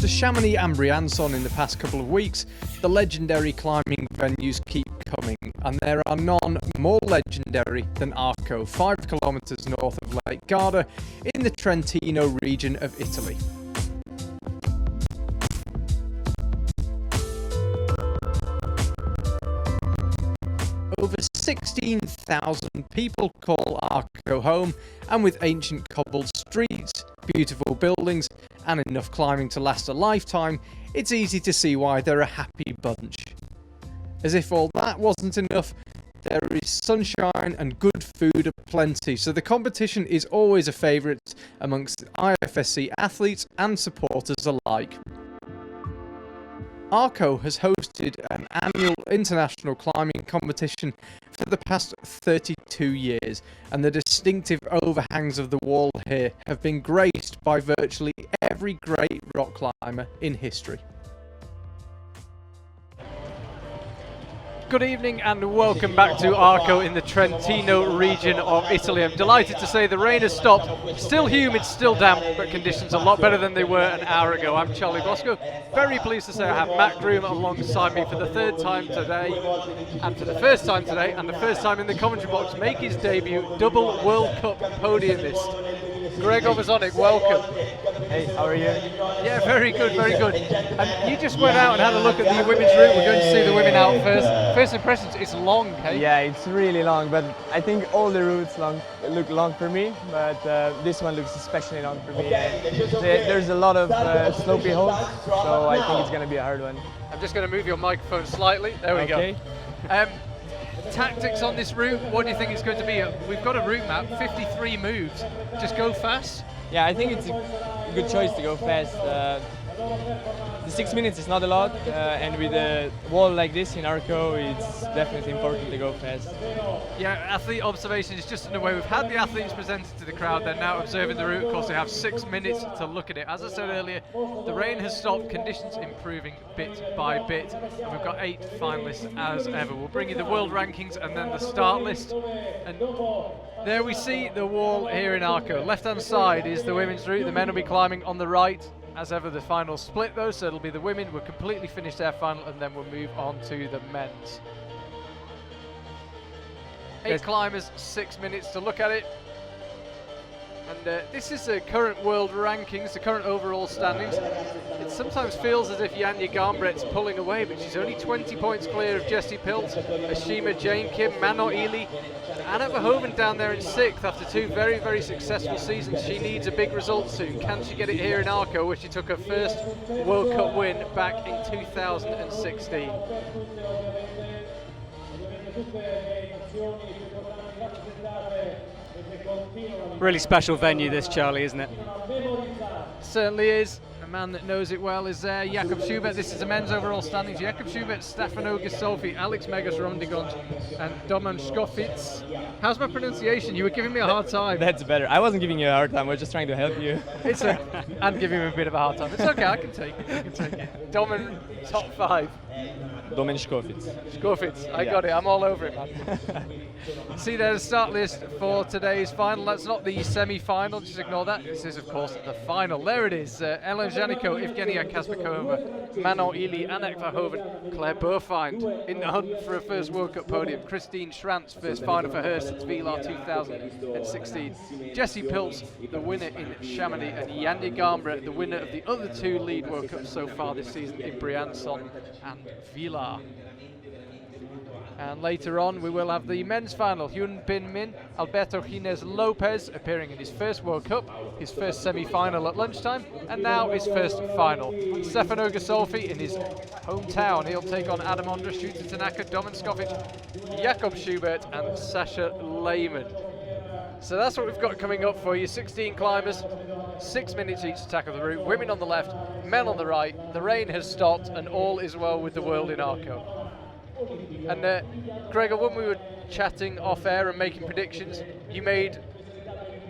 After Chamonix and Briançon in the past couple of weeks, the legendary climbing venues keep coming, and there are none more legendary than Arco, 5 kilometres north of Lake Garda in the Trentino region of Italy. Over 16,000 people call Arco home, and with ancient cobbled streets, beautiful buildings, and enough climbing to last a lifetime, it's easy to see why they're a happy bunch. As if all that wasn't enough, there is sunshine and good food aplenty, so the competition is always a favourite amongst IFSC athletes and supporters alike. Arco has hosted an annual international climbing competition for the past 32 years, and the distinctive overhangs of the wall here have been graced by virtually every great rock climber in history. Good evening and welcome back to Arco in the Trentino region of Italy. I'm delighted to say the rain has stopped. Still humid, still damp, but conditions a lot better than they were an hour ago. I'm Charlie Bosco. Very pleased to say I have Matt Groom alongside me for the third time today, and for the first time today, and the first time in the commentary box, make his debut, double World Cup podiumist. Gregor Vazonic, welcome. Hey, how are you? Yeah, very good, very good. And you just went out and had a look at the women's route. We're going to see the women out first. First impressions, it's long, hey? Yeah, it's really long, but I think all the routes look long for me, but this one looks especially long for me. There's a lot of slopey holes, so I think it's going to be a hard one. I'm just going to move your microphone slightly. There we go. Tactics on this route, what do you think it's going to be? We've got a route map, 53 moves. Just go fast? Yeah, I think it's a good choice to go fast. The 6 minutes is not a lot, and with a wall like this in Arco, it's definitely important to go fast. Yeah, athlete observation is just underway. We've had the athletes presented to the crowd, they're now observing the route. Of course, they have 6 minutes to look at it. As I said earlier, the rain has stopped, conditions improving bit by bit, and we've got 8 finalists as ever. We'll bring you the world rankings and then the start list. And there we see the wall here in Arco. Left-hand side is the women's route. The men will be climbing on the right. As ever, the final split though, so it'll be the women will completely finish their final, and then we'll move on to the men's. 8 climbers, 6 minutes to look at it. And this is the current world rankings, the current overall standings. It sometimes feels as if Janja Garnbret's pulling away, but she's only 20 points clear of Jessie Pilz, Ashima Jane Kim, Manon Hily. Anak Verhoeven down there in 6th after 2 very, very successful seasons. She needs a big result soon. Can she get it here in Arco, where she took her first World Cup win back in 2016? Really special venue this, Charlie, isn't it? Certainly is. A man that knows it well is Jakob Schubert. This is the men's overall standings. Jakob Schubert, Stefano Ghisolfi, Alex Megas Rondigont, and Domen Škofic. How's my pronunciation? You were giving me a hard time. That's better. I wasn't giving you a hard time. I was just trying to help you. I'm giving him a bit of a hard time. It's okay. I can take it. Domen, top 5. Domen Škofic. Škofic. I got it. I'm all over it, man. See there's a start list for today's final. That's not the semi-final, just ignore that. This is, of course, the final. There it is. Ellen Janiko, Evgeniia Kazbekova, Manon Hily, Anak Verhoeven, Claire Buhrfeind in the hunt for a first World Cup podium. Christine Schranz, first final for her since Vila 2016. Jessie Pilz, the winner in Chamonix, and Janja Garnbret, the winner of the other 2 lead World Cups so far this season in Briançon and Vila. And later on we will have the men's final. Hyunbin Min, Alberto Ginés López appearing in his first World Cup, his first semi-final at lunchtime, and now his first final. Stefano Ghisolfi in his hometown. He'll take on Adam Ondra, Shuta Tanaka, Domen Škofic, Jakob Schubert and Sasha Lehmann. So that's what we've got coming up for you. 16 climbers, 6 minutes each to tackle the route. Women on the left, men on the right. The rain has stopped and all is well with the world in Arco. And Gregor, when we were chatting off air and making predictions, you made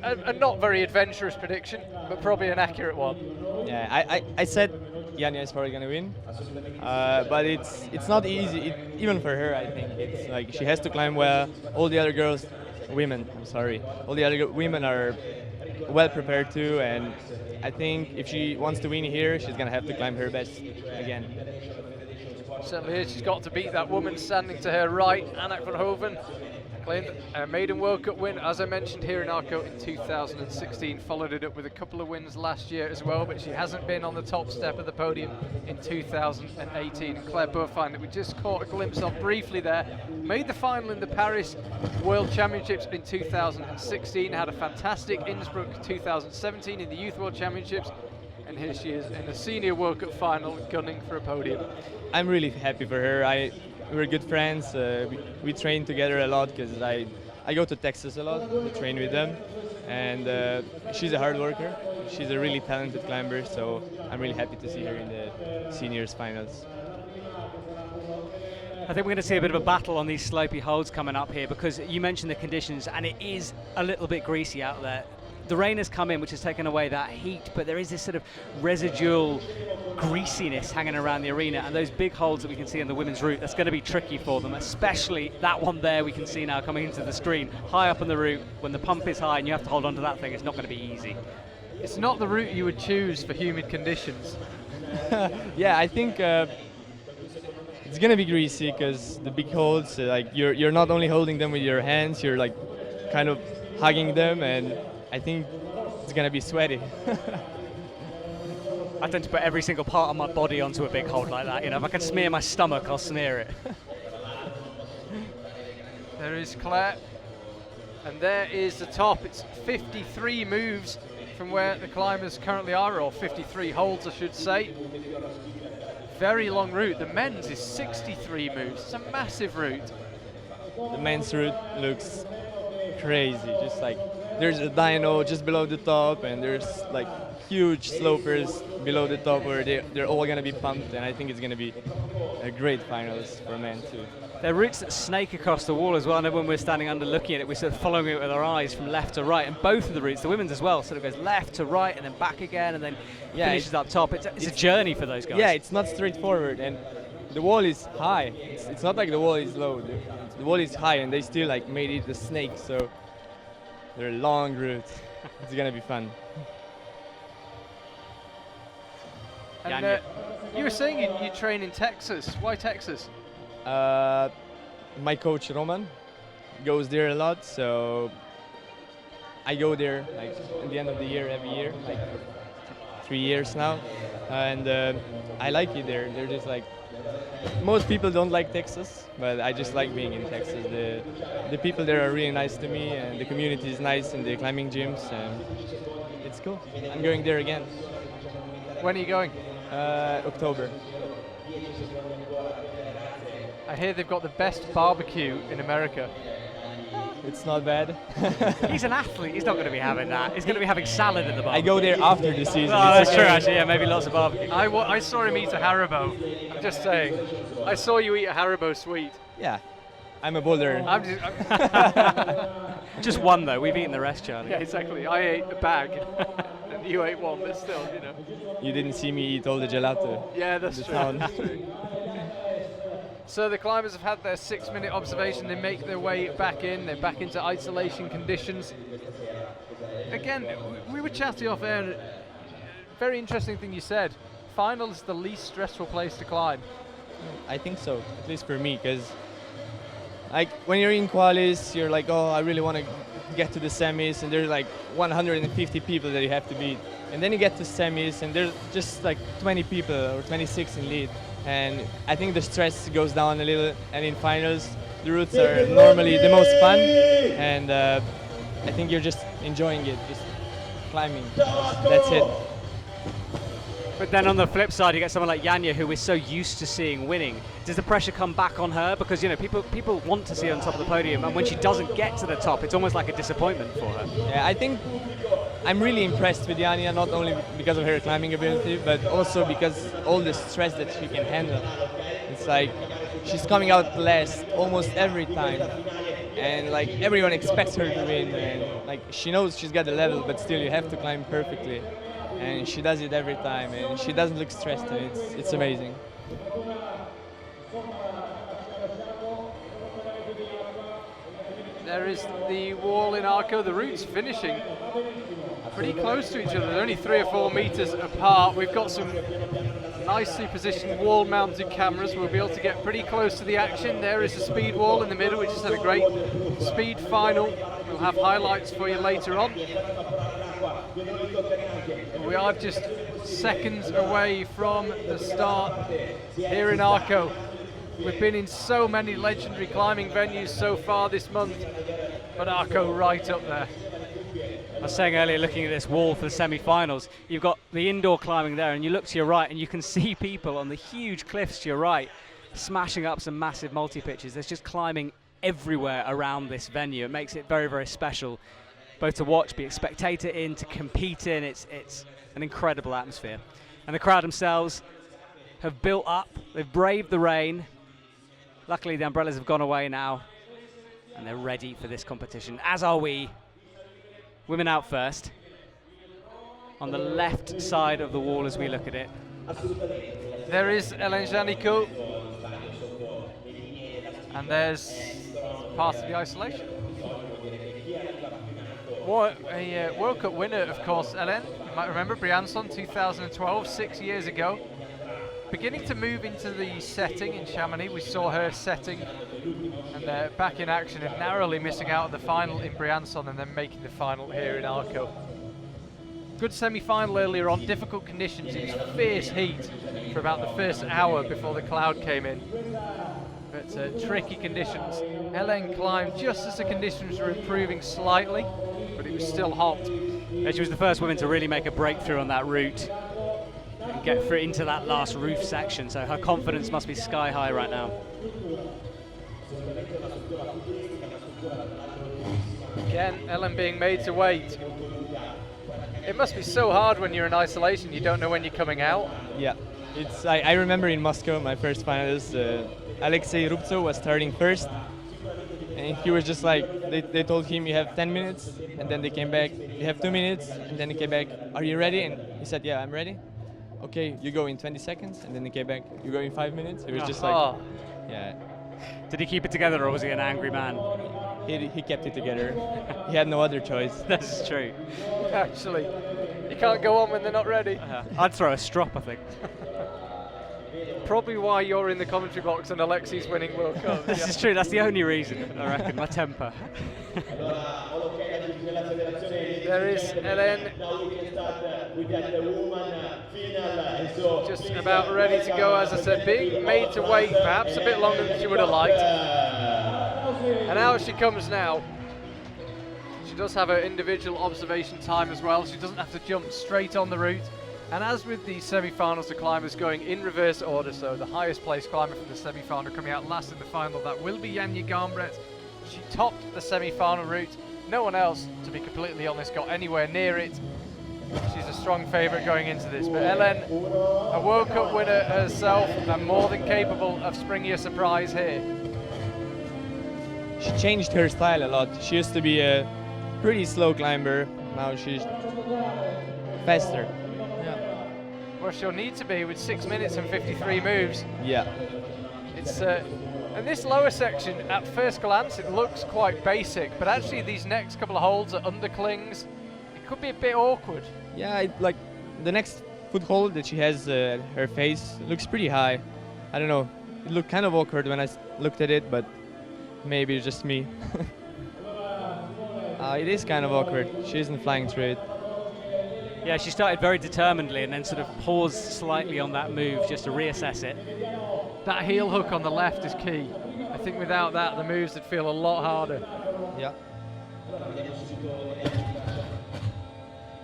a not very adventurous prediction, but probably an accurate one. Yeah, I said Janja is probably going to win, but it's not easy, even for her. I think it's like she has to climb where all the other girls women, I'm sorry. All the other women are well prepared too, and I think if she wants to win here, she's gonna have to climb her best again. Certainly is. She's got to beat that woman standing to her right, Anak Verhoeven. Claimed a maiden World Cup win, as I mentioned, here in Arco in 2016. Followed it up with a couple of wins last year as well, but she hasn't been on the top step of the podium in 2018. And Claire Buhrfeind, that we just caught a glimpse of briefly there, made the final in the Paris World Championships in 2016, had a fantastic Innsbruck 2017 in the Youth World Championships, and here she is in the Senior World Cup final, gunning for a podium. I'm really happy for her. We're good friends. We train together a lot because I go to Texas a lot to train with them, and she's a hard worker. She's a really talented climber, so I'm really happy to see her in the seniors finals. I think we're going to see a bit of a battle on these slopey holds coming up here, because you mentioned the conditions and it is a little bit greasy out there. The rain has come in, which has taken away that heat, but there is this sort of residual greasiness hanging around the arena, and those big holds that we can see on the women's route, that's going to be tricky for them, especially that one there we can see now coming into the screen, high up on the route. When the pump is high and you have to hold on to that thing, it's not going to be easy. It's not the route you would choose for humid conditions. Yeah, I think it's going to be greasy because the big holds, like you're not only holding them with your hands, you're like kind of hugging them, and I think it's going to be sweaty. I tend to put every single part of my body onto a big hold like that. You know, if I can smear my stomach, I'll smear it. There is Claire, and there is the top. It's 53 moves from where the climbers currently are, or 53 holds, I should say. Very long route. The men's is 63 moves. It's a massive route. The men's route looks crazy. Just like there's a dyno just below the top, and there's like huge slopers below the top where they're all going to be pumped, and I think it's going to be a great finals for men too. There are routes that snake across the wall as well. I know when we're standing under looking at it, we're sort of following it with our eyes from left to right, and both of the routes, the women's as well, sort of goes left to right and then back again and then finishes up top. It's a journey for those guys. Yeah, it's not straightforward, and the wall is high. It's not like the wall is low. The wall is high, and they still like made it a snake, so they're a long route. It's going to be fun. And you were saying you train in Texas. Why Texas? My coach Roman goes there a lot, so I go there like at the end of the year every year, like for 3 years now, and I like it there. They're just like, most people don't like Texas, but I just like being in Texas. The people there are really nice to me, and the community is nice in the climbing gyms, and it's cool. I'm going there again. When are you going? October. I hear they've got the best barbecue in America. It's not bad. He's an athlete. He's not going to be having that. He's going to be having salad at the bar. I go there after the season. Oh, that's true, actually. Yeah, maybe lots of barbecue. I saw him eat a Haribo. I'm just saying. I saw you eat a Haribo sweet. Yeah, I'm a boulder. Just one, though. We've eaten the rest, Charlie. Yeah, exactly. I ate a bag, and you ate one, but still, you know. You didn't see me eat all the gelato. Yeah, that's true. Town. That's true. So the climbers have had their 6-minute observation. They make their way back in. They're back into isolation conditions. Again, we were chatting off air. Very interesting thing you said. Final is the least stressful place to climb. I think so, at least for me, because like when you're in qualis, you're like, oh, I really want to get to the semis, and there's like 150 people that you have to beat. And then you get to semis, and there's just like 20 people or 26 in lead. And I think the stress goes down a little, and in finals, the routes are normally the most fun, and I think you're just enjoying it, just climbing. That's it. But then on the flip side, you get someone like Janja, who we're so used to seeing winning. Does the pressure come back on her? Because, you know, people want to see her on top of the podium, and when she doesn't get to the top, it's almost like a disappointment for her. Yeah, I think I'm really impressed with Janja, not only because of her climbing ability, but also because all the stress that she can handle. It's like she's coming out last almost every time, and like everyone expects her to win, and like she knows she's got the level, but still you have to climb perfectly, and she does it every time, and she doesn't look stressed, and it's amazing. there is the wall in Arco. The routes finishing pretty close to each other. They're only 3 or 4 meters apart. We've got some nicely positioned wall-mounted cameras. We'll be able to get pretty close to the action. There is the speed wall in the middle, which has had a great speed final. We'll have highlights for you later on. We are just seconds away from the start here in Arco. We've been in so many legendary climbing venues so far this month, but Arco right up there. I was saying earlier, looking at this wall for the semi-finals, you've got the indoor climbing there, and you look to your right and you can see people on the huge cliffs to your right smashing up some massive multi-pitches. There's just climbing everywhere around this venue. It makes it very, very special, both to watch, be a spectator in, to compete in. It's an incredible atmosphere. And the crowd themselves have built up, they've braved the rain. Luckily the umbrellas have gone away now, and they're ready for this competition, as are we. Women out first. On the left side of the wall as we look at it. There is Evgeniia, and there's part of the isolation. A World Cup winner, of course, Ellen. You might remember Briançon 2012, 6 years ago. Beginning to move into the setting in Chamonix. We saw her setting and back in action and narrowly missing out on the final in Briançon and then making the final here in Arco. Good semi-final earlier on, difficult conditions. It was fierce heat for about the first hour before the cloud came in. But tricky conditions. Helen climbed just as the conditions were improving slightly, but it was still hot. Yeah, she was the first woman to really make a breakthrough on that route and get through into that last roof section, so her confidence must be sky high right now. Again, Ellen being made to wait. It must be so hard when you're in isolation, you don't know when you're coming out. Yeah, it's. I remember in Moscow, my first finalist, Alexei Rubtsov was starting first, and he was just like, they told him you have 10 minutes, and then they came back, you have 2 minutes, and then they came back, are you ready? And he said, yeah, I'm ready. Okay, you go in 20 seconds, and then they came back, you go in 5 minutes. It was just like, yeah. Did he keep it together, or was he an angry man? He kept it together. He had no other choice. That's true. Actually, you can't go on when they're not ready. I'd throw a strop, I think. Probably why you're in the commentary box and Alexei's winning World Cup. This is true, that's the only reason, I reckon, my temper. There is Helen, just about ready to go, as I said, being made to wait perhaps a bit longer than she would have liked. And out she comes now. She does have her individual observation time as well. She doesn't have to jump straight on the route. And as with the semi-finals, the climbers going in reverse order, so the highest placed climber from the semi-final coming out last in the final, that will be Janja Garnbret. She topped the semi-final route. No one else, to be completely honest, got anywhere near it. She's a strong favourite going into this. But Helen, a World Cup winner herself, and more than capable of springing a surprise here. She changed her style a lot. She used to be a pretty slow climber. Now she's faster. Well, she'll need to be with 6 minutes and 53 moves. Yeah. It's and this lower section, at first glance, it looks quite basic, but actually these next couple of holds are underclings. It could be a bit awkward. Yeah, like the next foothold that she has, her face looks pretty high. I don't know. It looked kind of awkward when I looked at it, but maybe it's just me. It is kind of awkward. She isn't flying through it. Yeah, she started very determinedly and then sort of paused slightly on that move just to reassess it. That heel hook on the left is key. I think without that, the moves would feel a lot harder. Yeah.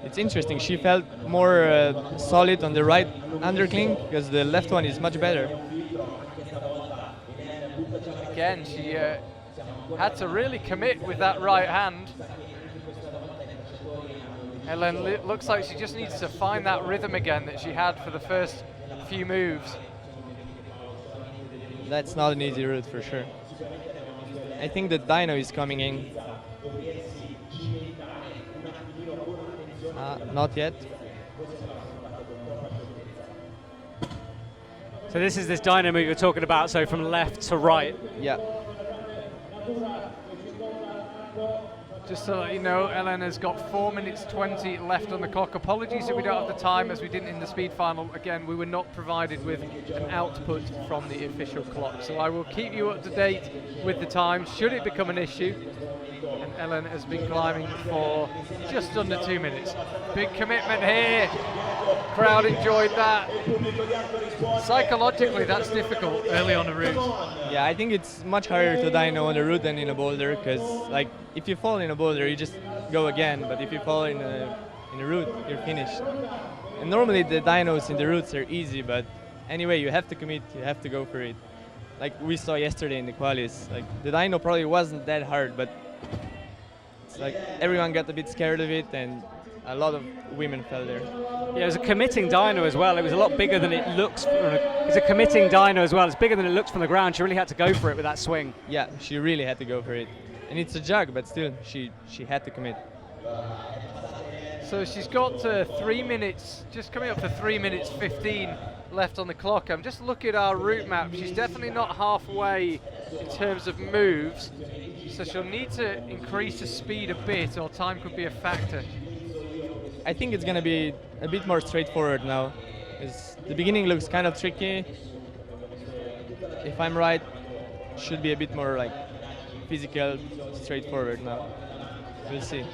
It's interesting. She felt more solid on the right undercling because the left one is much better. Again, she had to really commit with that right hand. Helen looks like she just needs to find that rhythm again that she had for the first few moves. That's not an easy route for sure. I think the dyno is coming in. Not yet. So this is this dyno move you're talking about, so from left to right. Yeah. Just to let you know, Ellen has got 4 minutes 20 left on the clock. Apologies if we don't have the time, as we didn't in the speed final. Again, we were not provided with an output from the official clock. So I will keep you up to date with the time, should it become an issue. And Ellen has been climbing for just under 2 minutes. Big commitment here. Crowd enjoyed that. Psychologically, that's difficult early on the route. Yeah, I think it's much harder to dyno on the route than in a boulder, because like if you fall in a boulder, you just go again. But if you fall in a route, you're finished. And normally the dynos in the routes are easy, but anyway, you have to commit. You have to go for it. Like we saw yesterday in the qualis, like the dyno probably wasn't that hard, but it's like everyone got a bit scared of it, and a lot of women fell there. Yeah, it was a committing dyno as well. It was a lot bigger than it looks. It's a committing dyno as well. It's bigger than it looks from the ground. She really had to go for it with that swing. Yeah, she really had to go for it. And it's a jug, but still, she had to commit. So she's got 3 minutes, just coming up to 3 minutes 15 left on the clock. I'm just looking at our route map. She's definitely not halfway in terms of moves. So she'll need to increase the speed a bit, or time could be a factor. I think it's going to be a bit more straightforward now. The beginning looks kind of tricky. If I'm right, should be a bit more like physical, straightforward now. We'll see.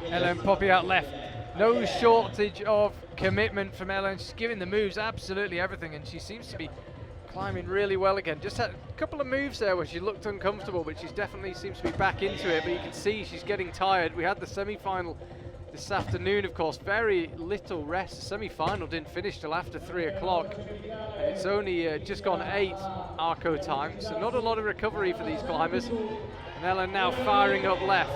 Ellen popping out left. No shortage of commitment from Ellen. She's giving the moves absolutely everything, and she seems to be climbing really well again. Just had a couple of moves there where she looked uncomfortable, but she's definitely seems to be back into it. But you can see she's getting tired. We had the semi-final this afternoon, of course. Very little rest. The semi-final didn't finish till after 3 o'clock. And it's only just gone 8 Arco time, so not a lot of recovery for these climbers. And Ellen now firing up left.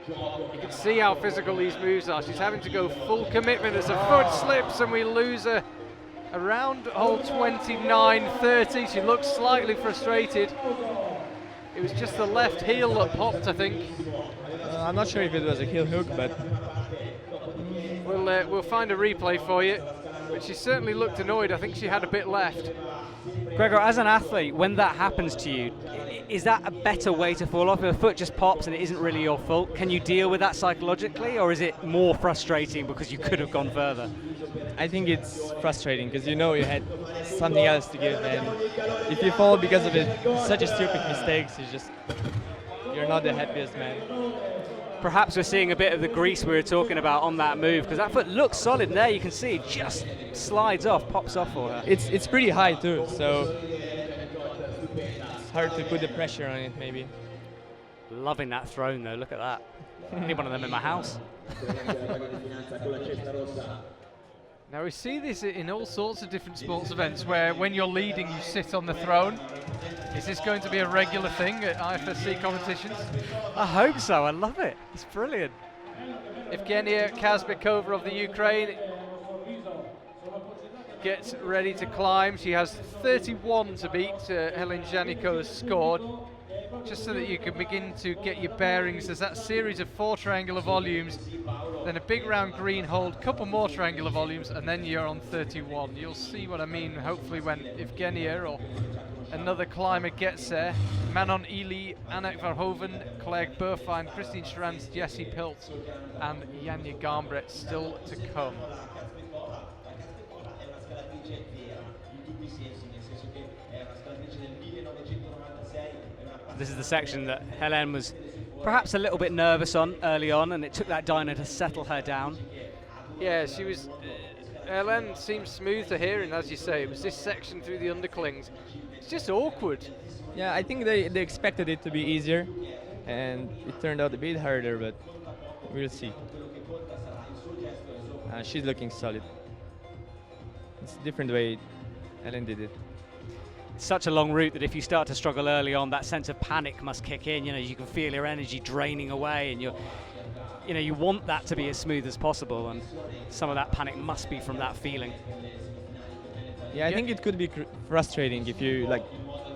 You can see how physical these moves are. She's having to go full commitment as her foot slips, and we lose her around hole 29-30. She looks slightly frustrated. It was just the left heel that popped, I think. I'm not sure if it was a heel hook, but we'll find a replay for you. But she certainly looked annoyed. I think she had a bit left. Gregor, as an athlete, when that happens to you, is that a better way to fall off? If a foot just pops and it isn't really your fault, can you deal with that psychologically, or is it more frustrating because you could have gone further? I think it's frustrating because you know you had something else to give, and if you fall because of such a stupid mistakes, you're not the happiest man. Perhaps we're seeing a bit of the grease we were talking about on that move, because that foot looks solid, and there you can see it just slides off, pops off for her. It's pretty high too, so it's hard to put the pressure on it maybe. Loving that throne though, look at that. I need one of them in my house. Now we see this in all sorts of different sports events where when you're leading you sit on the throne. Is this going to be a regular thing at IFSC competitions? I hope so, I love it. It's brilliant. Evgeniia Kazbekova of the Ukraine gets ready to climb. She has 31 to beat. Helen Janiko's scored. Just so that you can begin to get your bearings, there's that series of 4 triangular volumes, then a big round green hold, couple more triangular volumes, and then you're on 31. You'll see what I mean, hopefully, when Evgeniia or another climber gets there. Manon Hily, Anak Verhoeven, Buhrfeind, Christine Schranz, Jessie Pilz, and Janja Garnbret still to come. This is the section that Helen was perhaps a little bit nervous on early on, and it took that dyno to settle her down. Yeah, she was. Helen seemed smooth to hear, and as you say, it was this section through the underclings. It's just awkward. Yeah, I think they expected it to be easier, and it turned out a bit harder, but we'll see. She's looking solid. It's a different way Helen did it. Such a long route that if you start to struggle early on, that sense of panic must kick in. You know, you can feel your energy draining away, and you want that to be as smooth as possible, and some of that panic must be from that feeling. Yeah, I think it could be frustrating if you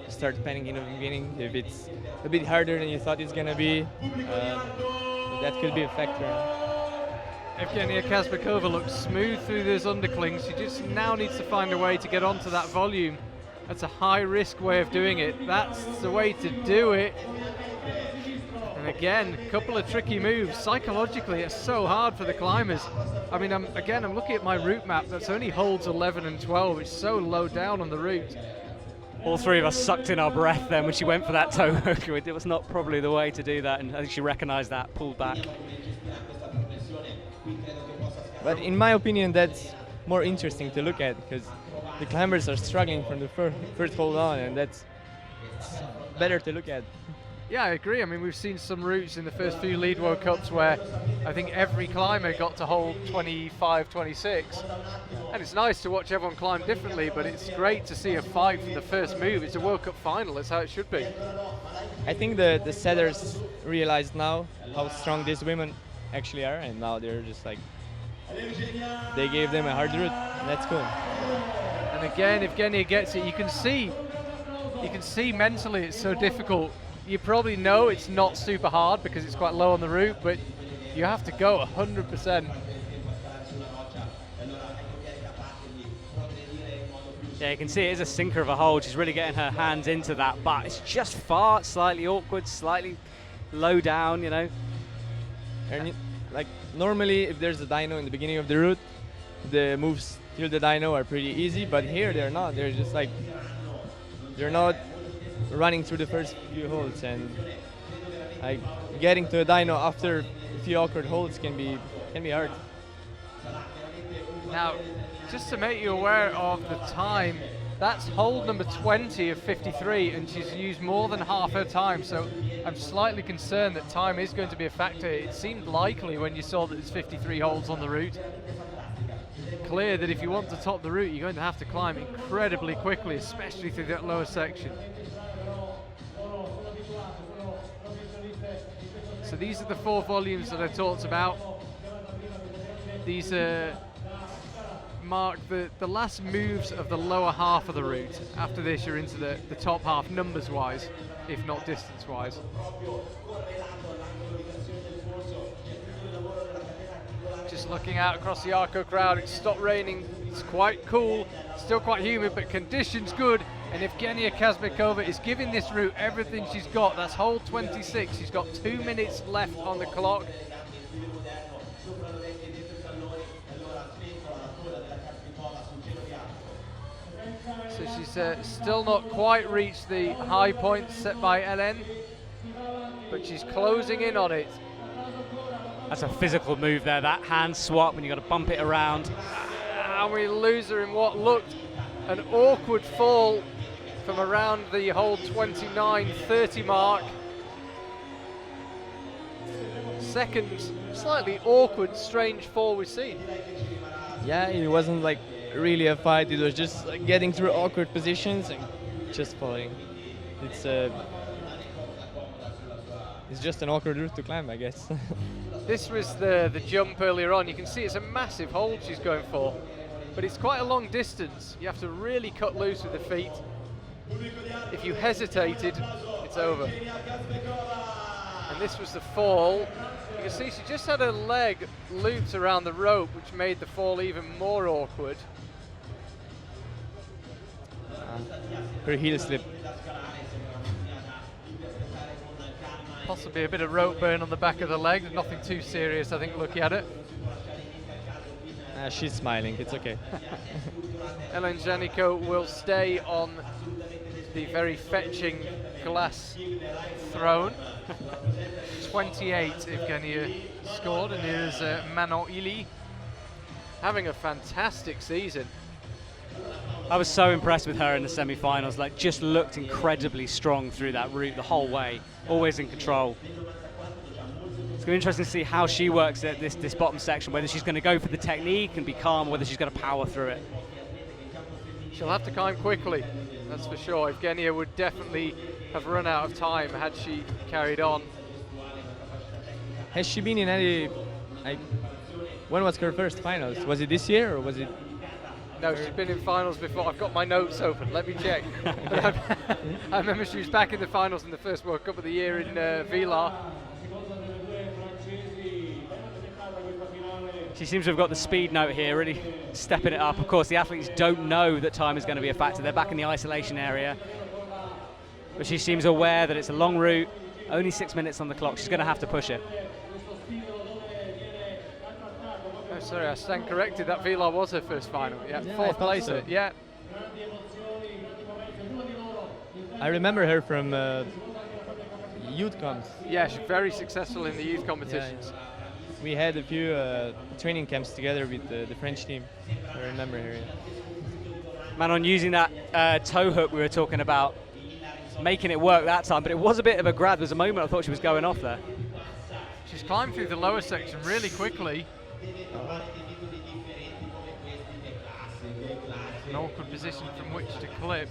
start panicking in the beginning. If it's a bit harder than you thought it's gonna be, that could be a factor. Evgeniia Kazbekova looks smooth through those underclings. She just now needs to find a way to get onto that volume. That's a high-risk way of doing it. That's the way to do it. And again, a couple of tricky moves. Psychologically, it's so hard for the climbers. I mean, I'm looking at my route map. That's only holds 11 and 12. It's so low down on the route. All three of us sucked in our breath then when she went for that toe hook. It was not probably the way to do that, and I think she recognised that, pulled back. But in my opinion, that's more interesting to look at, because the climbers are struggling from the first hold on, and it's better to look at. Yeah, I agree. I mean, we've seen some routes in the first few Lead World Cups where I think every climber got to hold 25, 26. And it's nice to watch everyone climb differently, but it's great to see a fight from the first move. It's a World Cup final, that's how it should be. I think the setters realize now how strong these women actually are, and now they're just like, they gave them a hard route. That's cool. And again, Evgeniia gets it. You can see mentally it's so difficult. You probably know it's not super hard because it's quite low on the route, but you have to go 100%. Yeah, you can see it is a sinker of a hold. She's really getting her hands into that, but it's just far, slightly awkward, slightly low down, you know. And like normally, if there's a dyno in the beginning of the route, the moves till the dyno are pretty easy, but here they're not. They're just like, they're not running through the first few holds, and like getting to a dyno after a few awkward holds can be hard. Now, just to make you aware of the time, that's hold number 20 of 53, and she's used more than half her time, so I'm slightly concerned that time is going to be a factor. It seemed likely when you saw that there's 53 holds on the route. Clear that if you want to top the route, you're going to have to climb incredibly quickly, especially through that lower section. So these are the 4 volumes that I talked about. These mark the last moves of the lower half of the route. After this, you're into the top half numbers-wise, if not distance-wise. Just looking out across the Arco crowd, it's stopped raining, it's quite cool, still quite humid, but conditions good. And Evgeniia Kazbekova is giving this route everything she's got. That's hold 26. She's got 2 minutes left on the clock. So she's still not quite reached the high point set by Ellen, but she's closing in on it. That's a physical move there, that hand swap, and you've got to bump it around. And we lose her in what looked an awkward fall from around the hold 29-30 mark. Second slightly awkward, strange fall we've seen. Yeah, it wasn't like really a fight. It was just like getting through awkward positions and just falling. It's just an awkward route to climb, I guess. This was the jump earlier on. You can see it's a massive hold she's going for, but it's quite a long distance. You have to really cut loose with the feet. If you hesitated, it's over. And this was the fall. You can see she just had her leg looped around the rope, which made the fall even more awkward. Her heel slip. Possibly a bit of rope burn on the back of the leg. Nothing too serious, I think, looking at it. She's smiling, it's okay. Ellen Janiko will stay on the very fetching glass throne. 28 Evgeniia scored, and here's Manon Hily having a fantastic season. I was so impressed with her in the semi-finals, like just looked incredibly strong through that route the whole way, always in control. It's going to be interesting to see how she works at this bottom section, whether she's going to go for the technique and be calm, or whether she's going to power through it. She'll have to climb quickly, that's for sure. Evgeniia would definitely have run out of time had she carried on. Has she been in any, when was her first finals? Was it this year or was it? No, she's been in finals before. I've got my notes open, let me check. I remember she was back in the finals in the first World Cup of the year in Vila. She seems to have got the speed note here, really stepping it up. Of course, the athletes don't know that time is going to be a factor. They're back in the isolation area. But she seems aware that it's a long route, only 6 minutes on the clock. She's going to have to push it. Oh, sorry, I stand corrected. That Vilar was her first final. Yeah, fourth place. So. Yeah. I remember her from youth comps. Yeah, she's very successful in the youth competitions. Yeah. We had a few training camps together with the French team. I remember her. Yeah. Manon using that toe hook we were talking about, making it work that time, but it was a bit of a grab. There was a moment I thought she was going off there. She's climbed through the lower section really quickly. An awkward position from which to clip.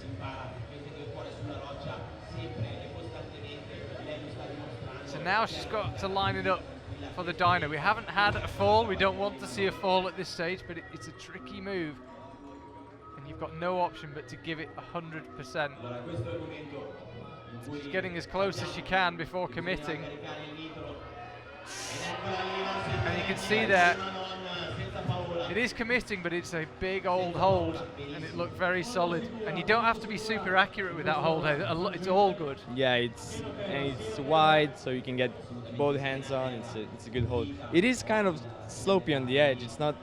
So now she's got to line it up for the dyno. We haven't had a fall. We don't want to see a fall at this stage, but it's a tricky move. And you've got no option but to give it 100%. She's getting as close as she can before committing. And you can see there, it is committing, but it's a big old hold, and it looked very solid. And you don't have to be super accurate with that hold. It's all good. Yeah, it's wide, so you can get both hands on. It's a good hold. It is kind of slopey on the edge. It's not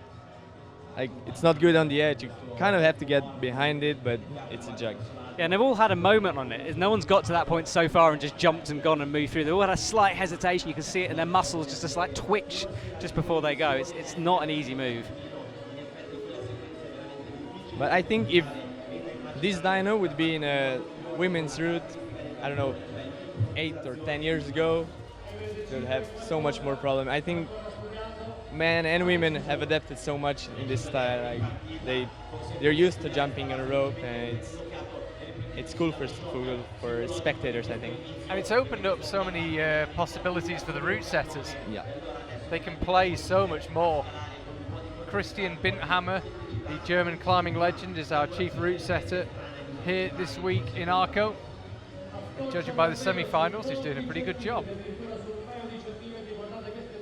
good on the edge. You kind of have to get behind it, but it's a jug. Yeah, and they've all had a moment on it. No one's got to that point so far and just jumped and gone and moved through. They've all had a slight hesitation. You can see it in their muscles, just a slight twitch just before they go. It's not an easy move. But I think if this dyno would be in a women's route, I don't know, 8 or 10 years ago, they would have so much more problem. I think men and women have adapted so much in this style. Like they're used to jumping on a rope, and it's cool for spectators, I think. And it's opened up so many possibilities for the route setters. Yeah. They can play so much more. Christian Bindhammer, the German climbing legend, is our chief route setter here this week in Arco. And judging by the semi-finals, he's doing a pretty good job.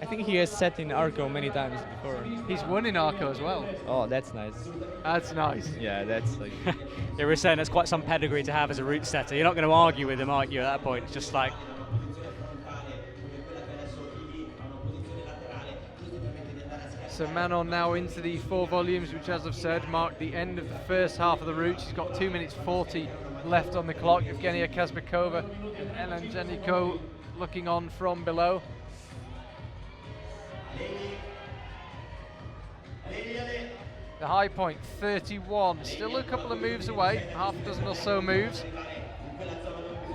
I think he has set in Arco many times before. He's won in Arco as well. Oh, that's nice. That's nice. Yeah, that's like... Yeah, we're saying that's quite some pedigree to have as a route setter. You're not going to argue with him, are you, at that point? It's just like... So Manon now into the 4 volumes, which, as I've said, mark the end of the first half of the route. She's got 2 minutes 40 left on the clock. Evgeniia Kazbekova and Evgeniia looking on from below. The high point, 31. Still a couple of moves away, half a dozen or so moves.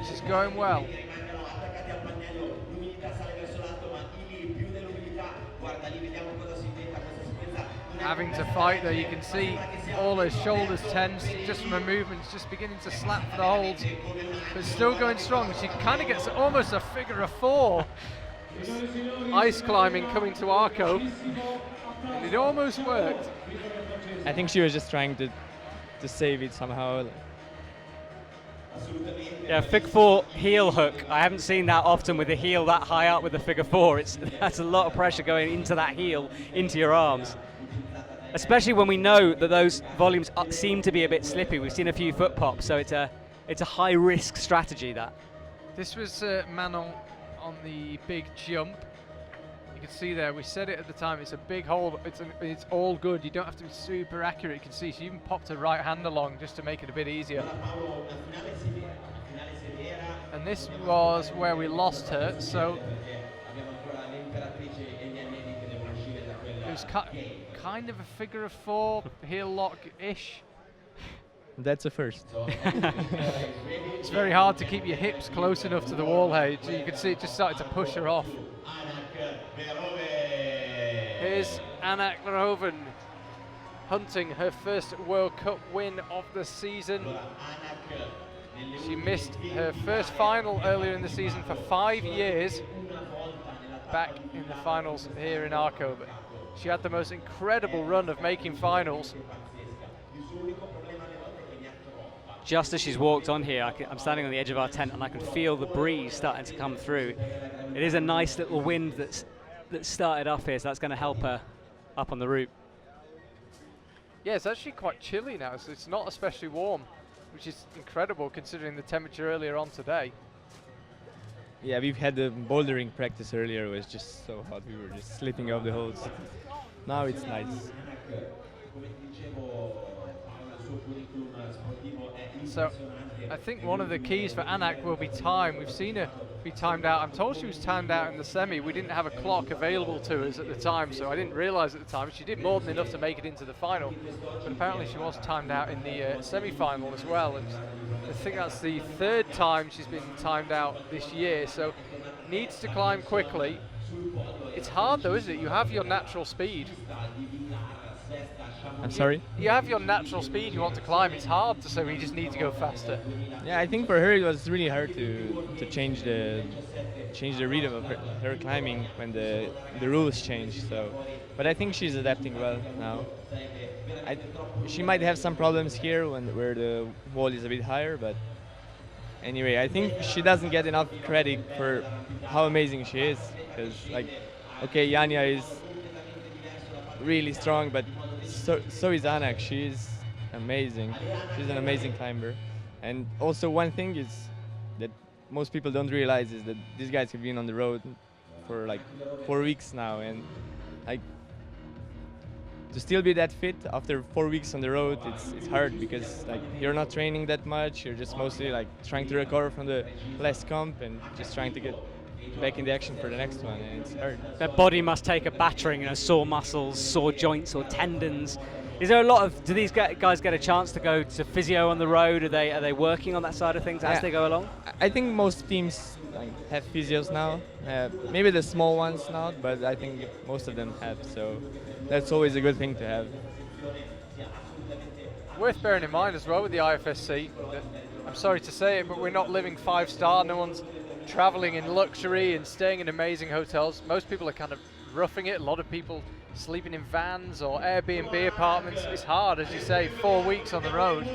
She's going well. Having to fight there, you can see all her shoulders tense just from her movements, just beginning to slap for the holds, but still going strong. She kind of gets almost a figure of 4. Ice climbing coming to Arco, and it almost worked. I think she was just trying to save it somehow. Yeah, fig 4 heel hook. I haven't seen that often with the heel that high up with the figure 4. That's a lot of pressure going into that heel, into your arms. Especially when we know that those volumes seem to be a bit slippy. We've seen a few foot pops, so it's a high risk strategy, that. This was Manon on the big jump. You can see there, we said it at the time, it's a big hold, it's all good. You don't have to be super accurate. You can see she even popped her right hand along just to make it a bit easier. And this was where we lost her, so it was kind of a figure of 4 heel lock-ish. That's a first. It's very hard to keep your hips close enough to the wall here. So you can see it just started to push her off. Here's Anak Verhoeven hunting her first World Cup win of the season. She missed her first final earlier in the season for 5 years, back in the finals here in Arco. But she had the most incredible run of making finals. Just as she's walked on here, I'm standing on the edge of our tent and I can feel the breeze starting to come through. It is a nice little wind that started off here, so that's going to help her up on the route. Yeah, it's actually quite chilly now, so it's not especially warm, which is incredible considering the temperature earlier on today. Yeah, we've had the bouldering practice earlier. It was just so hot. We were just slipping off the holes. Now it's nice. So I think one of the keys for Anak will be time. We've seen her be timed out. I'm told she was timed out in the semi. We didn't have a clock available to us at the time, so I didn't realise at the time. She did more than enough to make it into the final, but apparently she was timed out in the semi-final as well. And I think that's the third time she's been timed out this year, so needs to climb quickly. It's hard though, isn't it? You have your natural speed. I'm sorry? You have your natural speed you want to climb. It's hard to say we just need to go faster. Yeah, I think for her it was really hard to change the rhythm of her climbing when the rules changed. So, but I think she's adapting well now. She might have some problems here where the wall is a bit higher, but anyway, I think she doesn't get enough credit for how amazing she is. Because okay, Janja is really strong, but so is Anak. She's amazing. She's an amazing climber. And also one thing is that most people don't realize is that these guys have been on the road for 4 weeks now, and to still be that fit after 4 weeks on the road, it's hard because you're not training that much. You're just mostly trying to recover from the last comp and just trying to get back in the action for the next one, and it's hard. Their body must take a battering, sore muscles, sore joints or tendons. Is there a lot of, do these guys get a chance to go to physio on the road? Are they working on that side of things as they go along? I think most teams have physios now. Maybe the small ones not, but I think most of them have, so that's always a good thing to have. Worth bearing in mind as well with the IFSC, that I'm sorry to say it, but we're not living 5-star. No one's traveling in luxury and staying in amazing hotels. Most people are kind of roughing it. A lot of people sleeping in vans or Airbnb apartments. It's hard, as you say, 4 weeks on the road.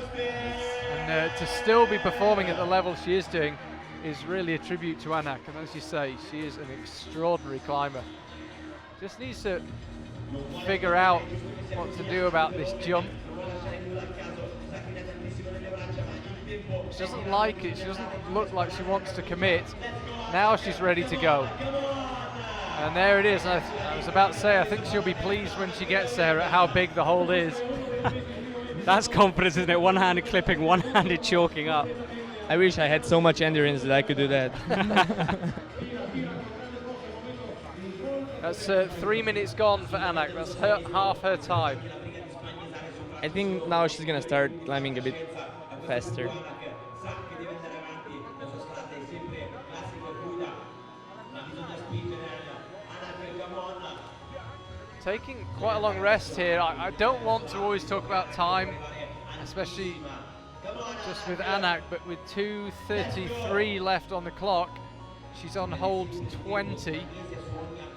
And to still be performing at the level she is doing is really a tribute to Anak. And as you say, she is an extraordinary climber. Just needs to figure out what to do about this jump. She doesn't like it. She doesn't look like she wants to commit. Now she's ready to go. And there it is. I was about to say, I think she'll be pleased when she gets there at how big the hold is. That's confidence, isn't it? One-handed clipping, one-handed chalking up. I wish I had so much endurance that I could do that. That's 3 minutes gone for Anak. That's half her time. I think now she's going to start climbing a bit faster. Taking quite a long rest here. I don't want to always talk about time, especially just with Anak, but with 2:33 left on the clock, she's on hold 20,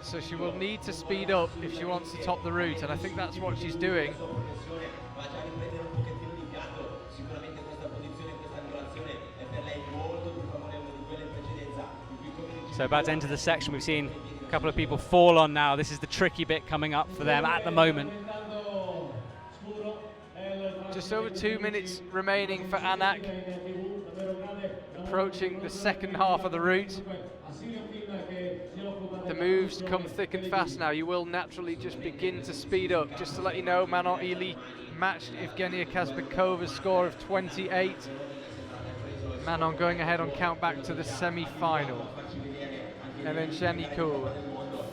so she will need to speed up if she wants to top the route, and I think that's what she's doing. So about to enter the section, we've seen a couple of people fall on now. This is the tricky bit coming up for them at the moment. Just over 2 minutes remaining for Anak, approaching the second half of the route. The moves come thick and fast now. You will naturally just begin to speed up. Just to let you know, Manon Hily matched Evgeniia Kazbekova's score of 28. Manon going ahead on count back to the semi-final. And then Janja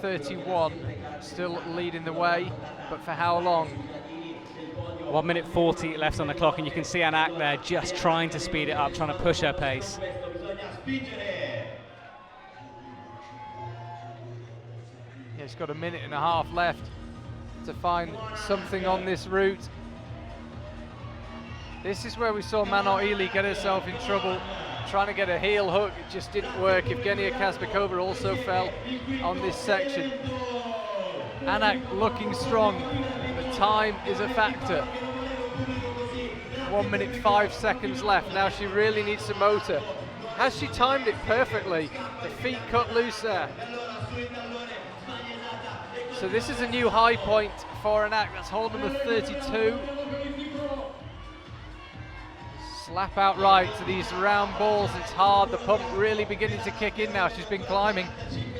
31, still leading the way, but for how long? 1 minute 40 left on the clock, and you can see Anak there just trying to speed it up, trying to push her pace. Yeah, it's got 1.5 minutes left to find something on this route. This is where we saw Manon Hily get herself in trouble, trying to get a heel hook. It just didn't work. Evgeniia Kazbekova also fell on this section. Anak looking strong, but time is a factor. 1 minute 5 seconds left. Now she really needs to motor. Has she timed it perfectly? The feet cut loose there. So this is a new high point for Anak. That's hold number 32. Slap out right to these round balls. It's hard. The pump really beginning to kick in now. She's been climbing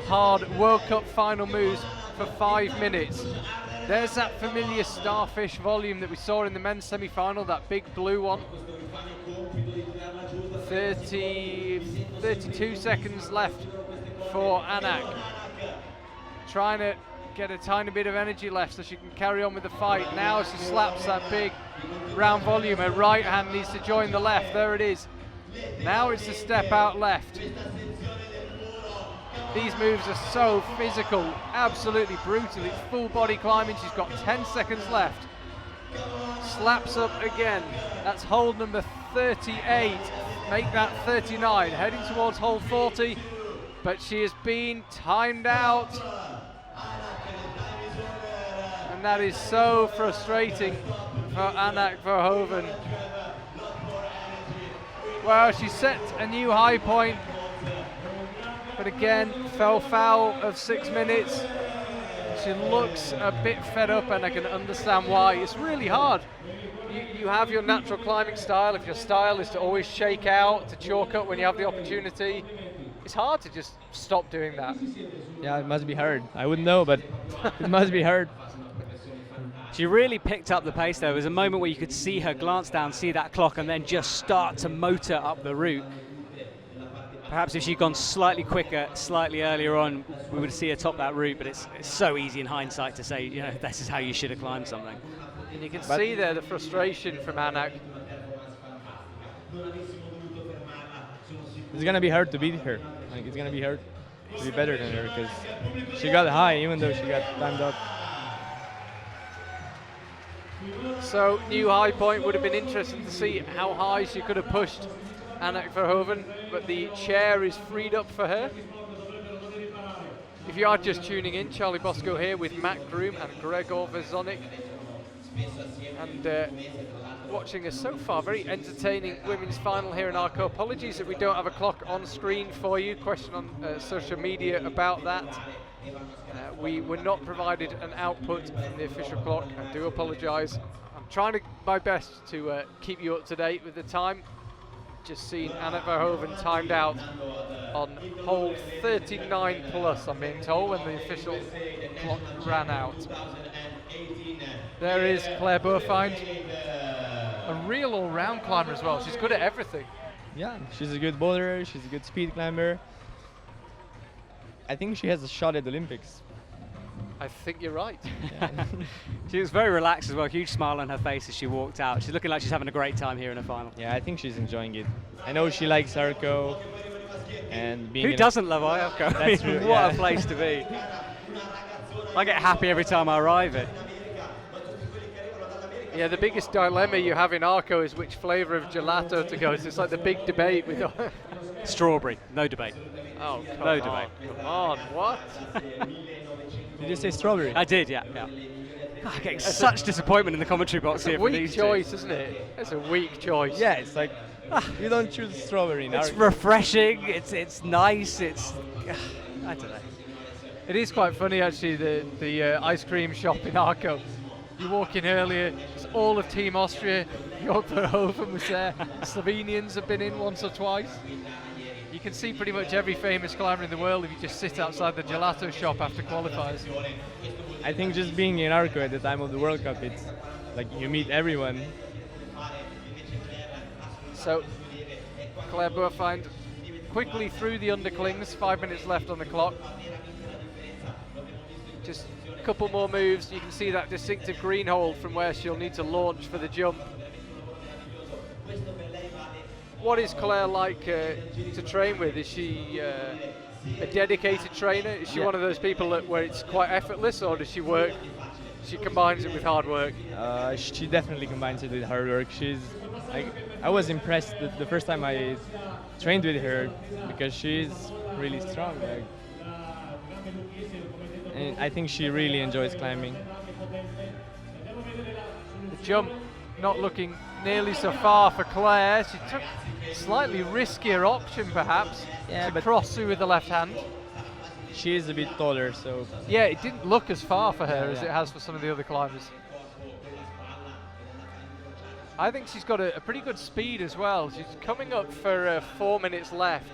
hard World Cup final moves for 5 minutes. There's that familiar starfish volume that we saw in the men's semi-final, that big blue one. 32 seconds left for Anak. Trying to get a tiny bit of energy left so she can carry on with the fight. Now she slaps that big round volume. Her right hand needs to join the left. There it is. Now it's a step out left. These moves are so physical, absolutely brutal. It's full body climbing. She's got 10 seconds left. Slaps up again. That's hold number 38. Make that 39. Heading towards hold 40, but she has been timed out. And that is so frustrating for Anak Verhoeven. Well, she set a new high point, but again, fell foul of 6 minutes. She looks a bit fed up, and I can understand why. It's really hard. You have your natural climbing style. If your style is to always shake out, to chalk up when you have the opportunity, it's hard to just stop doing that. Yeah, it must be hard. I wouldn't know, but it must be hard. She really picked up the pace. There was a moment where you could see her glance down, see that clock, and then just start to motor up the route. Perhaps if she'd gone slightly quicker, slightly earlier on, we would see her top that route, but it's so easy in hindsight to say, you know, this is how you should have climbed something. And you can see there the frustration from Anak. It's gonna be hard to beat her. Like, it's gonna be hard to be better than her because she got high even though she got timed out. So new high point. Would have been interesting to see how high she could have pushed Anak Verhoeven, but the chair is freed up for her. If you are just tuning in, Charlie Bosco here with Matt Groom and Gregor Vezonik, and watching a so far very entertaining women's final here in Arco. Apologies that we don't have a clock on screen for you. Question on social media about that. We were not provided an output from the official clock. I do apologise. I'm trying my best to keep you up to date with the time. Just seen Anak Verhoeven timed out on hole 39 plus, I'm being told, when the official clock ran out. There is Claire Buhrfeind, a real all-round climber as well. She's good at everything. Yeah, she's a good boulderer, she's a good speed climber. I think she has a shot at the Olympics. I think you're right. Yeah. She was very relaxed as well, huge smile on her face as she walked out. She's looking like she's having a great time here in her final. Yeah, I think she's enjoying it. I know she likes Arco, and being Who doesn't love Arco? That's true, What yeah. a place to be. I get happy every time I arrive it. Yeah, the biggest dilemma you have in Arco is which flavour of gelato to go. So it's like the big debate with. Strawberry, no debate. Oh, come No on, debate. Come on, what? Did you say strawberry? I did, yeah. God, I'm getting such disappointment in the commentary box It's here a from weak these choice, two. isn't it? It's a weak choice. Yeah, it's like you don't choose strawberry in It's Arco. refreshing, it's nice, it's... I don't know. It is quite funny actually, the ice cream shop in Arco. You walk in earlier, it's all of Team Austria. Janja Garnbret was there. Slovenians have been in once or twice. You can see pretty much every famous climber in the world if you just sit outside the gelato shop after qualifiers. I think just being in Arco at the time of the World Cup, it's like you meet everyone. So Claire Buhrfeind quickly through the underclings, 5 minutes left on the clock. Just a couple more moves, you can see that distinctive green hold from where she'll need to launch for the jump. What is Claire like to train with? Is she a dedicated trainer? Is she one of those people where it's quite effortless, or does she work? She combines it with hard work. She definitely combines it with hard work. I was impressed the first time I trained with her because she's really strong. And I think she really enjoys climbing. The jump not looking nearly so far for Claire. She took a slightly riskier option perhaps to cross through with the left hand. she is a bit taller, so. Yeah, it didn't look as far for her as Yeah. it has for some of the other climbers. I think she's got a pretty good speed as well. She's coming up for 4 minutes left,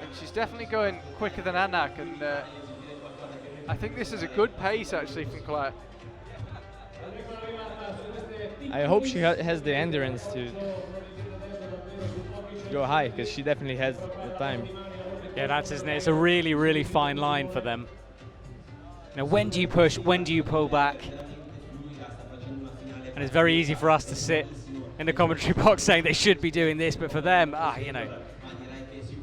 and she's definitely going quicker than Anak, and I think this is a good pace actually from Claire. I hope she has the endurance to go high, because she definitely has the time. Yeah, that's, isn't it? It's a really, really fine line for them. Now, when do you push? When do you pull back? And it's very easy for us to sit in the commentary box saying they should be doing this, but for them, you know,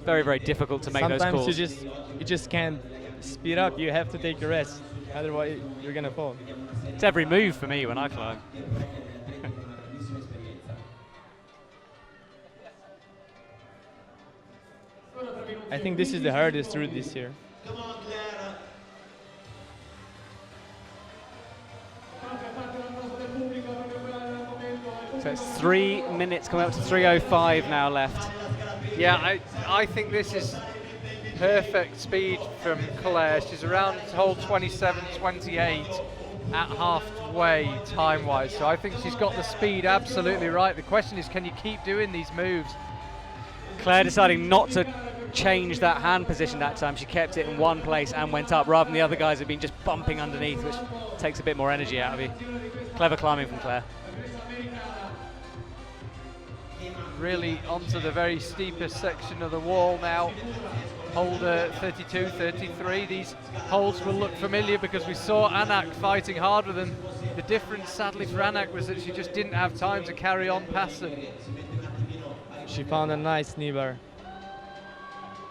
very, very difficult to make those calls. Sometimes you just can't speed up. You have to take a rest, otherwise you're gonna fall. It's every move for me when I climb. I think this is the hardest route this year. So it's 3 minutes, coming up to 3:05 now left. Yeah, I think this is perfect speed from Claire. She's around hold 27-28 at halfway time-wise, so I think she's got the speed absolutely right. The question is, can you keep doing these moves? Claire deciding not to change that hand position that time. She kept it in one place and went up, rather than the other guys have been just bumping underneath, which takes a bit more energy out of you. Clever climbing from Claire. Really onto the very steepest section of the wall now. Hold 32, 33. These holds will look familiar because we saw Anak fighting hard with them. The difference, sadly, for Anak was that she just didn't have time to carry on past them. She found a nice knee bar.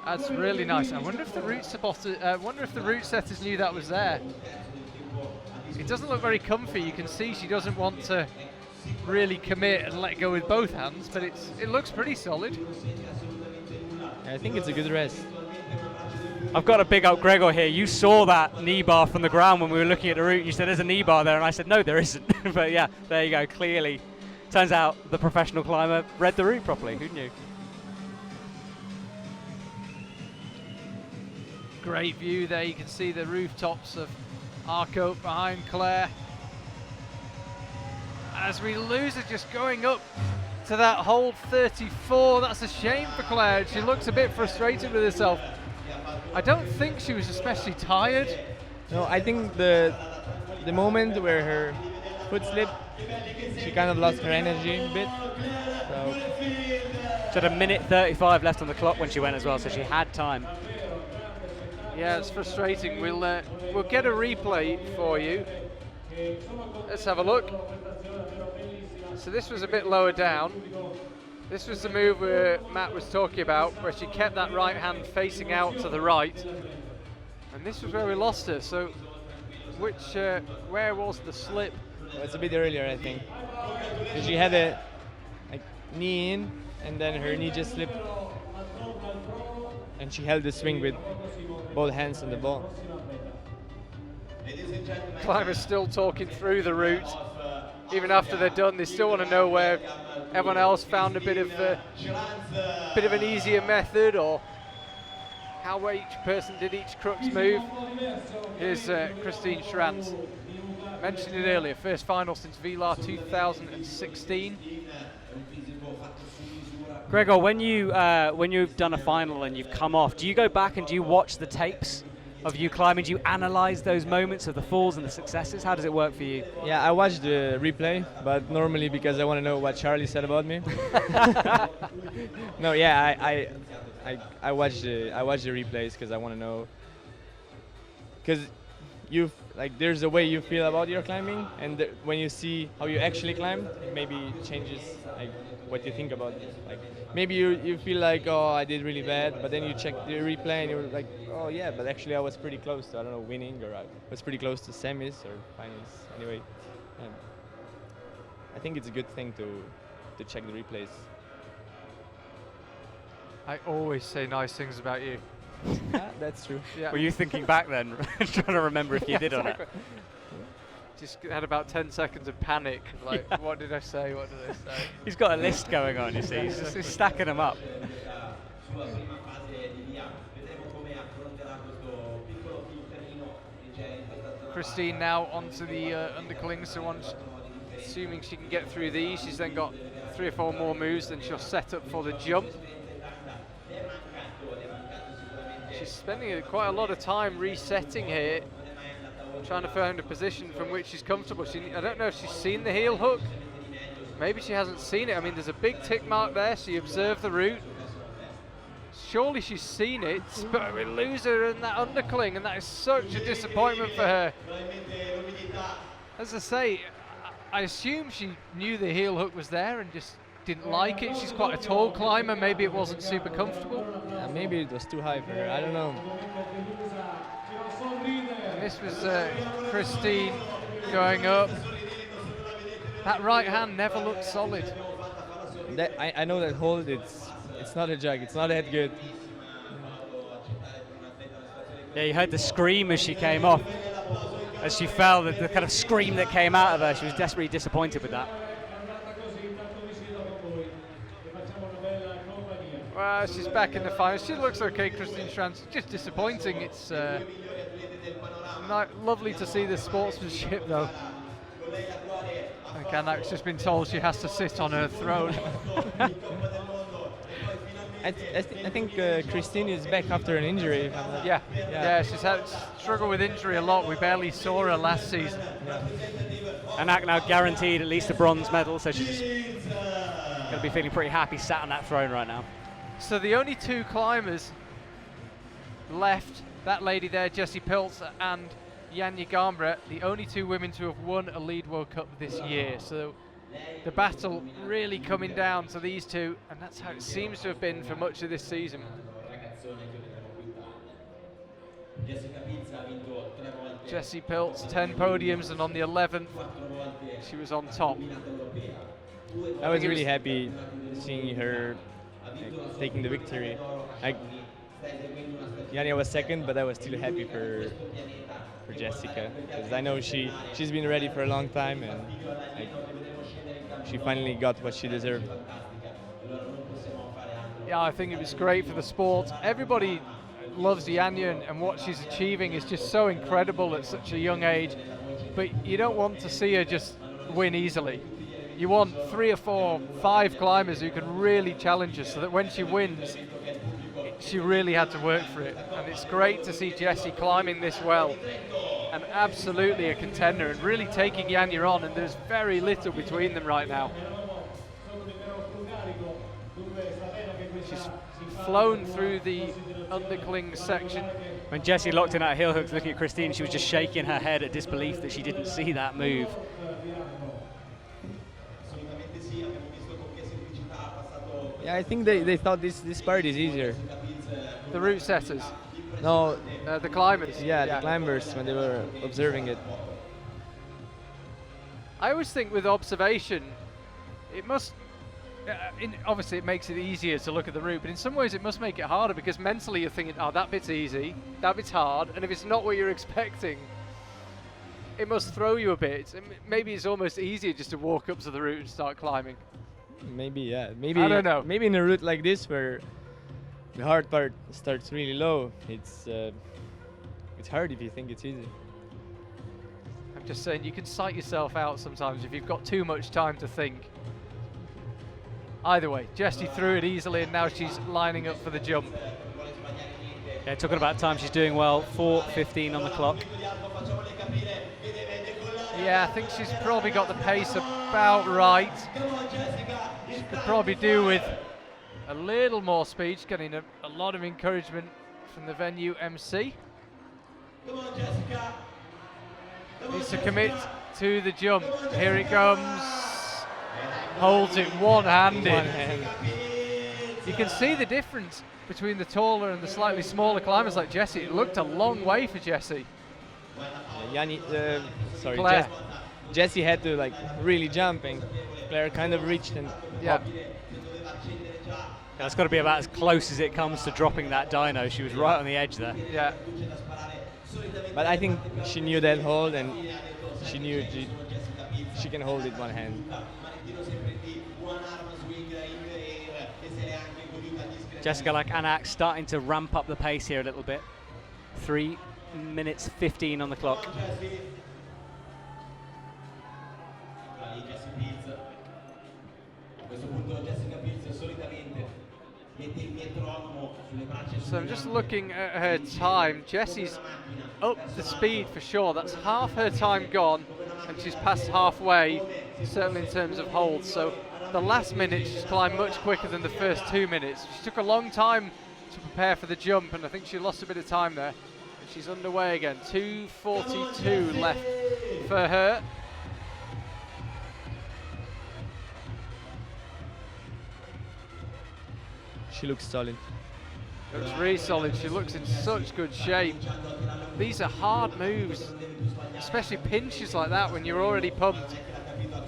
That's really nice. I wonder if the route setters knew that was there. It doesn't look very comfy. You can see she doesn't want to really commit and let go with both hands, but it looks pretty solid. I think it's a good rest. I've got to big up Gregor here. You saw that knee bar from the ground when we were looking at the route. You said there's a knee bar there, and I said no, there isn't. But yeah, there you go. Clearly, turns out the professional climber read the route properly. Who knew? Great view there. You can see the rooftops of Arco behind Claire. As we lose her, just going up to that hold 34. That's a shame for Claire. She looks a bit frustrated with herself. I don't think she was especially tired. No, I think the moment where her foot slipped, she kind of lost her energy a bit. So She had a minute 35 left on the clock when she went as well, so she had time. Yeah, it's frustrating. We'll get a replay for you. Let's have a look. So this was a bit lower down. This was the move where Matt was talking about, where she kept that right hand facing out to the right. And this was where we lost her. So where was the slip? it's a bit earlier, I think. Because she had a knee in, and then her knee just slipped. And she held the swing with both hands on the ball. Climbers still talking through the route. Even after they're done, they still want to know where everyone else found a bit of an easier method, or how each person did each crux move. Here's Christine Schranz. Mentioned it earlier, first final since VLAR 2016. Gregor, when you've done a final and you've come off, do you go back and do you watch the tapes of you climbing? Do you analyze those moments of the falls and the successes? How does it work for you? Yeah, I watched the replay, but normally because I want to know what Charlie said about me. No, yeah, I watch the replays because I want to know. Because there's a way you feel about your climbing, and when you see how you actually climb, it maybe changes what you think about it. Maybe you feel like, oh, I did really bad, but then you check the replay and you're like, oh yeah, but actually I was pretty close to, I don't know, winning, or I was pretty close to semis or finals. Anyway, I think it's a good thing to check the replays. I always say nice things about you. Yeah, that's true. Yeah. Were you thinking back then, trying to remember if you did or not? Just had about 10 seconds of panic. What did I say? What did I say? He's got a list going on, you see. He's stacking them up. Christine now onto the undercling, so assuming she can get through these, she's then got 3 or 4 more moves, then she'll set up for the jump. She's spending quite a lot of time resetting here, trying to find a position from which she's comfortable. I don't know if she's seen the heel hook. Maybe she hasn't seen it. I mean, there's a big tick mark there. She observed the route. Surely she's seen it, but we lose her in that undercling, and that is such a disappointment for her. As I say, I assume she knew the heel hook was there and just didn't like it. She's quite a tall climber. Maybe it wasn't super comfortable. Maybe it was too high for her. I don't know. And this was Christine going up. That right hand never looked solid. I know that hold, it's not a jug. It's not that good. Yeah, you heard the scream as she came off. As she fell, the kind of scream that came out of her. She was desperately disappointed with that. Well, she's back in the final. She looks okay, Christine Schranz. Just disappointing. It's lovely to see the sportsmanship, though. And Anak's just been told she has to sit on her throne. I think Christine is back after an injury. Yeah, she's had struggle with injury a lot. We barely saw her last season. Yeah. Anak now guaranteed at least a bronze medal, so she's going to be feeling pretty happy sat on that throne right now. So the only 2 climbers left, that lady there, Jessie Pilz, and Janja Garnbret, the only 2 women to have won a lead World Cup this year. So the battle really coming down to these 2, and that's how it seems to have been for much of this season. Jessie Pilz, 10 podiums, and on the 11th, she was on top. I was really happy seeing her taking the victory. Janja was second, but I was still happy for Jessica, because I know she's been ready for a long time, and she finally got what she deserved. Yeah, I think it was great for the sport. Everybody loves Janja, and what she's achieving is just so incredible at such a young age, but you don't want to see her just win easily. You want 3 or 4, 5 climbers who can really challenge her, so that when she wins, she really had to work for it. And it's great to see Jessie climbing this well, and absolutely a contender, and really taking Janja on, and there's very little between them right now. She's flown through the undercling section. When Jessie locked in that heel hook looking at Christine, she was just shaking her head at disbelief that she didn't see that move. Yeah, I think they thought this part is easier. The route setters? No. The climbers? Yeah, the climbers, when they were observing it. I always think with observation, it must, obviously it makes it easier to look at the route, but in some ways it must make it harder, because mentally you're thinking, oh, that bit's easy, that bit's hard, and if it's not what you're expecting, it must throw you a bit. Maybe it's almost easier just to walk up to the route and start climbing. Maybe, yeah. Maybe, I don't know. Maybe in a route like this, where the hard part starts really low, it's hard if you think it's easy. I'm just saying, you can psych yourself out sometimes if you've got too much time to think. Either way, Jessie threw it easily, and now she's lining up for the jump. Yeah, talking about time, she's doing well. 4:15 on the clock. Yeah, I think she's probably got the pace about right. She could probably do with a little more speed. She's getting a lot of encouragement from the venue MC. Needs to commit to the jump. Here it comes. Holds it one-handed. You can see the difference between the taller and the slightly smaller climbers like Jessie. It looked a long way for Jessie. Jessie had to really jump, and Claire kind of reached and popped. Yeah, it's got to be about as close as it comes to dropping that dyno. She was right on the edge there. Yeah. But I think she knew that hold, and she knew she can hold it one hand. Jessica, like Anak, starting to ramp up the pace here a little bit. 3 minutes 15 on the clock. So I'm just looking at her time. Jessie's up the speed for sure. That's half her time gone, and she's past halfway, certainly in terms of holds. So the last minute she's climbed much quicker than the first 2 minutes. She took a long time to prepare for the jump, and I think she lost a bit of time there. And she's underway again. 2:42 left for her. She looks solid. Looks really solid. She looks in such good shape. These are hard moves, especially pinches like that when you're already pumped.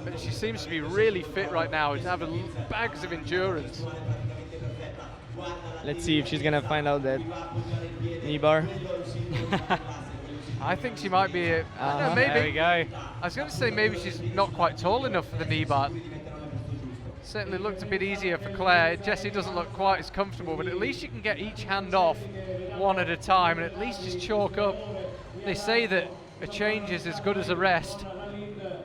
But she seems to be really fit right now. She's having bags of endurance. Let's see if she's gonna find out that knee bar. I think she might be. No, maybe. There we go. I was going to say maybe she's not quite tall enough for the knee bar. Certainly looked a bit easier for Claire. Jessie doesn't look quite as comfortable, but at least you can get each hand off one at a time and at least just chalk up. They say that a change is as good as a rest.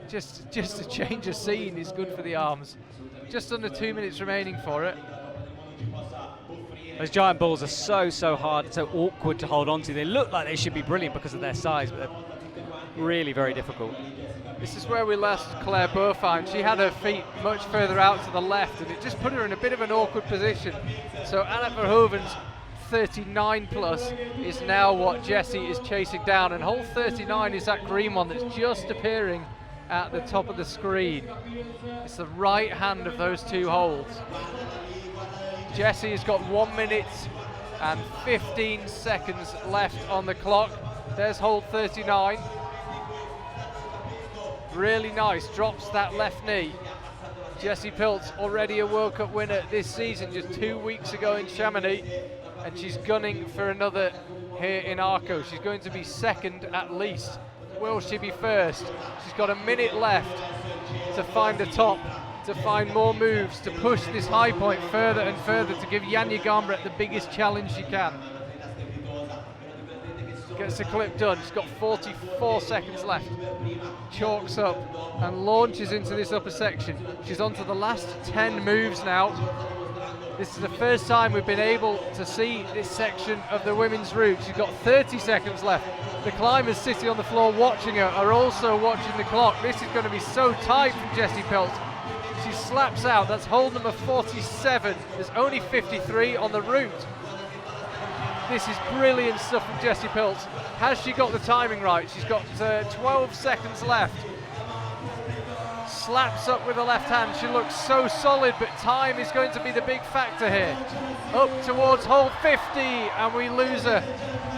Just a change of scene is good for the arms. Just under 2 minutes remaining for it. Those giant balls are so hard, so awkward to hold on to. They look like they should be brilliant because of their size, but they're really very difficult. This is where we lost Claire Buhrfeind. She had her feet much further out to the left, and it just put her in a bit of an awkward position. So Anak Verhoeven's 39 plus is now what Jessie is chasing down, and hole 39 is that green one that's just appearing at the top of the screen. It's the right hand of those two holes. Jessie has got 1 minute and 15 seconds left on the clock. There's hole 39. Really nice, drops that left knee. Jessie Pilz, already a World Cup winner this season, just 2 weeks ago in Chamonix, and she's gunning for another here in Arco. She's going to be second at least. Will she be first? She's got a minute left to find the top, to find more moves, to push this high point further and further, to give Janja Garnbret the biggest challenge she can. Gets the clip done. She's got 44 seconds left. Chalks up and launches into this upper section. She's on to the last 10 moves now. This is the first time we've been able to see this section of the women's route. She's got 30 seconds left. The climbers sitting on the floor watching her are also watching the clock. This is going to be so tight from Jessie Pilz. She slaps out. That's hole number 47. There's only 53 on the route. This is brilliant stuff from Jessie Pilz. Has she got the timing right? She's got 12 seconds left. Slaps up with the left hand. She looks so solid, but time is going to be the big factor here. Up towards hole 50, and we lose her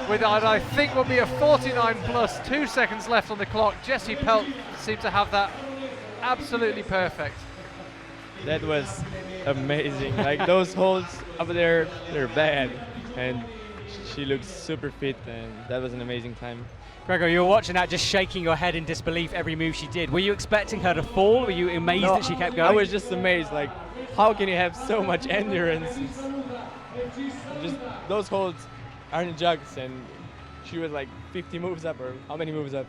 with I think will be a 49 plus, 2 seconds left on the clock. Jessie Pilz seemed to have that absolutely perfect. That was amazing. Like those holes up there, they're bad, and she looks super fit, and that was an amazing time. Gregor, you were watching that, just shaking your head in disbelief every move she did. Were you expecting her to fall? Were you amazed that she kept going? I was just amazed. Like, how can you have so much endurance? Just those holds aren't jugs, and she was like 50 moves up, or how many moves up?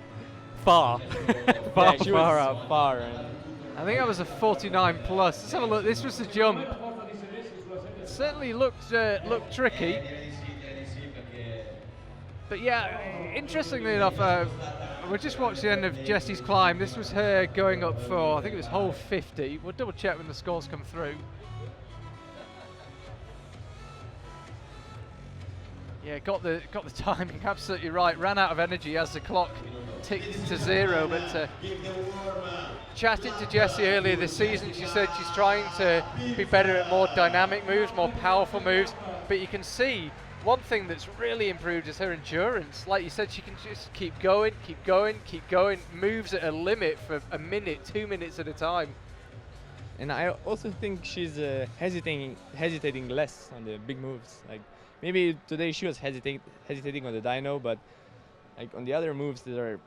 Far. Yeah, she was up. Far. And I think that was a 49 plus. Let's have a look. This was the jump. It certainly looked tricky. But yeah, interestingly enough, we just watched the end of Jessie's climb. This was her going up for, I think it was hole 50. We'll double check when the scores come through. Yeah, got the timing absolutely right. Ran out of energy as the clock ticked to 0. But chatting to Jessie earlier this season, she said she's trying to be better at more dynamic moves, more powerful moves. But you can see one thing that's really improved is her endurance. Like you said, she can just keep going, moves at a limit for a minute, 2 minutes at a time. And I also think she's hesitating less on the big moves. Like maybe today she was hesitating on the dyno, but like on the other moves that are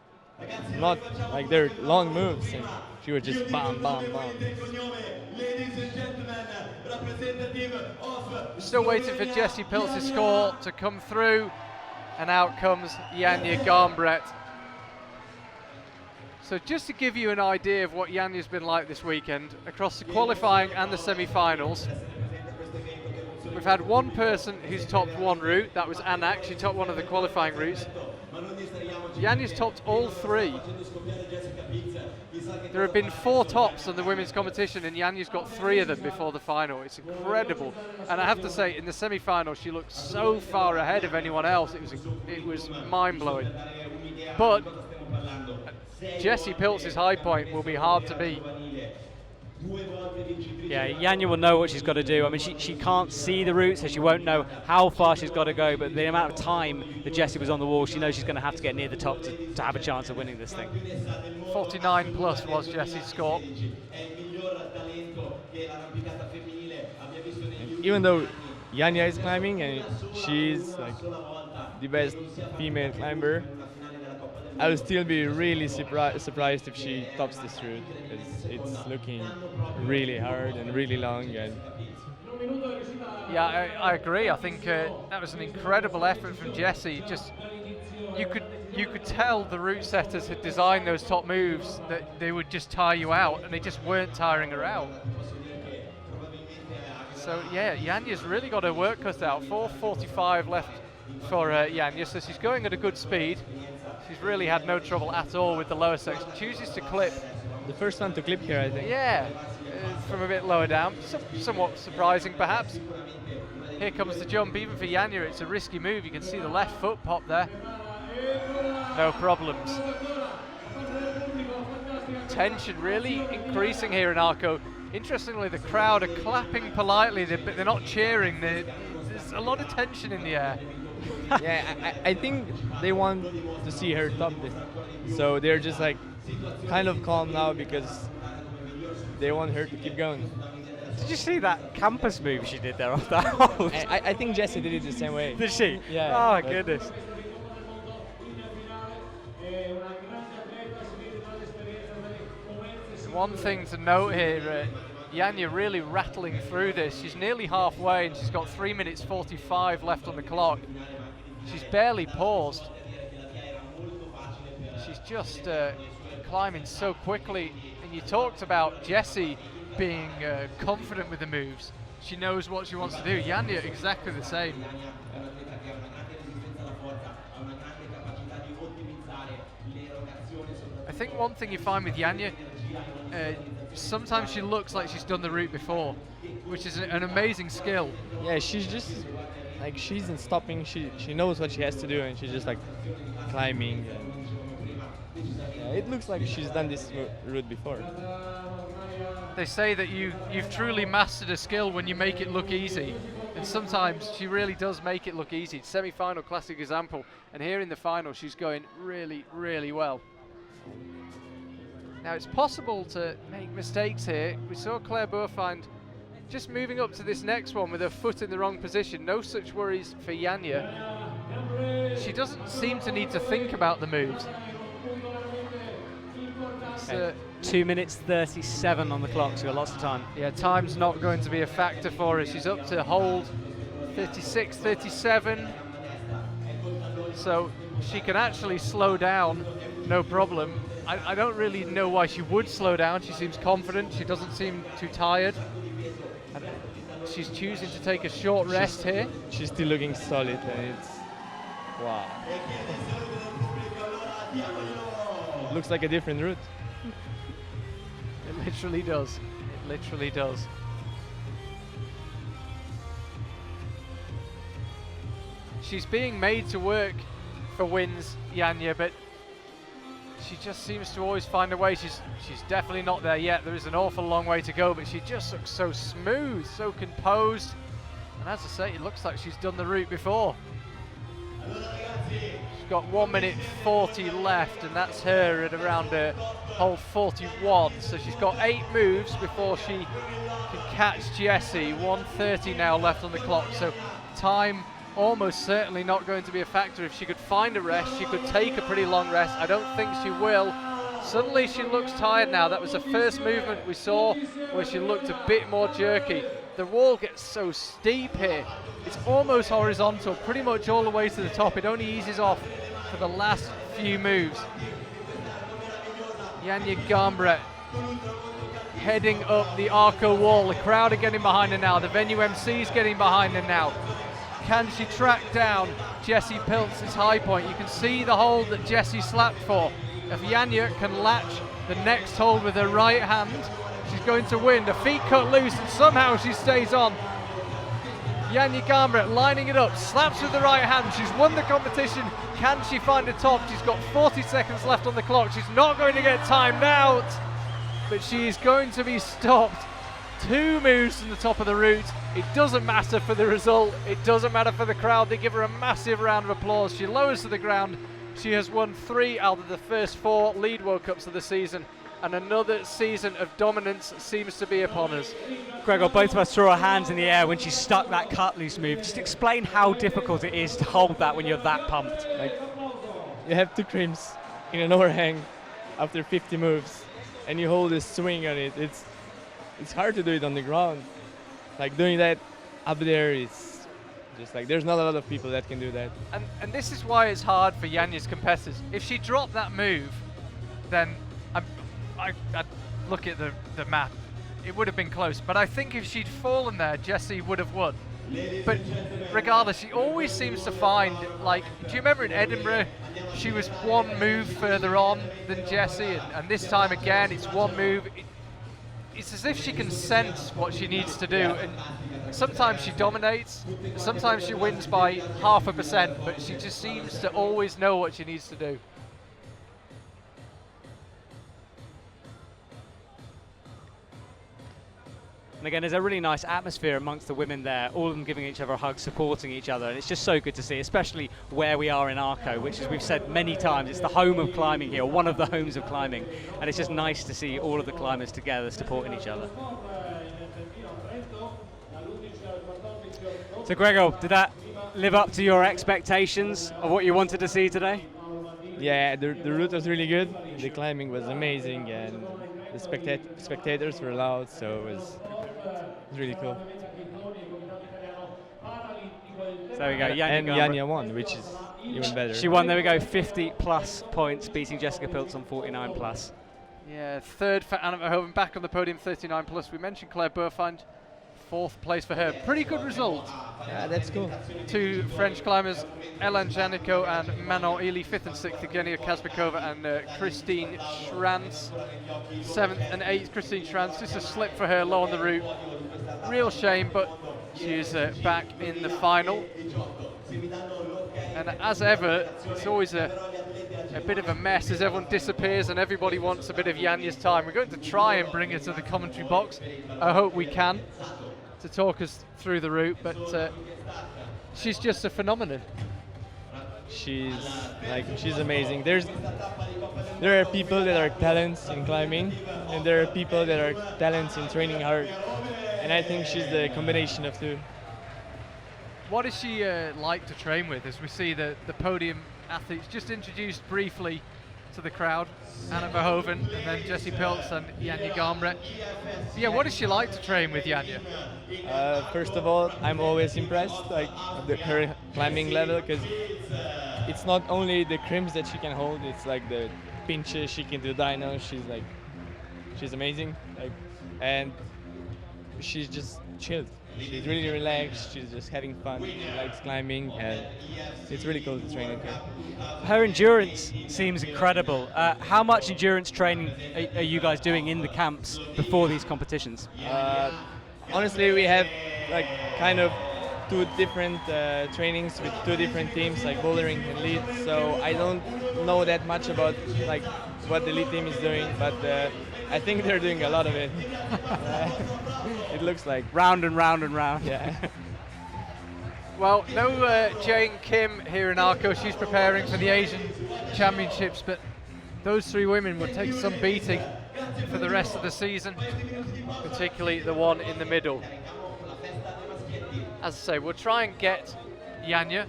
not like they're long moves, and she was just bam, bam, bam. Still waiting for Jessie Pilz's score to come through. and out comes Janja Garnbret. So just to give you an idea of what Janja's been like this weekend, across the qualifying and the semi-finals, we've had one person who's topped one route, that was Anak, she topped one of the qualifying routes. Janja's topped all three. There have been 4 tops on the women's competition and Janja's got 3 of them before the final. It's incredible. And I have to say, in the semi-final, she looked so far ahead of anyone else. It was mind-blowing. But Jessie Pilz's high point will be hard to beat. Yeah, Janja will know what she's got to do. I mean, she can't see the route, so she won't know how far she's got to go, but the amount of time that Jessie was on the wall, she knows she's going to have to get near the top to have a chance of winning this thing. 49 plus was Jessie's score. Even though Janja is climbing and she's like the best female climber, I will still be really surprised if she tops this route, because it's looking really hard and really long. And yeah, I agree. I think that was an incredible effort from Jessie. Just you could tell the route setters had designed those top moves that they would just tire you out, and they just weren't tiring her out. So yeah, Janja's really got her work cut out. 4:45 left for Janja, so she's going at a good speed. She's really had no trouble at all with the lower section. Chooses to clip. The first one to clip here, I think. Yeah, from a bit lower down. Somewhat surprising, perhaps. Here comes the jump. Even for Janja, it's a risky move. You can see the left foot pop there. No problems. Tension really increasing here in Arco. Interestingly, the crowd are clapping politely, but they're not cheering. There's a lot of tension in the air. Yeah, I think they want to see her top this. So they're just like kind of calm now because they want her to keep going. Did you see that campus move she did there off that hold? I think Jessie did it the same way. Did she? Yeah. Oh, goodness. One thing to note here, Janja really rattling through this. She's nearly halfway and she's got 3 minutes 45 left on the clock. She's barely paused. She's just climbing so quickly. And you talked about Jessie being confident with the moves. She knows what she wants to do. Janja exactly the same. I think one thing you find with Janja, sometimes she looks like she's done the route before, which is an amazing skill. Yeah, she's just like, she isn't stopping. She knows what she has to do, and she's just like climbing. Yeah, it looks like she's done this route before. They say that you've truly mastered a skill when you make it look easy, and sometimes she really does make it look easy. Semi-final, classic example, and here in the final she's going really, really well. Now it's possible to make mistakes here. We saw Claire Buhrfeind just moving up to this next one with her foot in the wrong position. No such worries for Janja. She doesn't seem to need to think about the moves. 2 minutes 37 on the clock, so lots of time. Yeah, time's not going to be a factor for her. She's up to hold 36, 37. So she can actually slow down, no problem. I don't really know why she would slow down. She seems confident. She doesn't seem too tired. And she's choosing to take a short rest here. She's still looking solid, and it's wow. It looks like a different route. It literally does. It literally does. She's being made to work for wins, Janja, but she just seems to always find a way. She's definitely not there yet. There is an awful long way to go, but she just looks so smooth, so composed. And as I say, it looks like she's done the route before. She's got 1 minute 40 left, and that's her at around hole 41. So she's got 8 moves before she can catch Jessie. 1:30 now left on the clock. So time almost certainly not going to be a factor. If she could find a rest, she could take a pretty long rest. I don't think she will. Suddenly she looks tired now. That was the first movement we saw where she looked a bit more jerky. the wall gets so steep here. It's almost horizontal, pretty much all the way to the top. It only eases off for the last few moves. Janja Garnbret heading up the Arco wall. The crowd are getting behind her now. The venue MC is getting behind her now. Can she track down Jessie Pilz's high point? You can see the hold that Jessie slapped for. If Janja can latch the next hold with her right hand, she's going to win. The feet cut loose and somehow she stays on. Janja Garnbret lining it up, slaps with the right hand. She's won the competition. Can she find a top? She's got 40 seconds left on the clock. She's not going to get timed out, but she is going to be stopped 2 moves from the top of the route. It doesn't matter for the result. It doesn't matter for the crowd. They give her a massive round of applause. She lowers to the ground. She has won 3 out of the first 4 lead World Cups of the season, and another season of dominance seems to be upon us. Gregor, both of us threw our hands in the air when she stuck that cut loose move. Just explain how difficult it is to hold that when you're that pumped. Like, you have 2 crimps in an overhang after 50 moves, and you hold a swing on it. It's hard to do it on the ground. Like, doing that up there is just like, there's not a lot of people that can do that. And this is why it's hard for Janja's competitors. If she dropped that move, then I'd look at the map. It would have been close, but I think if she'd fallen there, Jessie would have won. But regardless, she always seems to find, like, do you remember in Edinburgh, she was 1 move further on than Jessie, and this time again, it's 1 move. It's as if she can sense what she needs to do, and sometimes she dominates, sometimes she wins by 0.5%, but she just seems to always know what she needs to do. And again, there's a really nice atmosphere amongst the women there, all of them giving each other a hug, supporting each other, and it's just so good to see, especially where we are in Arco, which, as we've said many times, it's the home of climbing here, one of the homes of climbing, and it's just nice to see all of the climbers together supporting each other. So Gregor, did that live up to your expectations of what you wanted to see today? Yeah, the route was really good, the climbing was amazing, and the spectators were loud, so it was really cool. So there we go, and Janja won, which is even better. She won, there we go, 50 plus points, beating Jessica Pilz on 49 plus. Yeah, 3rd for Anak Verhoeven, back on the podium, 39 plus. We mentioned Claire Buhrfeind, 4th place for her. Pretty good result. Yeah, that's cool. 2 French climbers, Evgeniia Kazbekova and Manon Hily, 5th and 6th, Evgeniia Kazbekova and Christine Schranz. 7th and 8th, Christine Schranz. Just a slip for her low on the route. Real shame, but she is back in the final. And as ever, it's always a bit of a mess as everyone disappears and everybody wants a bit of Janja's time. We're going to try and bring her to the commentary box. I hope we can, to talk us through the route, but she's just a phenomenon. She's amazing. There are people that are talents in climbing, and there are people that are talents in training hard, and I think she's the combination of 2. What is she like to train with, as we see the podium athletes just introduced briefly to the crowd? Anak Verhoeven and then Jessie Pilz and Janja Garnbret. Yeah, what is she like to train with Janja? First of all, I'm always impressed, like her climbing level, because it's not only the crimps that she can hold, it's like the pinches she can do dyno. She's amazing, and she's just chilled. She's really relaxed, she's just having fun, she likes climbing, and it's really cool to train with her. Her endurance seems incredible. How much endurance training are you guys doing in the camps before these competitions? Honestly, we have like kind of 2 different trainings with 2 different teams, like bouldering and lead, so I don't know that much about like what the lead team is doing, but I think they're doing a lot of it. It looks like round and round and round. Yeah. Well, no Jane Kim here in Arco. She's preparing for the Asian Championships, but those 3 women will take some beating for the rest of the season, particularly the one in the middle. As I say, we'll try and get Janja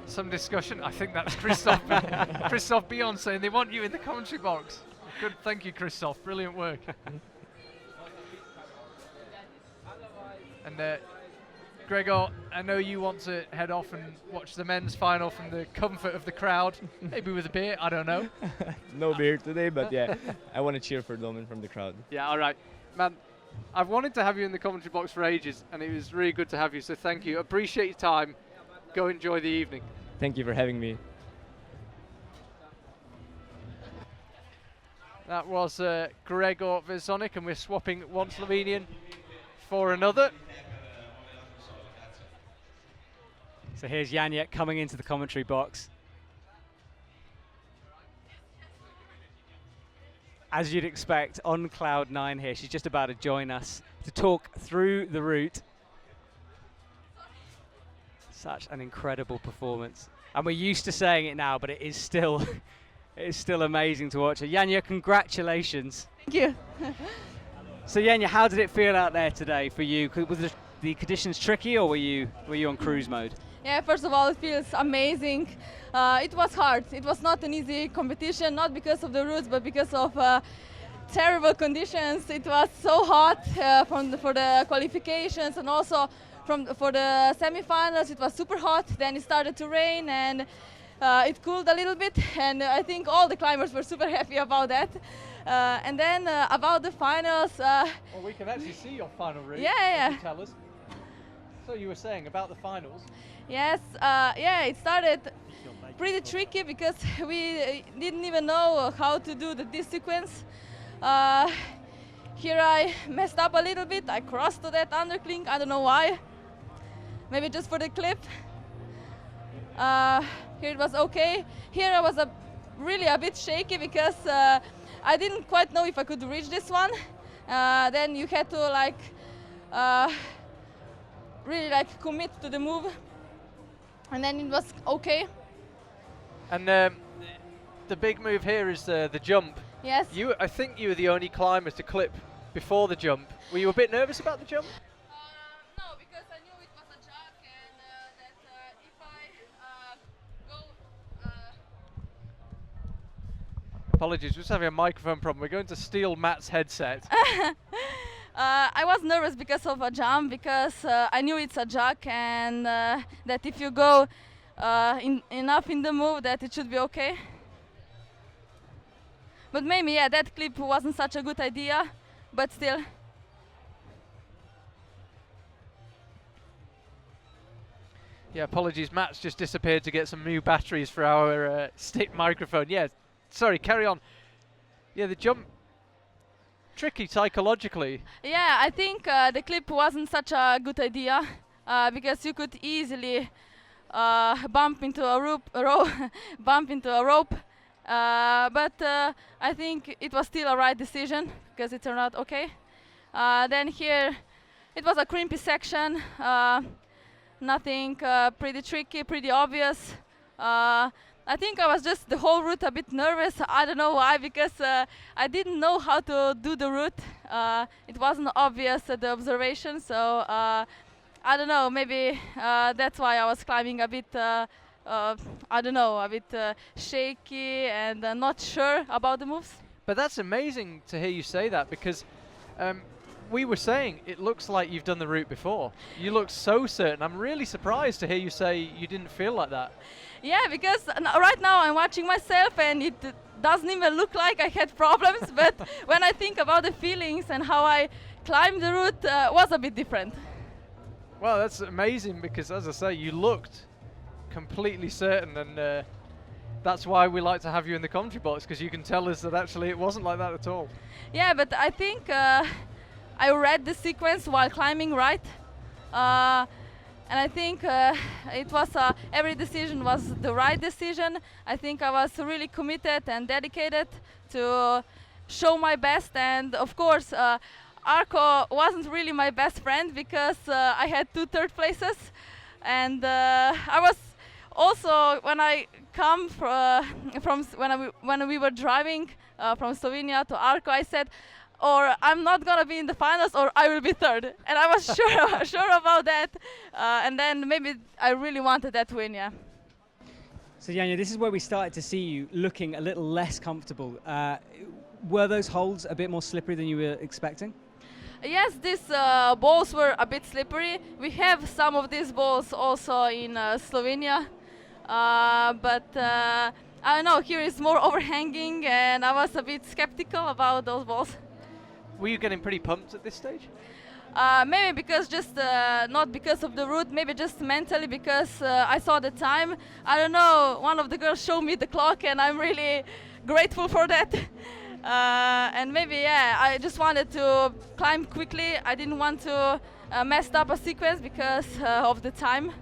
some discussion. I think that's Christophe Beyond saying they want you in the commentary box. Good, thank you, Christophe. Brilliant work. And Gregor, I know you want to head off and watch the men's final from the comfort of the crowd, maybe with a beer, I don't know. No beer today, but yeah, I want to cheer for Domen from the crowd. Yeah, all right. Man, I've wanted to have you in the commentary box for ages, and it was really good to have you, so thank you. Appreciate your time. Go enjoy the evening. Thank you for having me. That was Gregor Vezonik, and we're swapping one Slovenian for another. So here's Janja coming into the commentary box. As you'd expect, on cloud 9 here. She's just about to join us to talk through the route. Such an incredible performance. And we're used to saying it now, but it is still amazing to watch her. Janja, congratulations. Thank you. So Janja, how did it feel out there today for you? Was the conditions tricky, or were you on cruise mode? Yeah, first of all, it feels amazing. It was hard. It was not an easy competition, not because of the routes, but because of terrible conditions. It was so hot for the qualifications, and also for the semi-finals. It was super hot. Then it started to rain, and it cooled a little bit. And I think all the climbers were super happy about that. And then about the finals. Well, we can actually see your final route. Yeah. You tell us. So you were saying about the finals. Yes, it started pretty tricky because we didn't even know how to do this sequence. Here I messed up a little bit. I crossed to that underclink. I don't know why. Maybe just for the clip. Here it was okay. Here I was really a bit shaky because I didn't quite know if I could reach this one. Then you had to really commit to the move. And then it was okay. And the big move here is the jump. Yes. I think you were the only climber to clip before the jump. Were you a bit nervous about the jump? No, because I knew it was a jog, and that if I go... Apologies, we're just having a microphone problem. We're going to steal Matt's headset. I was nervous because of a jump, because I knew it's a jog, and that if you go enough in the move, that it should be okay. But maybe, yeah, that clip wasn't such a good idea, but still. Yeah, apologies, Matt's just disappeared to get some new batteries for our stick microphone. Yeah, sorry, carry on. Yeah, the jump, tricky psychologically. Yeah, I think the clip wasn't such a good idea because you could easily bump into a rope. But I think it was still a right decision because it turned out okay. Then here, it was a crimpy section. Nothing pretty tricky, pretty obvious. I think I was just the whole route a bit nervous. I don't know why, because I didn't know how to do the route. It wasn't obvious at the observation, so I don't know, maybe that's why I was climbing a bit, I don't know, a bit shaky and not sure about the moves. But that's amazing to hear you say that, because we were saying it looks like you've done the route before. You look so certain. I'm really surprised to hear you say you didn't feel like that. Yeah, because right now I'm watching myself and it doesn't even look like I had problems, but when I think about the feelings and how I climbed the route, was a bit different. Well, that's amazing, because as I say, you looked completely certain, and that's why we like to have you in the commentary box, because you can tell us that actually it wasn't like that at all. Yeah, but I think I read the sequence while climbing, right? And I think it was every decision was the right decision. I think I was really committed and dedicated to show my best, and of course Arco wasn't really my best friend, because I had 2 third places, and I was also, when I come when we were driving from Slovenia to Arco, I said, or I'm not gonna be in the finals, or I will be third, and I was sure about that. And then maybe I really wanted that win, yeah. So Janja, this is where we started to see you looking a little less comfortable. Were those holds a bit more slippery than you were expecting? Yes, these balls were a bit slippery. We have some of these balls also in Slovenia, but I don't know, here is more overhanging and I was a bit skeptical about those balls. Were you getting pretty pumped at this stage? Maybe because just not because of the route, maybe just mentally because I saw the time. I don't know, one of the girls showed me the clock and I'm really grateful for that. And maybe, yeah, I just wanted to climb quickly. I didn't want to mess up a sequence because of the time.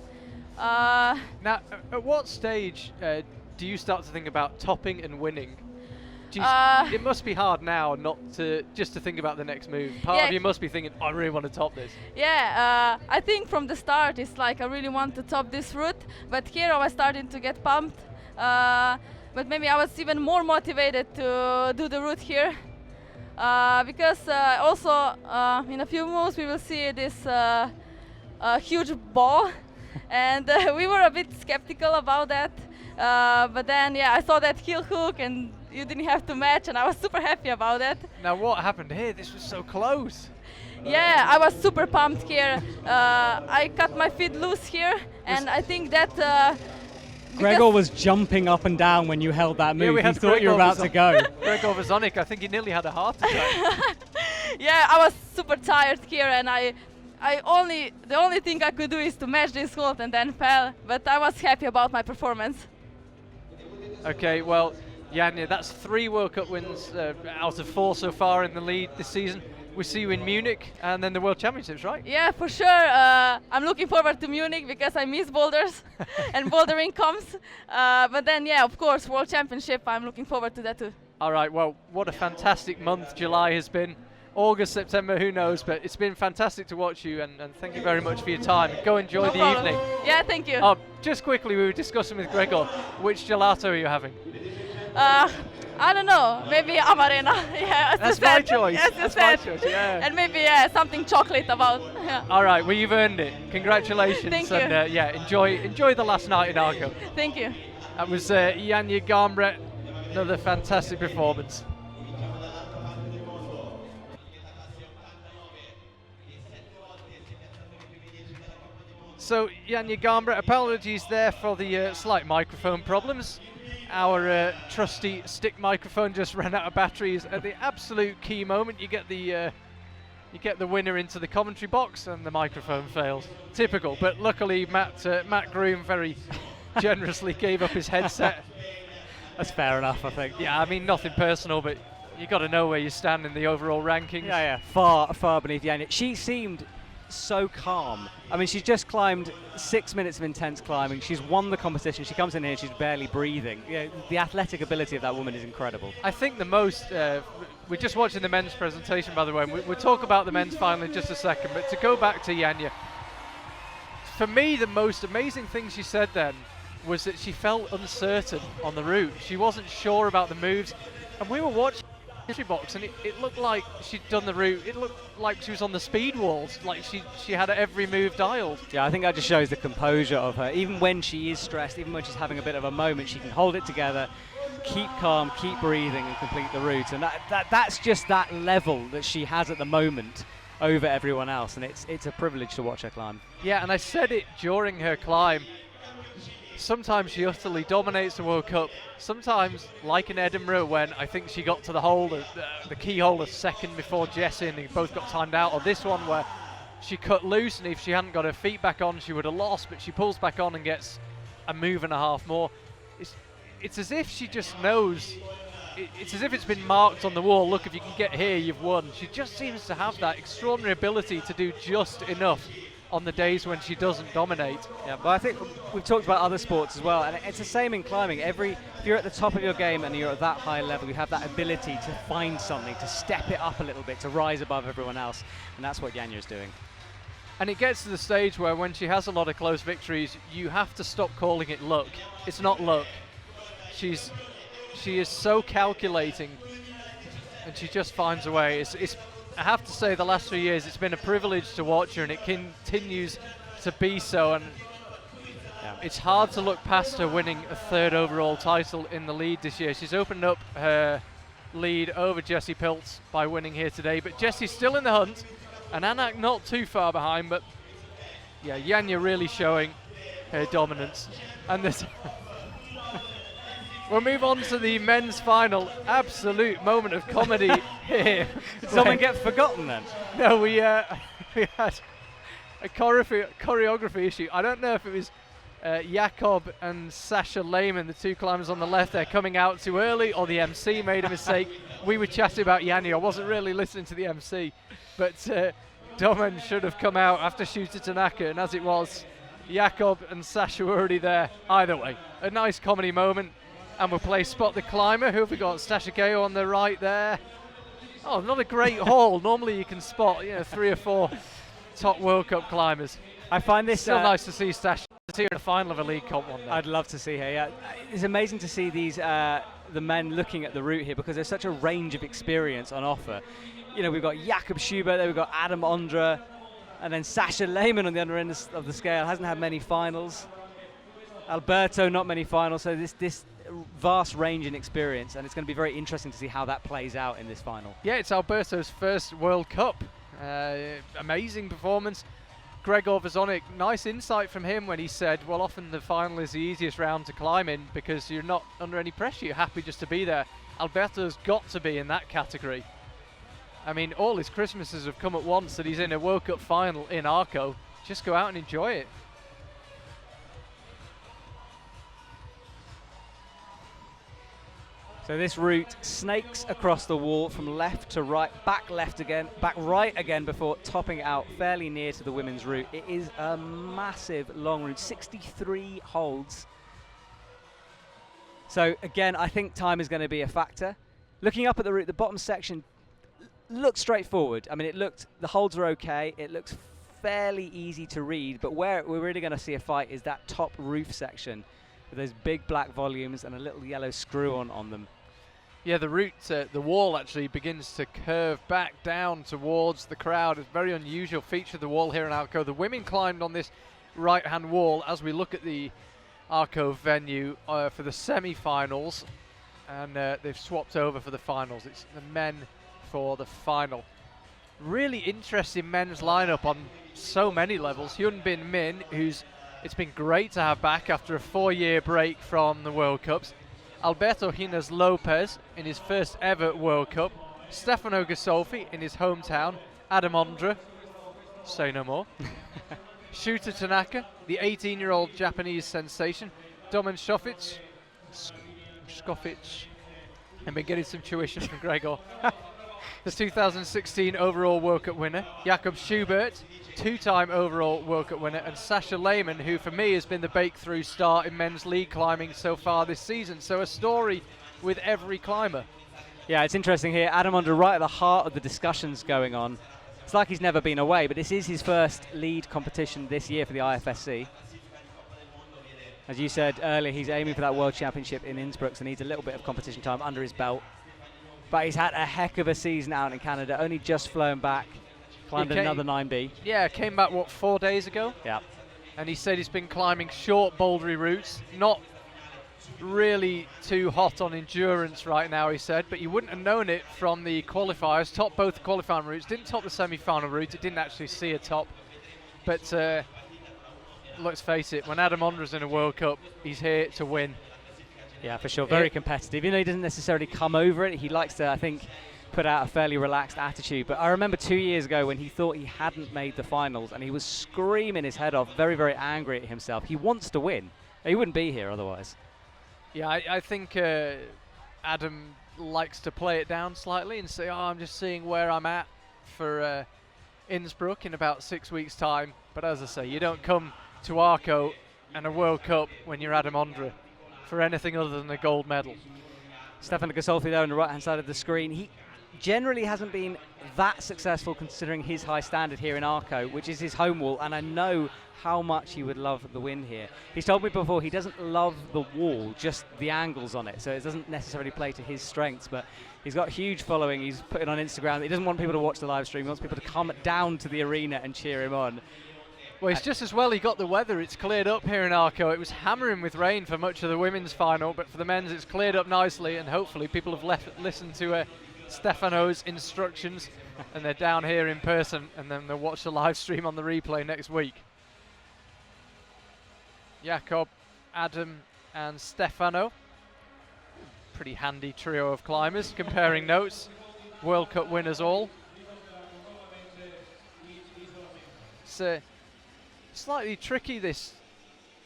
Now, at what stage do you start to think about topping and winning? It must be hard now not to just to think about the next move. Part of you must be thinking, I really want to top this. Yeah, I think from the start it's like I really want to top this route, but here I was starting to get pumped. But maybe I was even more motivated to do the route here because also in a few moves we will see this huge ball and we were a bit skeptical about that. But then, yeah, I saw that heel hook and you didn't have to match and I was super happy about that. Now what happened here? This was so close. Yeah, I was super pumped here. I cut my feet loose here and I think that Gregor was jumping up and down when you held that move. Yeah, he thought you were about to go. Gregor Vezonik, I think he nearly had a heart attack. Yeah, I was super tired here and the only thing I could do is to match this hold and then fell, but I was happy about my performance. Okay, well, Janja, that's 3 World Cup wins out of 4 so far in the lead this season. We see you in Munich and then the World Championships, right? Yeah, for sure. I'm looking forward to Munich because I miss boulders and bouldering comes. But then, yeah, of course, World Championship, I'm looking forward to that too. All right, well, what a fantastic month July has been. August, September, who knows, but it's been fantastic to watch you and thank you very much for your time. Go enjoy the evening. Yeah, thank you. Just quickly, we were discussing with Gregor, which gelato are you having? I don't know, maybe Amarena. Yeah, that's my choice. Yes, that's my choice, yeah. And maybe something chocolate about. Yeah. All right, well, you've earned it. Congratulations. Thank you. And yeah, enjoy the last night in Arco. Thank you. That was Janja Garnbret, another fantastic performance. So, Janja Garnbret, apologies there for the slight microphone problems. Our trusty stick microphone just ran out of batteries at the absolute key moment. You get the winner into the commentary box and the microphone fails. Typical, but luckily Matt Groom very generously gave up his headset. That's fair enough, I think. Yeah, I mean, nothing personal, but you got to know where you stand in the overall rankings. Yeah, far beneath Janja. She seemed so calm. I mean, she's just climbed 6 minutes of intense climbing. She's won the competition. She comes in here, she's barely breathing. Yeah, the athletic ability of that woman is incredible. I think the most, we're just watching the men's presentation, by the way, and we'll talk about the men's final in just a second, but to go back to Janja, for me, the most amazing thing she said then was that she felt uncertain on the route. She wasn't sure about the moves, and we were watching history box and it looked like she'd done the route. It looked like she was on the speed walls, like she had every move dialed. Yeah, I think that just shows the composure of her. Even when she is stressed, even when she's having a bit of a moment, she can hold it together, keep calm, keep breathing and complete the route. And that's just that level that she has at the moment over everyone else, and it's a privilege to watch her climb. Yeah, and I said it during her climb. Sometimes she utterly dominates the World Cup. Sometimes, like in Edinburgh, when I think she got to the key hole a second before Jessie and they both got timed out, or this one where she cut loose and if she hadn't got her feet back on, she would have lost, but she pulls back on and gets a move and a half more. It's as if she just knows. It's as if it's been marked on the wall. Look, if you can get here, you've won. She just seems to have that extraordinary ability to do just enough on the days when she doesn't dominate. Yeah, but I think we've talked about other sports as well, and it's the same in climbing. If you're at the top of your game and you're at that high level, you have that ability to find something, to step it up a little bit, to rise above everyone else, and that's what Janja is doing. And it gets to the stage where when she has a lot of close victories, you have to stop calling it luck. It's not luck. She is so calculating, and she just finds a way. I have to say, the last 3 years, it's been a privilege to watch her, and it continues to be so. And it's hard to look past her winning a 3rd overall title in the lead this year. She's opened up her lead over Jessie Pilz by winning here today, but Jessie's still in the hunt. And Anak not too far behind, but yeah, Janja really showing her dominance. And this we'll move on to the men's final. Absolute moment of comedy here. Did something get forgotten then? No, we had a choreography issue. I don't know if it was Jakob and Sasha Lehmann, the two climbers on the left, they're coming out too early, or the MC made a mistake. We were chatting about Janja. I wasn't really listening to the MC, but Domen should have come out after Shuta Tanaka, and as it was, Jakob and Sasha were already there. Either way, a nice comedy moment, and we'll play Spot the Climber. Who have we got? Stashikeo on the right there. Oh, not a great haul. Normally you can spot 3 or 4 top World Cup climbers. I find this still nice to see Stash here in the final of a league comp one day. I'd love to see her, yeah. It's amazing to see these the men looking at the route here, because there's such a range of experience on offer. We've got Jakob Schubert there, we've got Adam Ondra, and then Sasha Lehmann on the other end of the scale. Hasn't had many finals. Alberto, not many finals. So this vast range in experience, and it's going to be very interesting to see how that plays out in this final. Yeah, it's Alberto's first World Cup. Amazing performance. Gregor Vazonik, nice insight from him when he said, well, often the final is the easiest round to climb in because you're not under any pressure. You're happy just to be there. Alberto's got to be in that category. I mean, all his Christmases have come at once that he's in a World Cup final in Arco. Just go out and enjoy it. So this route snakes across the wall from left to right, back left again, back right again before topping out fairly near to the women's route. It is a massive long route, 63 holds. So again, I think time is going to be a factor. Looking up at the route, the bottom section looked straightforward. I mean, the holds are okay. It looks fairly easy to read, but where we're really going to see a fight is that top roof section with those big black volumes and a little yellow screw on them. Yeah, the route, the wall actually begins to curve back down towards the crowd. It's a very unusual feature of the wall here in Arco. The women climbed on this right-hand wall as we look at the Arco venue for the semi-finals, and they've swapped over for the finals. It's the men for the final. Really interesting men's lineup on so many levels. Hyunbin Min, it's been great to have back after a 4-year break from the World Cups. Alberto Ginés López in his first ever World Cup. Stefano Ghisolfi in his hometown. Adam Ondra, say no more. Shuta Tanaka, the 18-year-old Japanese sensation. Domen Škofic, I've been getting some tuition from Gregor. The 2016 overall World Cup winner. Jakob Schubert, 2-time overall World Cup winner, and Sasha Lehmann, who for me has been the breakthrough star in men's league climbing so far this season. So a story with every climber. Yeah, it's interesting here. Adam Ondra right at the heart of the discussions going on. It's like he's never been away, but this is his first lead competition this year for the IFSC. As you said earlier, he's aiming for that World Championship in Innsbruck, so needs a little bit of competition time under his belt. But he's had a heck of a season out in Canada, only just flown back, climbed another 9B. Yeah, came back, 4 days ago? Yeah. And he said he's been climbing short bouldery routes, not really too hot on endurance right now, he said, but you wouldn't have known it from the qualifiers. Topped both the qualifying routes, didn't top the semi-final route, it didn't actually see a top. But let's face it, when Adam Ondra's in a World Cup, he's here to win. Yeah, for sure. Very competitive. Even though he doesn't necessarily come over it, he likes to, I think, put out a fairly relaxed attitude. But I remember 2 years ago when he thought he hadn't made the finals and he was screaming his head off, very, very angry at himself. He wants to win. He wouldn't be here otherwise. Yeah, I think Adam likes to play it down slightly and say, I'm just seeing where I'm at for Innsbruck in about 6 weeks' time. But as I say, you don't come to Arco and a World Cup when you're Adam Ondra for anything other than a gold medal. Stefano Ghisolfi there on the right-hand side of the screen. He generally hasn't been that successful considering his high standard here in Arco, which is his home wall, and I know how much he would love the win here. He's told me before he doesn't love the wall, just the angles on it, so it doesn't necessarily play to his strengths, but he's got a huge following. He's put it on Instagram. He doesn't want people to watch the live stream. He wants people to come down to the arena and cheer him on. Well, it's just as well he got the weather. It's cleared up here in Arco. It was hammering with rain for much of the women's final, but for the men's it's cleared up nicely, and hopefully people have listened to Stefano's instructions, and they're down here in person, and then they'll watch the live stream on the replay next week. Jakob, Adam, and Stefano. Pretty handy trio of climbers, comparing notes. World Cup winners all. It's slightly tricky, this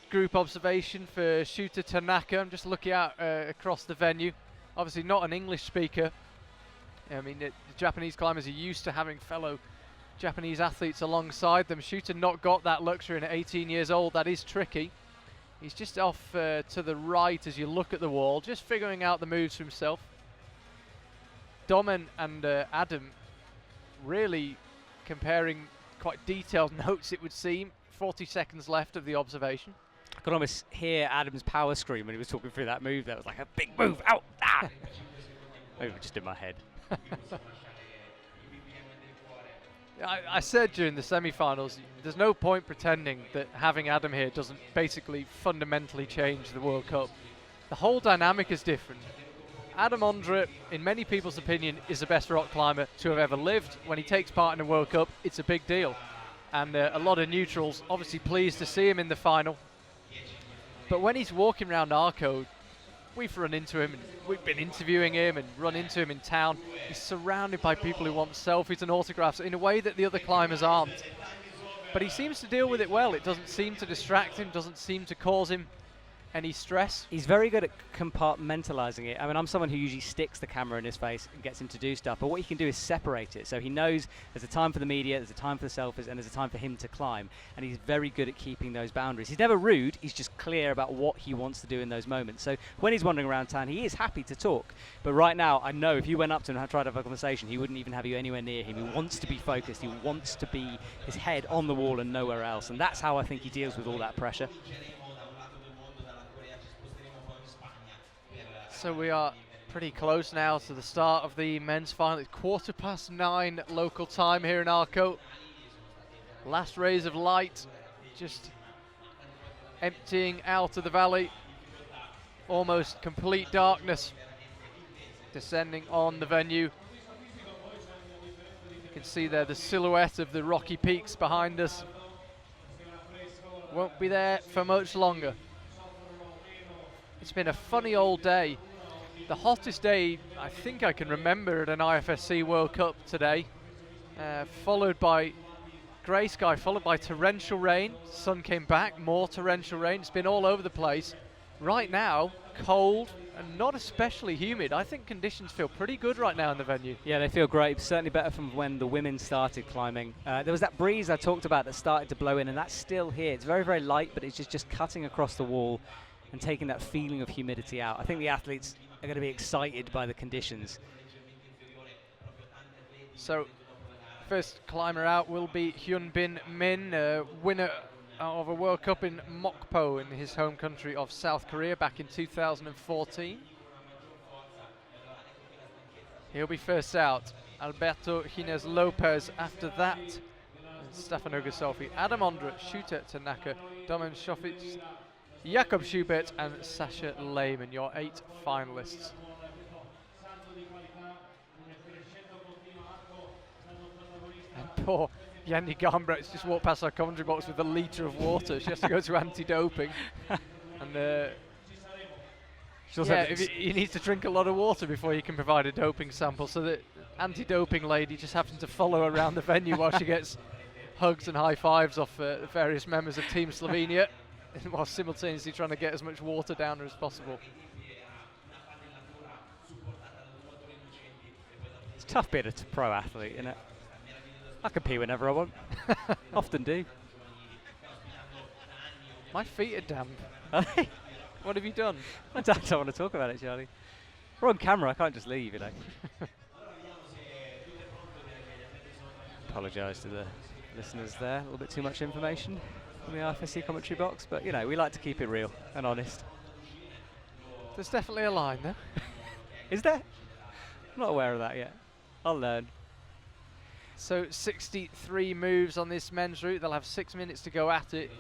group observation for Shuta Tanaka. I'm just looking out across the venue. Obviously not an English speaker. I mean, the Japanese climbers are used to having fellow Japanese athletes alongside them. Shuta not got that luxury, and at 18 years old, that is tricky. He's just off to the right as you look at the wall, just figuring out the moves for himself. Domen and Adam really comparing quite detailed notes, it would seem. 40 seconds left of the observation. I could almost hear Adam's power scream when he was talking through that move. That was like a big move, out, ah! Maybe just in my head. I said during the semi-finals, there's no point pretending that having Adam here doesn't basically fundamentally change the World Cup. The whole dynamic is different. Adam Ondra, in many people's opinion, is the best rock climber to have ever lived. When he takes part in a World Cup, it's a big deal. And a lot of neutrals obviously pleased to see him in the final. But when he's walking around Arco, we've run into him, and we've been interviewing him and run into him in town. He's surrounded by people who want selfies and autographs in a way that the other climbers aren't. But he seems to deal with it well. It doesn't seem to distract him, doesn't seem to cause him any stress. He's very good at compartmentalizing it. I mean, I'm someone who usually sticks the camera in his face and gets him to do stuff, but what he can do is separate it. So he knows there's a time for the media, there's a time for the selfies, and there's a time for him to climb. And he's very good at keeping those boundaries. He's never rude, he's just clear about what he wants to do in those moments. So when he's wandering around town, he is happy to talk. But right now, I know if you went up to him and tried to have a conversation, he wouldn't even have you anywhere near him. He wants to be focused, he wants to be his head on the wall and nowhere else. And that's how I think he deals with all that pressure. So we are pretty close now to the start of the men's final. It's 9:15 local time here in Arco. Last rays of light just emptying out of the valley. Almost complete darkness descending on the venue. You can see there the silhouette of the rocky peaks behind us. Won't be there for much longer. It's been a funny old day. The hottest day I think I can remember at an IFSC World Cup today, followed by grey sky, followed by torrential rain. Sun came back, more torrential rain. It's been all over the place. Right now, cold and not especially humid. I think conditions feel pretty good right now in the venue. Yeah, they feel great. Certainly better from when the women started climbing. There was that breeze I talked about that started to blow in, and that's still here. It's very, very light, but it's just cutting across the wall and taking that feeling of humidity out. I think the athletes are going to be excited by the conditions. So, first climber out will be Hyunbin Min, winner of a World Cup in Mokpo in his home country of South Korea back in 2014. He'll be first out. Alberto Ginés López after that. And Stefano Ghisolfi, Adam Ondra, Shuta Tanaka, Domen Škofic, Jakob Schubert and Sasha Lehmann, your 8 finalists. And poor Janja Garnbret's just walked past our commentary box with a litre of water. She has to go to anti-doping. And he needs to drink a lot of water before you can provide a doping sample. So the anti-doping lady just happens to follow around the venue while she gets hugs and high fives off various members of Team Slovenia, while simultaneously trying to get as much water down her as possible. It's tough being a pro athlete, isn't it? I can pee whenever I want. Often do. My feet are damp. What have you done? I don't want to talk about it, Charlie. We're on camera, I can't just leave, you know. Apologise to the listeners there. A little bit too much information from the IFSC commentary box, but you know, we like to keep it real and honest. There's definitely a line there. Is there? I'm not aware of that yet. I'll learn. So 63 moves on this men's route. They'll have 6 minutes to go at it.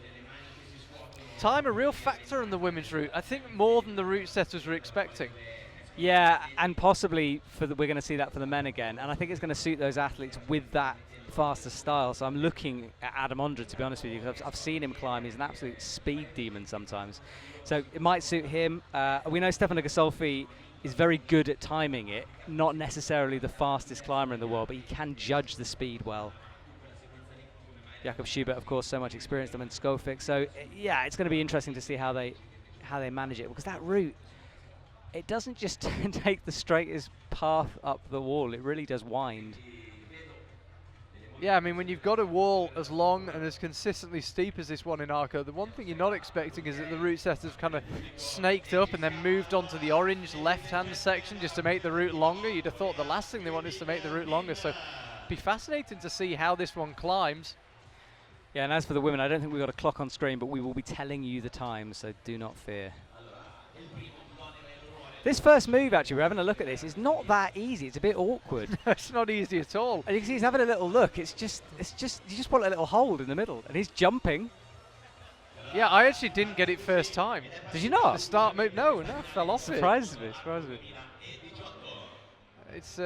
Time a real factor on the women's route. I think more than the route setters were expecting. Yeah, and possibly we're going to see that for the men again. And I think it's going to suit those athletes with that faster style. So I'm looking at Adam Ondra, to be honest with you, because I've seen him climb. He's an absolute speed demon sometimes. So it might suit him. We know Stefano Ghisolfi is very good at timing it, not necessarily the fastest climber in the world, but he can judge the speed well. Jakob Schubert, of course, so much experience, Domen Škofic. So yeah, it's going to be interesting to see how they manage it, because that route, it doesn't just take the straightest path up the wall, it really does wind. Yeah, I mean, when you've got a wall as long and as consistently steep as this one in Arco, the one thing you're not expecting is that the route setters kind of snaked up and then moved onto the orange left-hand section just to make the route longer. You'd have thought the last thing they want is to make the route longer, so it'd be fascinating to see how this one climbs. Yeah, and as for the women, I don't think we've got a clock on screen, but we will be telling you the time, so do not fear. This first move, actually, we're having a look at this, is not that easy. It's a bit awkward. No, it's not easy at all. And you can see he's having a little look. You just want a little hold in the middle, and he's jumping. Yeah, I actually didn't get it first time. Did you not? The start move, no, fell off Surprises me. It's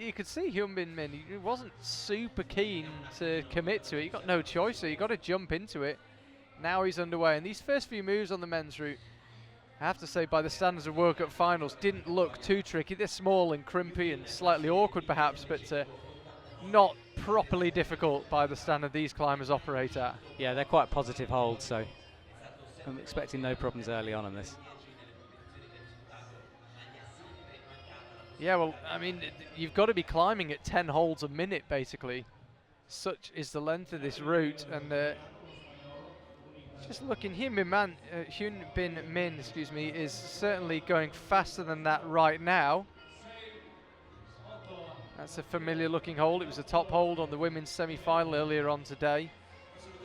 you could see Hyunbin Min, he wasn't super keen to commit to it. He got no choice, so you got to jump into it. Now he's underway, and these first few moves on the men's route, I have to say, by the standards of World Cup finals, didn't look too tricky. They're small and crimpy and slightly awkward perhaps, but not properly difficult by the standard these climbers operate at. Yeah, they're quite positive holds, so I'm expecting no problems early on in this. Yeah, well, I mean, you've got to be climbing at 10 holds a minute, basically. Such is the length of this route, and just looking, Hyunbin Min, is certainly going faster than that right now. That's a familiar looking hold. It was a top hold on the women's semi-final earlier on today.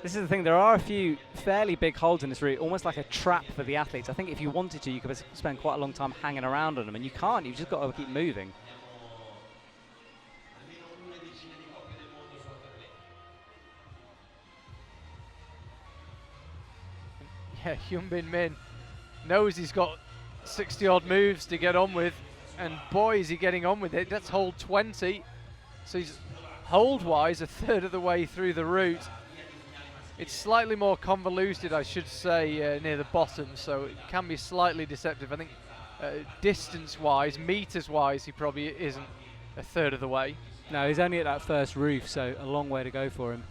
This is the thing, there are a few fairly big holds in this route, almost like a trap for the athletes. I think if you wanted to, you could spend quite a long time hanging around on them, and you can't, you've just got to keep moving. Yeah, Hyunbin Min knows he's got 60 odd moves to get on with, and boy is he getting on with it. That's hold 20, so he's hold wise a third of the way through the route. It's slightly more convoluted, I should say, near the bottom, so it can be slightly deceptive. I think distance wise, meters wise, he probably isn't a third of the way. No, he's only at that first roof, so a long way to go for him.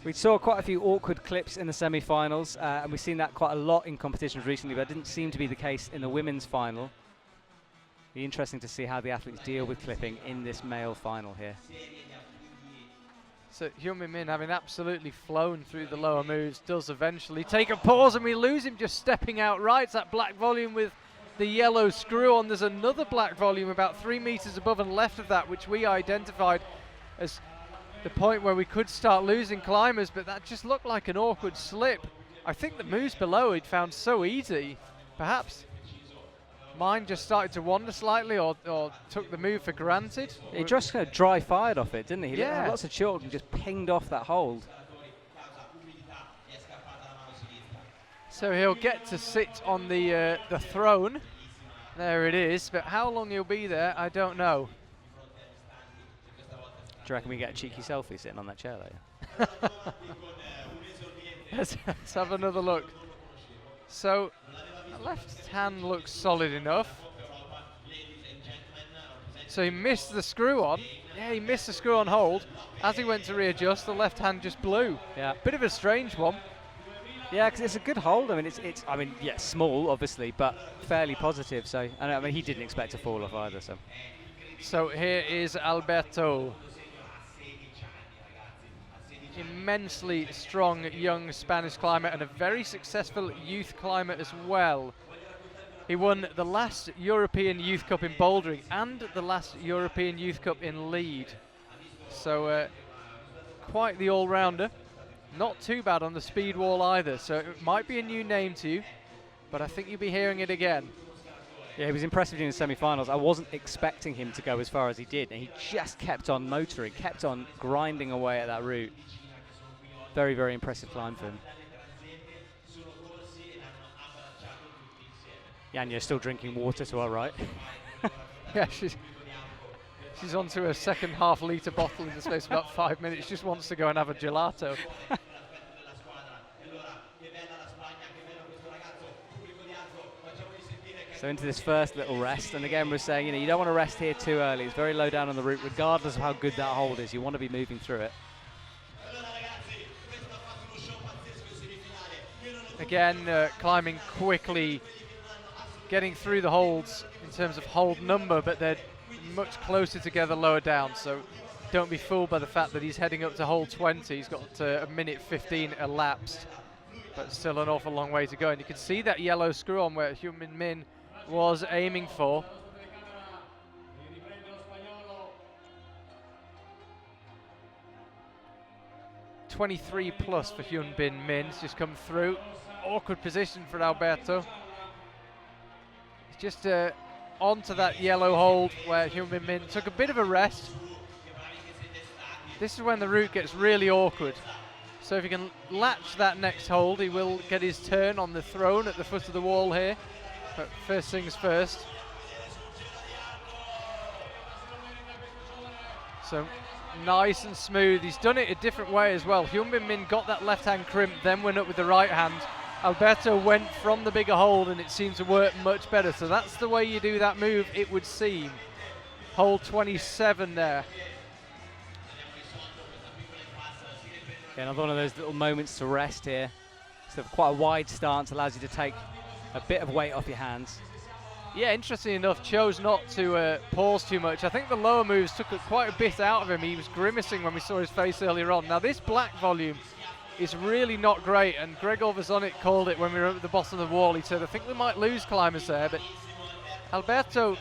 We saw quite a few awkward clips in the semi-finals, and we've seen that quite a lot in competitions recently, but it didn't seem to be the case in the women's final. Be interesting to see how the athletes deal with clipping in this male final here. So Hyunbin Min, having absolutely flown through the lower moves, does eventually take a pause, and we lose him just stepping out right. It's that black volume with the yellow screw on. There's another black volume about 3 meters above and left of that, which we identified as the point where we could start losing climbers, but that just looked like an awkward slip. I think the moves below he'd found so easy. Perhaps mind just started to wander slightly, or took the move for granted. He just kind of dry fired off it, didn't he? Yeah. Lots of chalk and just pinged off that hold. So he'll get to sit on the throne. There it is, but how long he'll be there, I don't know. Do you reckon we get a cheeky selfie sitting on that chair later? Let's have another look. So, left hand looks solid enough. So he missed the screw on. Yeah, he missed the screw on hold. As he went to readjust, the left hand just blew. Yeah. Bit of a strange one. Yeah, because it's a good hold. I mean, yeah, small, obviously, but fairly positive. So, and I mean, he didn't expect to fall off either. So here is Alberto. Immensely strong young Spanish climber, and a very successful youth climber as well. He won the last European Youth Cup in bouldering and the last European Youth Cup in lead. So quite the all-rounder. Not too bad on the speed wall either, so it might be a new name to you, but I think you'll be hearing it again. Yeah, he was impressive in the semi-finals. I wasn't expecting him to go as far as he did, and he just kept on motoring, kept on grinding away at that route. Very, very impressive climb for him. Janja's still drinking water to our right. Yeah, she's onto her second half-litre bottle in the space of about 5 minutes. Just wants to go and have a gelato. So into this first little rest, and again we're saying, you don't want to rest here too early. It's very low down on the route, regardless of how good that hold is. You want to be moving through it. Again, climbing quickly, getting through the holds in terms of hold number, but they're much closer together lower down, so don't be fooled by the fact that he's heading up to hold 20. He's got a minute 15 elapsed, but still an awful long way to go. And you can see that yellow screw on where Hyunbin Min was aiming for. +23 for Hyunbin Min. He's just come through. Awkward position for Alberto. He's just onto that yellow hold where Hyunbin Min took a bit of a rest. This is when the route gets really awkward. So if he can latch that next hold, he will get his turn on the throne at the foot of the wall here. But first things first. So nice and smooth. He's done it a different way as well. Hyunbin Min got that left hand crimp, then went up with the right hand. Alberto went from the bigger hold and it seemed to work much better. So that's the way you do that move, it would seem. Hold 27 there. Okay, another one of those little moments to rest here. So quite a wide stance allows you to take a bit of weight off your hands. Yeah, interesting enough, chose not to pause too much. I think the lower moves took quite a bit out of him. He was grimacing when we saw his face earlier on. Now this black volume is really not great, and Gregor Vezonik called it when we were at the bottom of the wall. He said, I think we might lose climbers there, but Alberto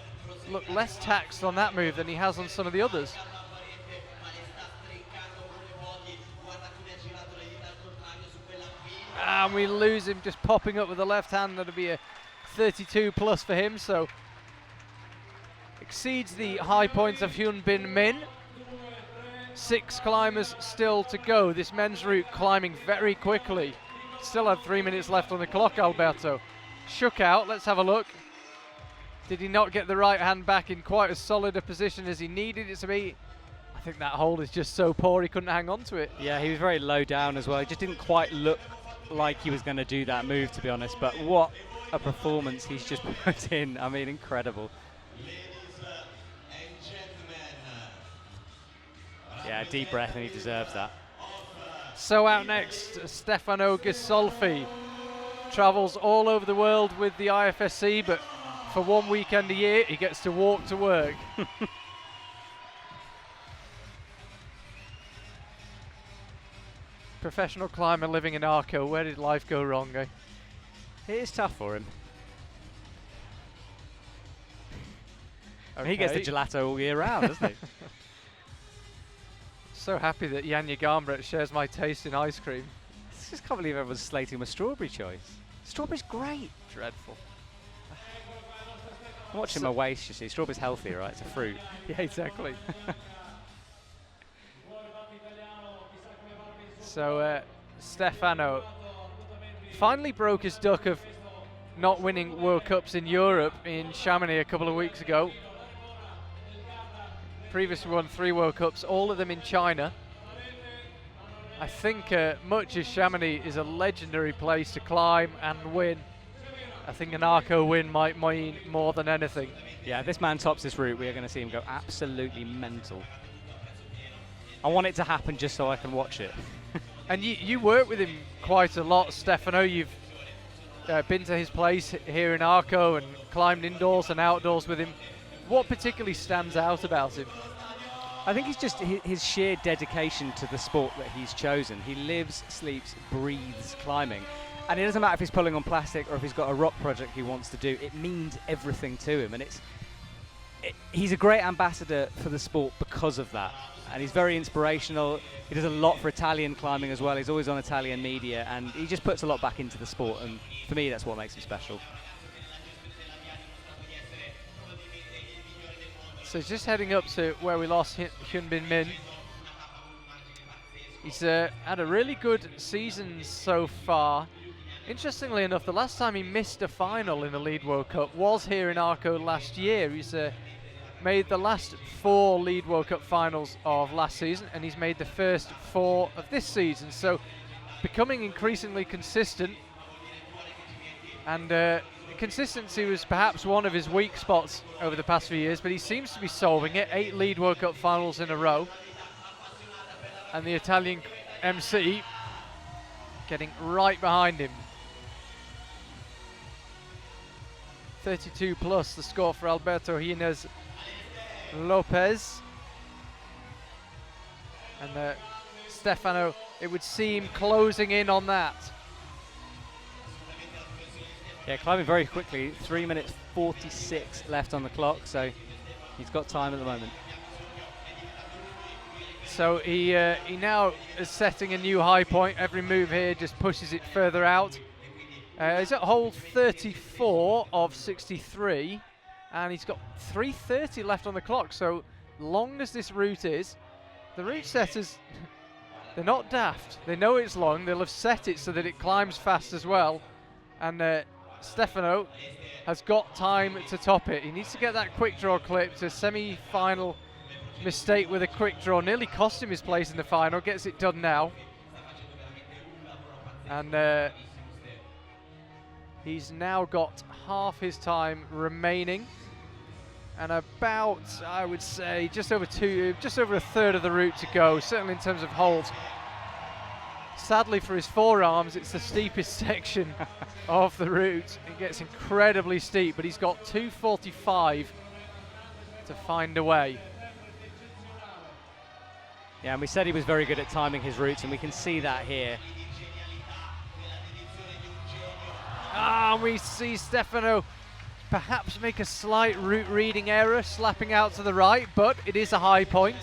looked less taxed on that move than he has on some of the others. And we lose him just popping up with the left hand. That'll be a 32 plus for him, so exceeds the high points of Hyunbin Min. 6 climbers still to go. This men's route climbing very quickly. Still had 3 minutes left on the clock, Alberto. Shook out, let's have a look. Did he not get the right hand back in quite as solid a position as he needed it to be? I think that hold is just so poor he couldn't hang on to it. Yeah, he was very low down as well. He just didn't quite look like he was going to do that move, to be honest, but what a performance he's just put in. I mean, incredible. Yeah, deep breath, and he deserves that. So out next, Stefano Ghisolfi travels all over the world with the IFSC, but for 1 weekend a year he gets to walk to work. Professional climber living in Arco. Where did life go wrong, eh? It is tough for him. Okay. He gets the gelato all year round, doesn't he? So happy that Janja Garnbret shares my taste in ice cream. I just can't believe everyone's slating him a strawberry choice. Strawberry's great. Dreadful. I'm watching my waist, you see. Strawberry's healthy, right? It's a fruit. Yeah, exactly. So Stefano finally broke his duck of not winning World Cups in Europe in Chamonix a couple of weeks ago. Previously won 3 World Cups, all of them in China. I think much as Chamonix is a legendary place to climb and win, I think an Arco win might mean more than anything. Yeah, if this man tops this route, we are going to see him go absolutely mental. I want it to happen just so I can watch it. And you work with him quite a lot, Stefano. You've been to his place here in Arco and climbed indoors and outdoors with him. What particularly stands out about him? I think it's just his sheer dedication to the sport that he's chosen. He lives, sleeps, breathes climbing. And it doesn't matter if he's pulling on plastic or if he's got a rock project he wants to do. It means everything to him. And he's a great ambassador for the sport because of that. And he's very inspirational. He does a lot for Italian climbing as well. He's always on Italian media, and he just puts a lot back into the sport. And for me, that's what makes him special. So he's just heading up to where we lost Hyunbin Min. He's had a really good season so far. Interestingly enough, the last time he missed a final in the Lead World Cup was here in Arco last year. He's made the last 4 Lead World Cup finals of last season, and he's made the first 4 of this season. So becoming increasingly consistent, and consistency was perhaps one of his weak spots over the past few years, but he seems to be solving it. 8 Lead World Cup finals in a row, and the Italian MC getting right behind him. 32 plus the score for Alberto Ginés López. And Stefano, it would seem, closing in on that. Yeah, climbing very quickly. 3 minutes 46 left on the clock, so he's got time at the moment. So he now is setting a new high point. Every move here just pushes it further out. He's at hole 34 of 63, and he's got 3:30 left on the clock. So long as this route is, the route setters, they're not daft. They know it's long. They'll have set it so that it climbs fast as well. And Stefano has got time to top it. He needs to get that quick draw clip to semi-final. Mistake with a quick draw nearly cost him his place in the final. Gets it done now. And he's now got half his time remaining, and about, I would say, just over a third of the route to go, certainly in terms of holes. Sadly for his forearms, it's the steepest section of the route. It gets incredibly steep, but he's got 2:45 to find a way. Yeah, and we said he was very good at timing his routes, and we can see that here. And we see Stefano perhaps make a slight route reading error, slapping out to the right, but it is a high point.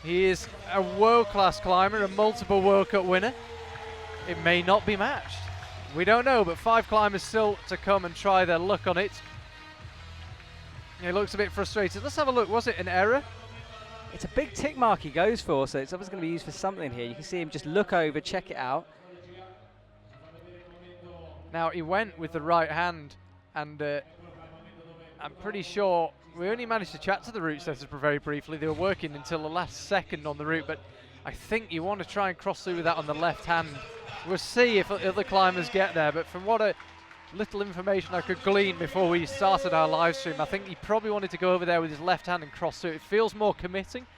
He is a world-class climber, a multiple World Cup winner. It may not be matched. We don't know, but 5 climbers still to come and try their luck on it. He looks a bit frustrated. Let's have a look. Was it an error? It's a big tick mark he goes for, so it's obviously going to be used for something here. You can see him just look over, check it out. Now, he went with the right hand, and I'm pretty sure we only managed to chat to the route setters very briefly. They were working until the last second on the route, but I think you want to try and cross through with that on the left hand. We'll see if other climbers get there, but from what little information I could glean before we started our live stream, I think he probably wanted to go over there with his left hand and cross through. It feels more committing,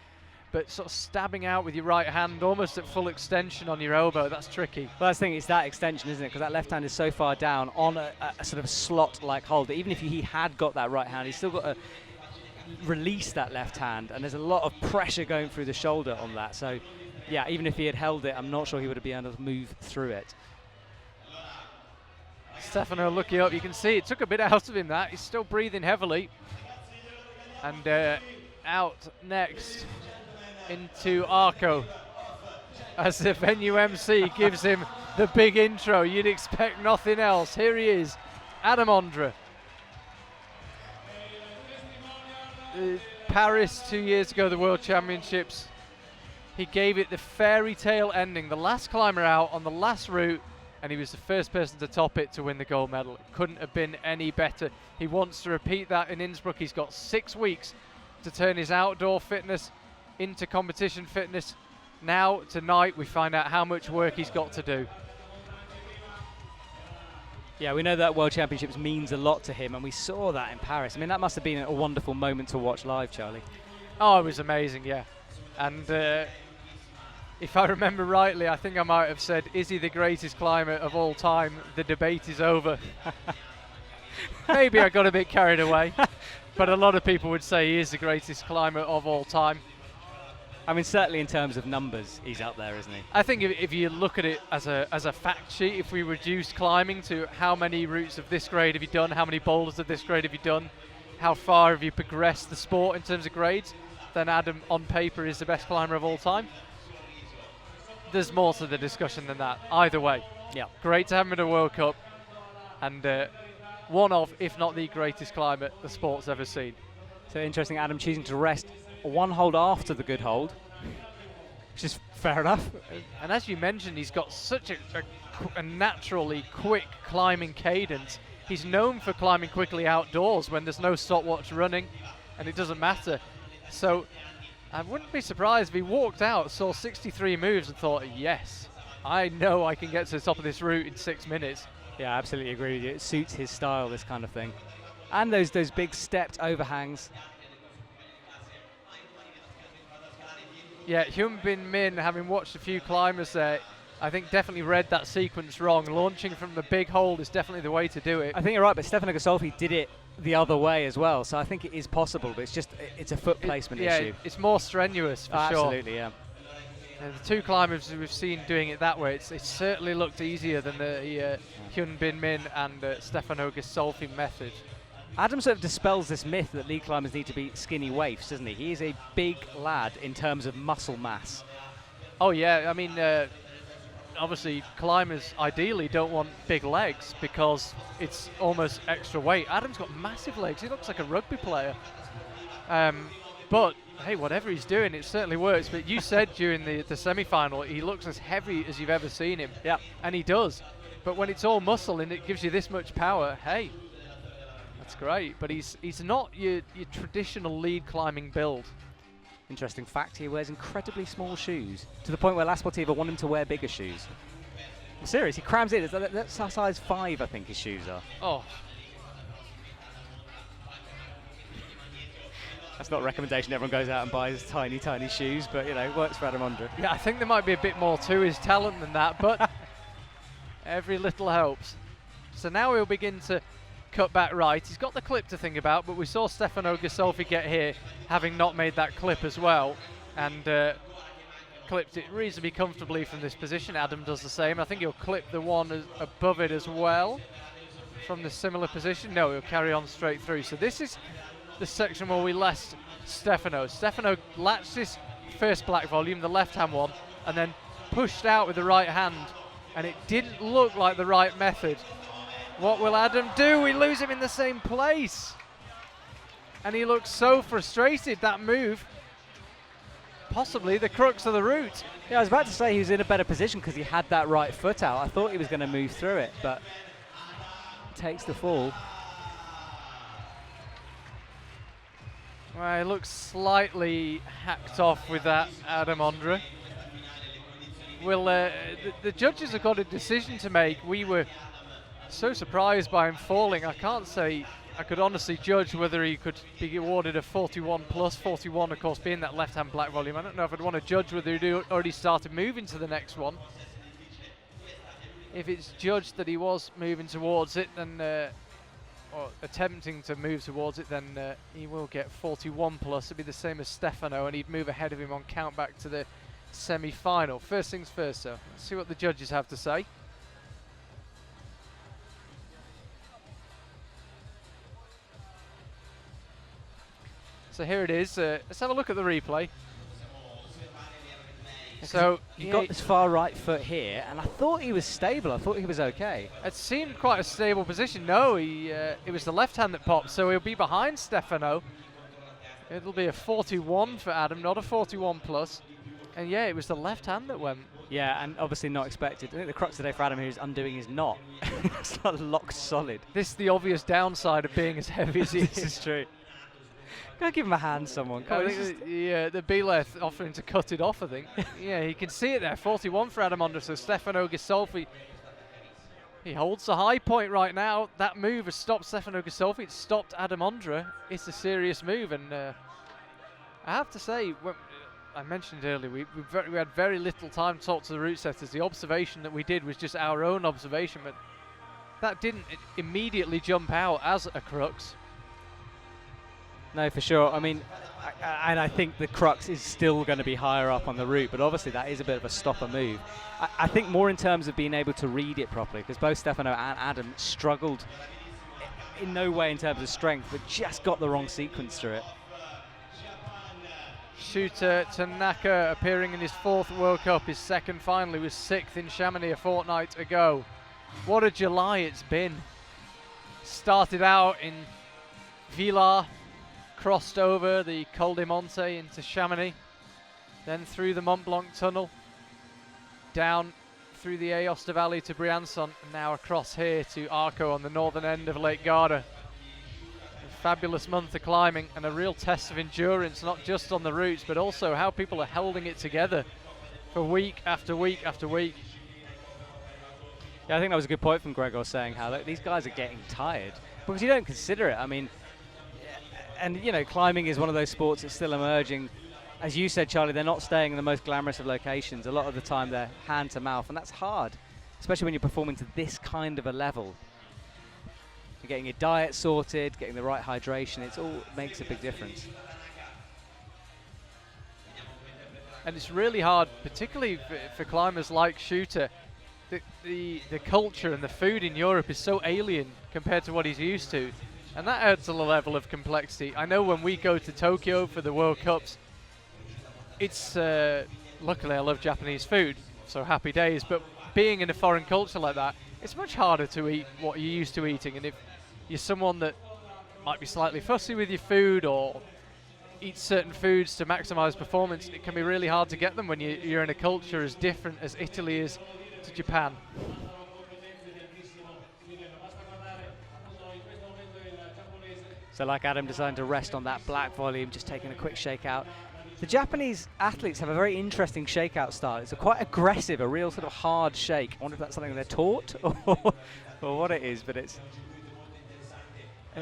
but sort of stabbing out with your right hand almost at full extension on your elbow, that's tricky. Well, that's the thing, it's that extension, isn't it? Because that left hand is so far down on a sort of slot-like hold that even if he had got that right hand, he's still got to release that left hand, and there's a lot of pressure going through the shoulder on that. So, yeah, even if he had held it, I'm not sure he would have been able to move through it. Stefano looking up, you can see it took a bit out of him that. He's still breathing heavily. And out next into Arco as the venue MC gives him the big intro. You'd expect nothing else. Here he is, Adam Ondra. Paris 2 years ago, the World Championships. He gave it the fairy tale ending, the last climber out on the last route, and he was the first person to top it to win the gold medal. It couldn't have been any better. He wants to repeat that in Innsbruck. He's got 6 weeks to turn his outdoor fitness into competition fitness. Now, tonight, we find out how much work he's got to do. Yeah, we know that World Championships means a lot to him, and we saw that in Paris. I mean, that must have been a wonderful moment to watch live, Charlie. Oh, it was amazing, yeah. And if I remember rightly, I think I might have said, is he the greatest climber of all time? The debate is over. Maybe I got a bit carried away, but a lot of people would say he is the greatest climber of all time. I mean, certainly in terms of numbers, he's up there, isn't he? I think if you look at it as a fact sheet, if we reduced climbing to how many routes of this grade have you done, how many boulders of this grade have you done, how far have you progressed the sport in terms of grades, then Adam, on paper, is the best climber of all time. There's more to the discussion than that, either way. Yeah. Great to have him at a World Cup, and one of, if not the greatest climber the sport's ever seen. So interesting, Adam choosing to rest one hold after the good hold, which is fair enough. And as you mentioned, he's got such a a naturally quick climbing cadence. He's known for climbing quickly outdoors when there's no stopwatch running, and it doesn't matter. So I wouldn't be surprised if he walked out, saw 63 moves, and thought, yes, I know I can get to the top of this route in 6 minutes. Yeah, I absolutely agree with you. It suits his style, this kind of thing. And those big stepped overhangs. Yeah, Hyunbin Min, having watched a few climbers there, I think definitely read that sequence wrong. Launching from the big hold is definitely the way to do it. I think you're right, but Stefano Ghisolfi did it the other way as well, so I think it is possible, but it's a foot placement issue. Yeah, it's more strenuous for sure. Absolutely, yeah. And the two climbers we've seen doing it that way, it certainly looked easier than the Hyunbin Min and Stefano Ghisolfi method. Adam sort of dispels this myth that lead climbers need to be skinny waifs, doesn't he? He is a big lad in terms of muscle mass. Oh yeah, I mean, obviously climbers ideally don't want big legs because it's almost extra weight. Adam's got massive legs. He looks like a rugby player. But hey, whatever he's doing, it certainly works. But you said during the semi-final, he looks as heavy as you've ever seen him. Yeah, and he does. But when it's all muscle and it gives you this much power, hey, that's great. But he's not your traditional lead climbing build. Interesting fact, he wears incredibly small shoes, to the point where La Sportiva want him to wear bigger shoes. I'm serious, he crams in. That's size 5, I think his shoes are. Oh. That's not a recommendation. Everyone goes out and buys tiny, tiny shoes, but, you know, it works for Adam Ondra. Yeah, I think there might be a bit more to his talent than that, but every little helps. So now we'll begin to cut back right. He's got the clip to think about, but we saw Stefano Ghisolfi get here, having not made that clip as well, and clipped it reasonably comfortably from this position. Adam does the same. I think he'll clip the one above it as well from the similar position. No, he'll carry on straight through. So this is the section where we lost Stefano. Stefano latched his first black volume, the left-hand one, and then pushed out with the right hand, and it didn't look like the right method. What will Adam do? We lose him in the same place. And he looks so frustrated, that move. Possibly the crux of the route. Yeah, I was about to say he was in a better position because he had that right foot out. I thought he was going to move through it, but takes the fall. Well, he looks slightly hacked off with that, Adam Ondra. Will the judges have got a decision to make. We were so surprised by him falling. I can't say I could honestly judge whether he could be awarded a 41 plus. 41, of course, being that left-hand black volume. I don't know if I'd want to judge whether he'd already started moving to the next one. If it's judged that he was moving towards it, then or attempting to move towards it, then he will get 41 plus. It'd be the same as Stefano, and he'd move ahead of him on count back to the semi-final. First things first, though. Let's see what the judges have to say. So here it is. Let's have a look at the replay. So he got his far right foot here, and I thought he was stable. I thought he was okay. It seemed quite a stable position. No, it was the left hand that popped, so he'll be behind Stefano. It'll be a 41 for Adam, not a 41 plus. And yeah, it was the left hand that went. Yeah, and obviously not expected. I think the crux today for Adam here is undoing his knot. It's not locked solid. This is the obvious downside of being as heavy as he is. This is true. Go give him a hand, someone. Yeah, the Bileth offering to cut it off, I think. Yeah, he can see it there. 41 for Adam Ondra. So Stefano Ghisolfi, he holds the high point right now. That move has stopped Stefano Ghisolfi. It's stopped Adam Ondra. It's a serious move, and I have to say, I mentioned earlier, we had very little time to talk to the route setters. The observation that we did was just our own observation, but that didn't immediately jump out as a crux. No, for sure. I mean, I think the crux is still going to be higher up on the route, but obviously that is a bit of a stopper move. I think more in terms of being able to read it properly, because both Stefano and Adam struggled in no way in terms of strength, but just got the wrong sequence through it. Shuta Tanaka appearing in his 4th World Cup, his second finally was 6th in Chamonix a fortnight ago. What a July it's been. Started out in Villars, crossed over the Col de Monte into Chamonix, then through the Mont Blanc tunnel, down through the Aosta Valley to Briançon, and now across here to Arco on the northern end of Lake Garda. A fabulous month of climbing and a real test of endurance, not just on the routes, but also how people are holding it together for week after week after week. Yeah, I think that was a good point from Gregor, saying how these guys are getting tired because you don't consider it. I mean, and you know, climbing is one of those sports that's still emerging. As you said, Charlie, they're not staying in the most glamorous of locations. A lot of the time they're hand to mouth, and that's hard, especially when you're performing to this kind of a level. You're getting your diet sorted, getting the right hydration, it all makes a big difference. And it's really hard, particularly for climbers like Shuta. The culture and the food in Europe is so alien compared to what he's used to, and that adds a level of complexity. I know when we go to Tokyo for the World Cups, it's luckily I love Japanese food, so happy days, but being in a foreign culture like that, it's much harder to eat what you're used to eating. And if you're someone that might be slightly fussy with your food or eat certain foods to maximize performance, it can be really hard to get them when you're in a culture as different as Italy is to Japan. So like Adam deciding to rest on that black volume, just taking a quick shake out. The Japanese athletes have a very interesting shakeout style. It's a quite aggressive, a real sort of hard shake. I wonder if that's something they're taught or what it is, but it's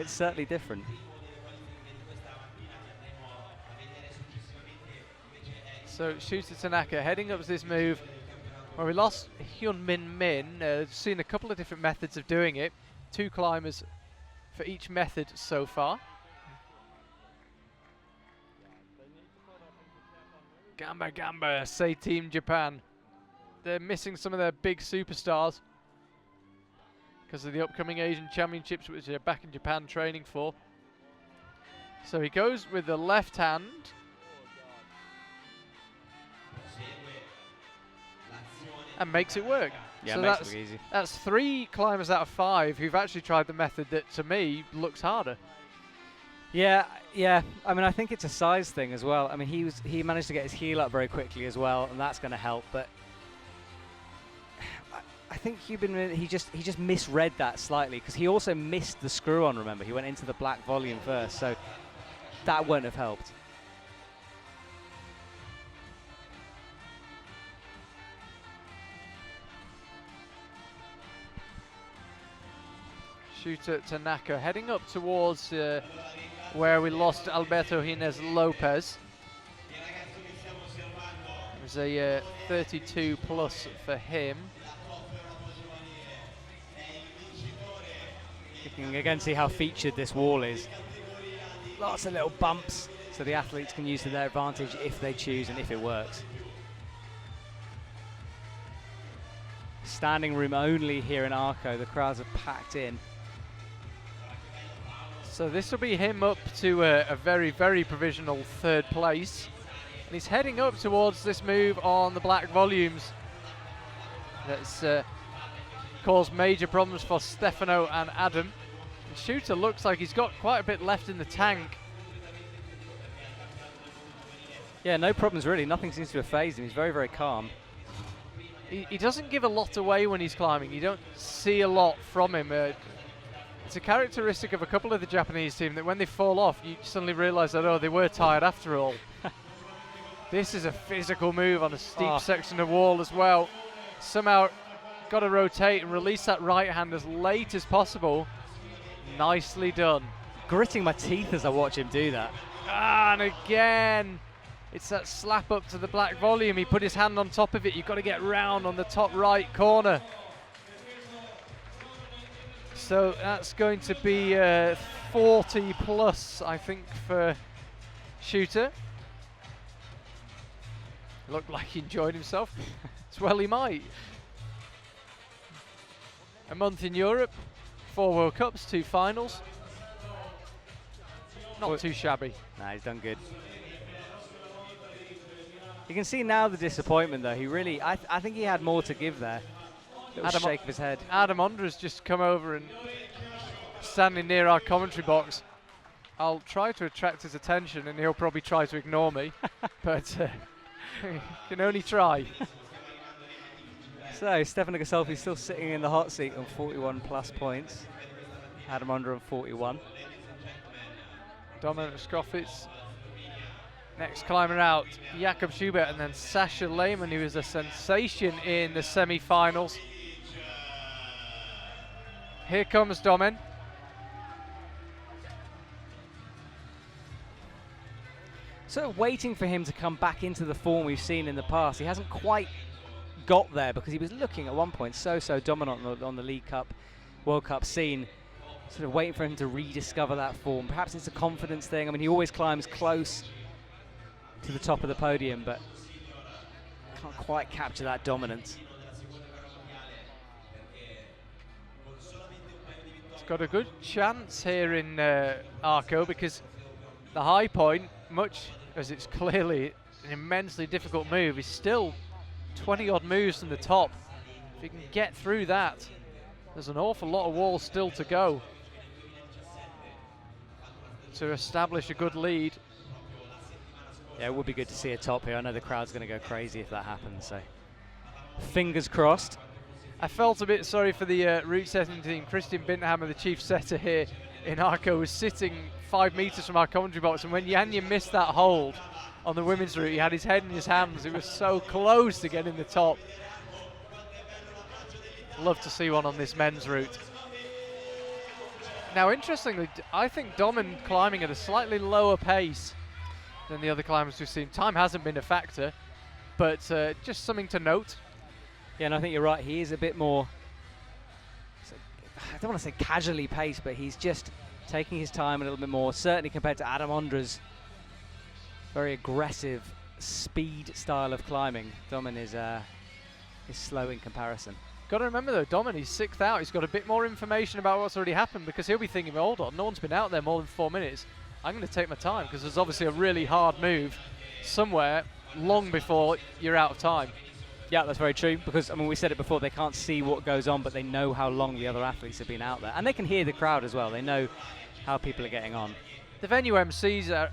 certainly different. So Shuta Tanaka heading up to this move where we lost Hyunbin Min. Seen a couple of different methods of doing it. 2 climbers for each method so far. Gamba, say Team Japan. They're missing some of their big superstars because of the upcoming Asian Championships, which they're back in Japan training for. So he goes with the left hand. And makes it work. Yeah, so makes it look easy. That's 3 climbers out of 5 who've actually tried the method that, to me, looks harder. Yeah. I mean, I think it's a size thing as well. I mean, he managed to get his heel up very quickly as well, and that's going to help. But I think Hyunbin Min, he just misread that slightly because he also missed the screw on. Remember, he went into the black volume first, so that wouldn't have helped. Shuta Tanaka heading up towards where we lost Alberto Ginés López. It was a 32 plus for him. You can again see how featured this wall is. Lots of little bumps, so the athletes can use to their advantage if they choose and if it works. Standing room only here in Arco. The crowds are packed in. So this will be him up to a very, very provisional 3rd place. And he's heading up towards this move on the black volumes. That's caused major problems for Stefano and Adam. And Shuta looks like he's got quite a bit left in the tank. Yeah, no problems really. Nothing seems to have phased him. He's very, very calm. He doesn't give a lot away when he's climbing. You don't see a lot from him. It's a characteristic of a couple of the Japanese team that when they fall off, you suddenly realise that, oh, they were tired after all. This is a physical move on a steep section of wall as well. Somehow got to rotate and release that right hand as late as possible. Nicely done. Gritting my teeth as I watch him do that. And again, it's that slap up to the black volume. He put his hand on top of it. You've got to get round on the top right corner. So that's going to be 40 plus, I think, for Shuta. Looked like he enjoyed himself. As well he might. A month in Europe, 4 World Cups, 2 finals. Not too shabby. Nah, he's done good. You can see now the disappointment, though. He really, I think he had more to give there. Little shake of his head. Adam Ondra's just come over and standing near our commentary box. I'll try to attract his attention and he'll probably try to ignore me, but can only try. So Stefano Ghisolfi still sitting in the hot seat on 41 plus points. Adam Ondra on 41. Domen Škofic. Next climber out, Jakob Schubert, and then Sasha Lehmann, who was a sensation in the semi-finals. Here comes Domen. Sort of waiting for him to come back into the form we've seen in the past. He hasn't quite got there because he was looking at one point so dominant on the League Cup, World Cup scene. Sort of waiting for him to rediscover that form. Perhaps it's a confidence thing. I mean, he always climbs close to the top of the podium, but can't quite capture that dominance. He's got a good chance here in Arco, because the high point, much as it's clearly an immensely difficult move, is still 20 odd moves from the top. If you can get through that, there's an awful lot of wall still to go to establish a good lead. Yeah, it would be good to see a top here. I know the crowd's going to go crazy if that happens, so fingers crossed. I felt a bit sorry for the route setting team. Christian Binthammer, the chief setter here in Arco, was sitting 5 meters from our commentary box, and when Janja missed that hold on the women's route, he had his head in his hands. It was so close to getting the top. Love to see one on this men's route. Now, interestingly, I think Domen climbing at a slightly lower pace than the other climbers we've seen. Time hasn't been a factor, but just something to note. Yeah, and I think you're right. He is a bit more, I don't want to say casually paced, but he's just taking his time a little bit more, certainly compared to Adam Ondra's very aggressive speed style of climbing. Domen is slow in comparison. Got to remember though, Domen, he's 6th out. He's got a bit more information about what's already happened, because he'll be thinking, hold on, no one's been out there more than 4 minutes. I'm going to take my time, because there's obviously a really hard move somewhere long before you're out of time. Yeah, that's very true, because I mean, we said it before, they can't see what goes on, but they know how long the other athletes have been out there. And they can hear the crowd as well. They know how people are getting on. The venue MCs at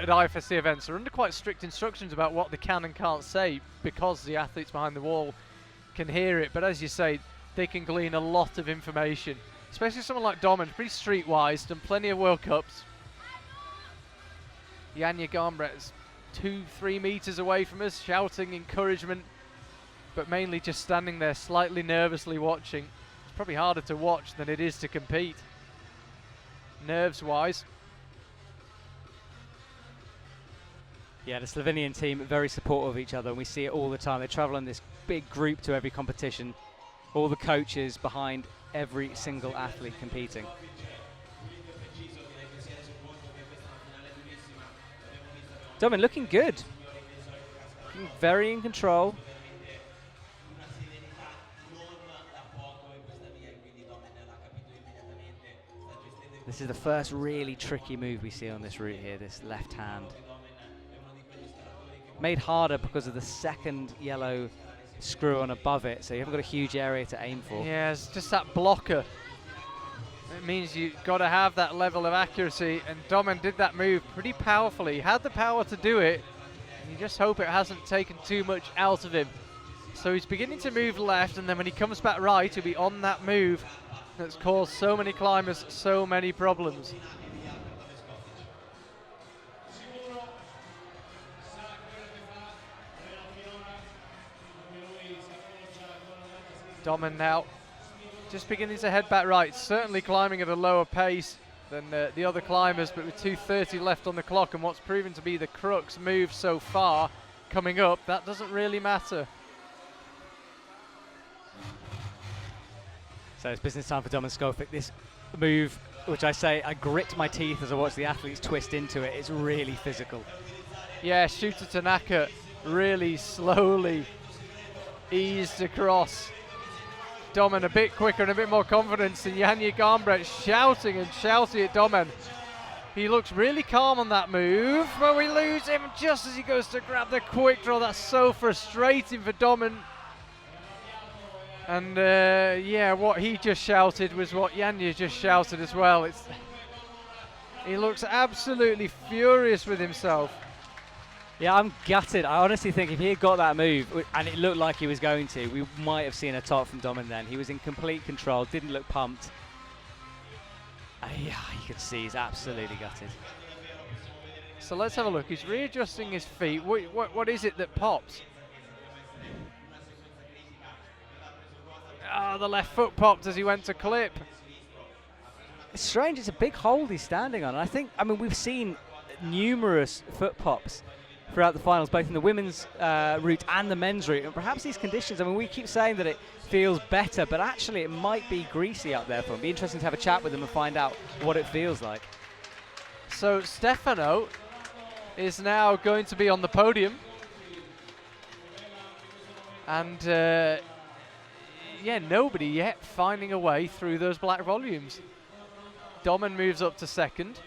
IFSC events are under quite strict instructions about what they can and can't say, because the athletes behind the wall can hear it. But as you say, they can glean a lot of information, especially someone like Domen, pretty streetwise, done plenty of World Cups. Janja Garnbret is 2-3 meters away from us, shouting encouragement, but mainly just standing there slightly nervously watching. It's probably harder to watch than it is to compete, nerves-wise. Yeah, the Slovenian team are very supportive of each other, and we see it all the time. They travel in this big group to every competition, all the coaches behind every single athlete competing. Domen looking good, looking very in control. This is the first really tricky move we see on this route here, this left hand. Made harder because of the second yellow screw on above it, so you haven't got a huge area to aim for. Yeah, it's just that blocker. It means you've got to have that level of accuracy, and Domen did that move pretty powerfully. He had the power to do it, and you just hope it hasn't taken too much out of him. So he's beginning to move left, and then when he comes back right, he'll be on that move that's caused so many climbers so many problems. Domen now just beginning to head back right, certainly climbing at a lower pace than the other climbers, but with 2:30 left on the clock and what's proven to be the crux move so far coming up, that doesn't really matter. So it's business time for Domen Škofic. This move, which I say, I grit my teeth as I watch the athletes twist into it. It's really physical. Yeah, Shuta Tanaka really slowly eased across. Domen a bit quicker and a bit more confidence, and Janja Garnbret shouting and shouting at Domen. He looks really calm on that move, but we lose him just as he goes to grab the quick draw. That's so frustrating for Domen. And yeah, what he just shouted was what Janja just shouted as well. He looks absolutely furious with himself. Yeah, I'm gutted. I honestly think if he had got that move, and it looked like he was going to, we might have seen a top from Domen then. He was in complete control, didn't look pumped. Yeah, you could see he's absolutely gutted. So let's have a look. He's readjusting his feet. What is it that popped? Ah, the left foot popped as he went to clip. It's strange. It's a big hold he's standing on. And I mean, we've seen numerous foot pops throughout the finals, both in the women's route and the men's route. And perhaps these conditions, I mean, we keep saying that it feels better, but actually it might be greasy up there for him. It'd be interesting to have a chat with him and find out what it feels like. So Stefano is now going to be on the podium. And yeah, nobody yet finding a way through those black volumes. Domen moves up to second.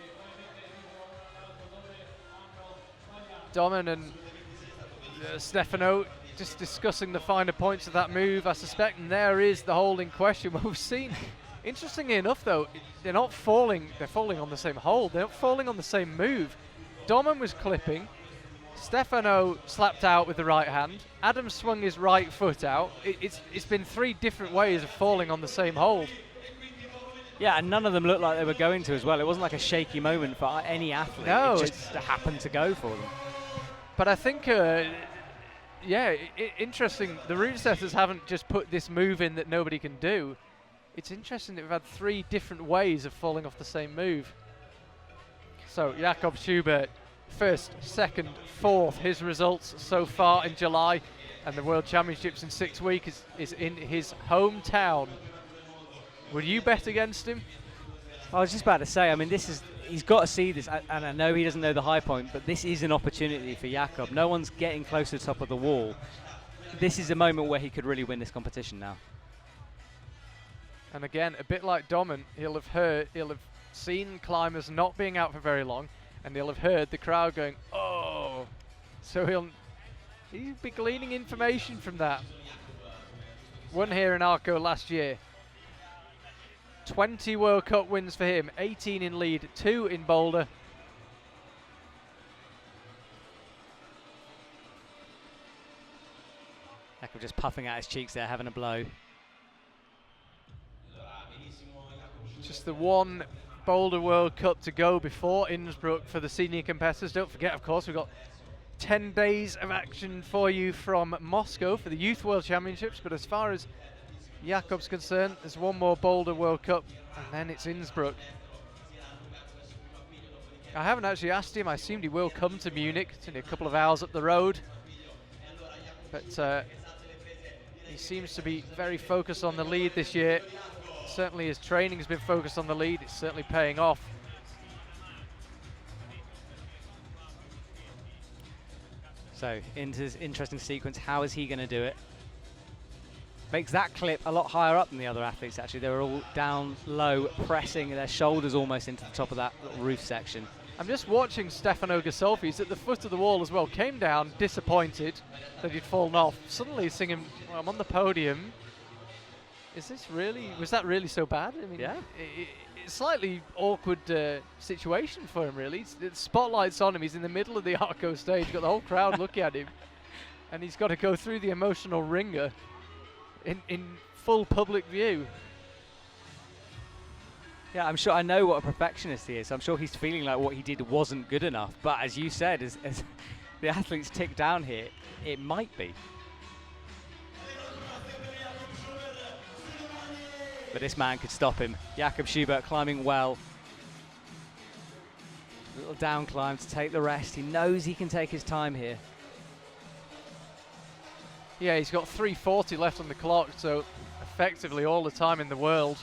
Domen and Stefano just discussing the finer points of that move, I suspect, and there is the hold in question. What we've seen, interestingly enough though, they're not falling, they're falling on the same hold, they're not falling on the same move. Domen was clipping, Stefano slapped out with the right hand, Adam swung his right foot out. It's been 3 different ways of falling on the same hold. Yeah, and none of them looked like they were going to as well. It wasn't like a shaky moment for any athlete. No, it just happened to go for them. But I think, yeah, interesting. The route setters haven't just put this move in that nobody can do. It's interesting that we've had 3 different ways of falling off the same move. So Jakob Schubert, 1st, 2nd, 4th, his results so far in July, and the World Championships in 6 weeks is in his hometown. Would you bet against him? I was just about to say, I mean, he's got to see this, and I know he doesn't know the high point, but this is an opportunity for Jakob. No one's getting close to the top of the wall. This is a moment where he could really win this competition now. And again, a bit like Domen, he'll have seen climbers not being out for very long, and he'll have heard the crowd going, oh. So he'll be gleaning information from that. Won here in Arco last year. 20 World Cup wins for him, 18 in lead, 2 in boulder. Jakob just puffing out his cheeks there, having a blow. Just the 1 Boulder World Cup to go before Innsbruck for the senior competitors. Don't forget, of course, we've got 10 days of action for you from Moscow for the Youth World Championships. But as far as Jakob's concerned, there's 1 more Boulder World Cup, and then it's Innsbruck. I haven't actually asked him. I assumed he will come to Munich. It's only a couple of hours up the road. But he seems to be very focused on the lead this year. Certainly his training has been focused on the lead. It's certainly paying off. So into this interesting sequence, how is he going to do it? Makes that clip a lot higher up than the other athletes, actually. They were all down low, pressing their shoulders almost into the top of that little roof section. I'm just watching Stefano Ghisolfi. He's at the foot of the wall as well. Came down, disappointed that he'd fallen off. Suddenly singing, well, I'm on the podium. Is this really, was that really so bad? I mean, yeah. It's a slightly awkward situation for him, really. The spotlight's on him. He's in the middle of the Arco stage. Got the whole crowd looking at him. And he's got to go through the emotional ringer in full public view. Yeah, I'm sure, I know what a perfectionist he is. I'm sure he's feeling like what he did wasn't good enough. But as you said, as the athletes tick down here, it might be. But this man could stop him. Jakob Schubert climbing well. A little down climb to take the rest. He knows he can take his time here. Yeah, he's got 3:40 left on the clock, so effectively all the time in the world.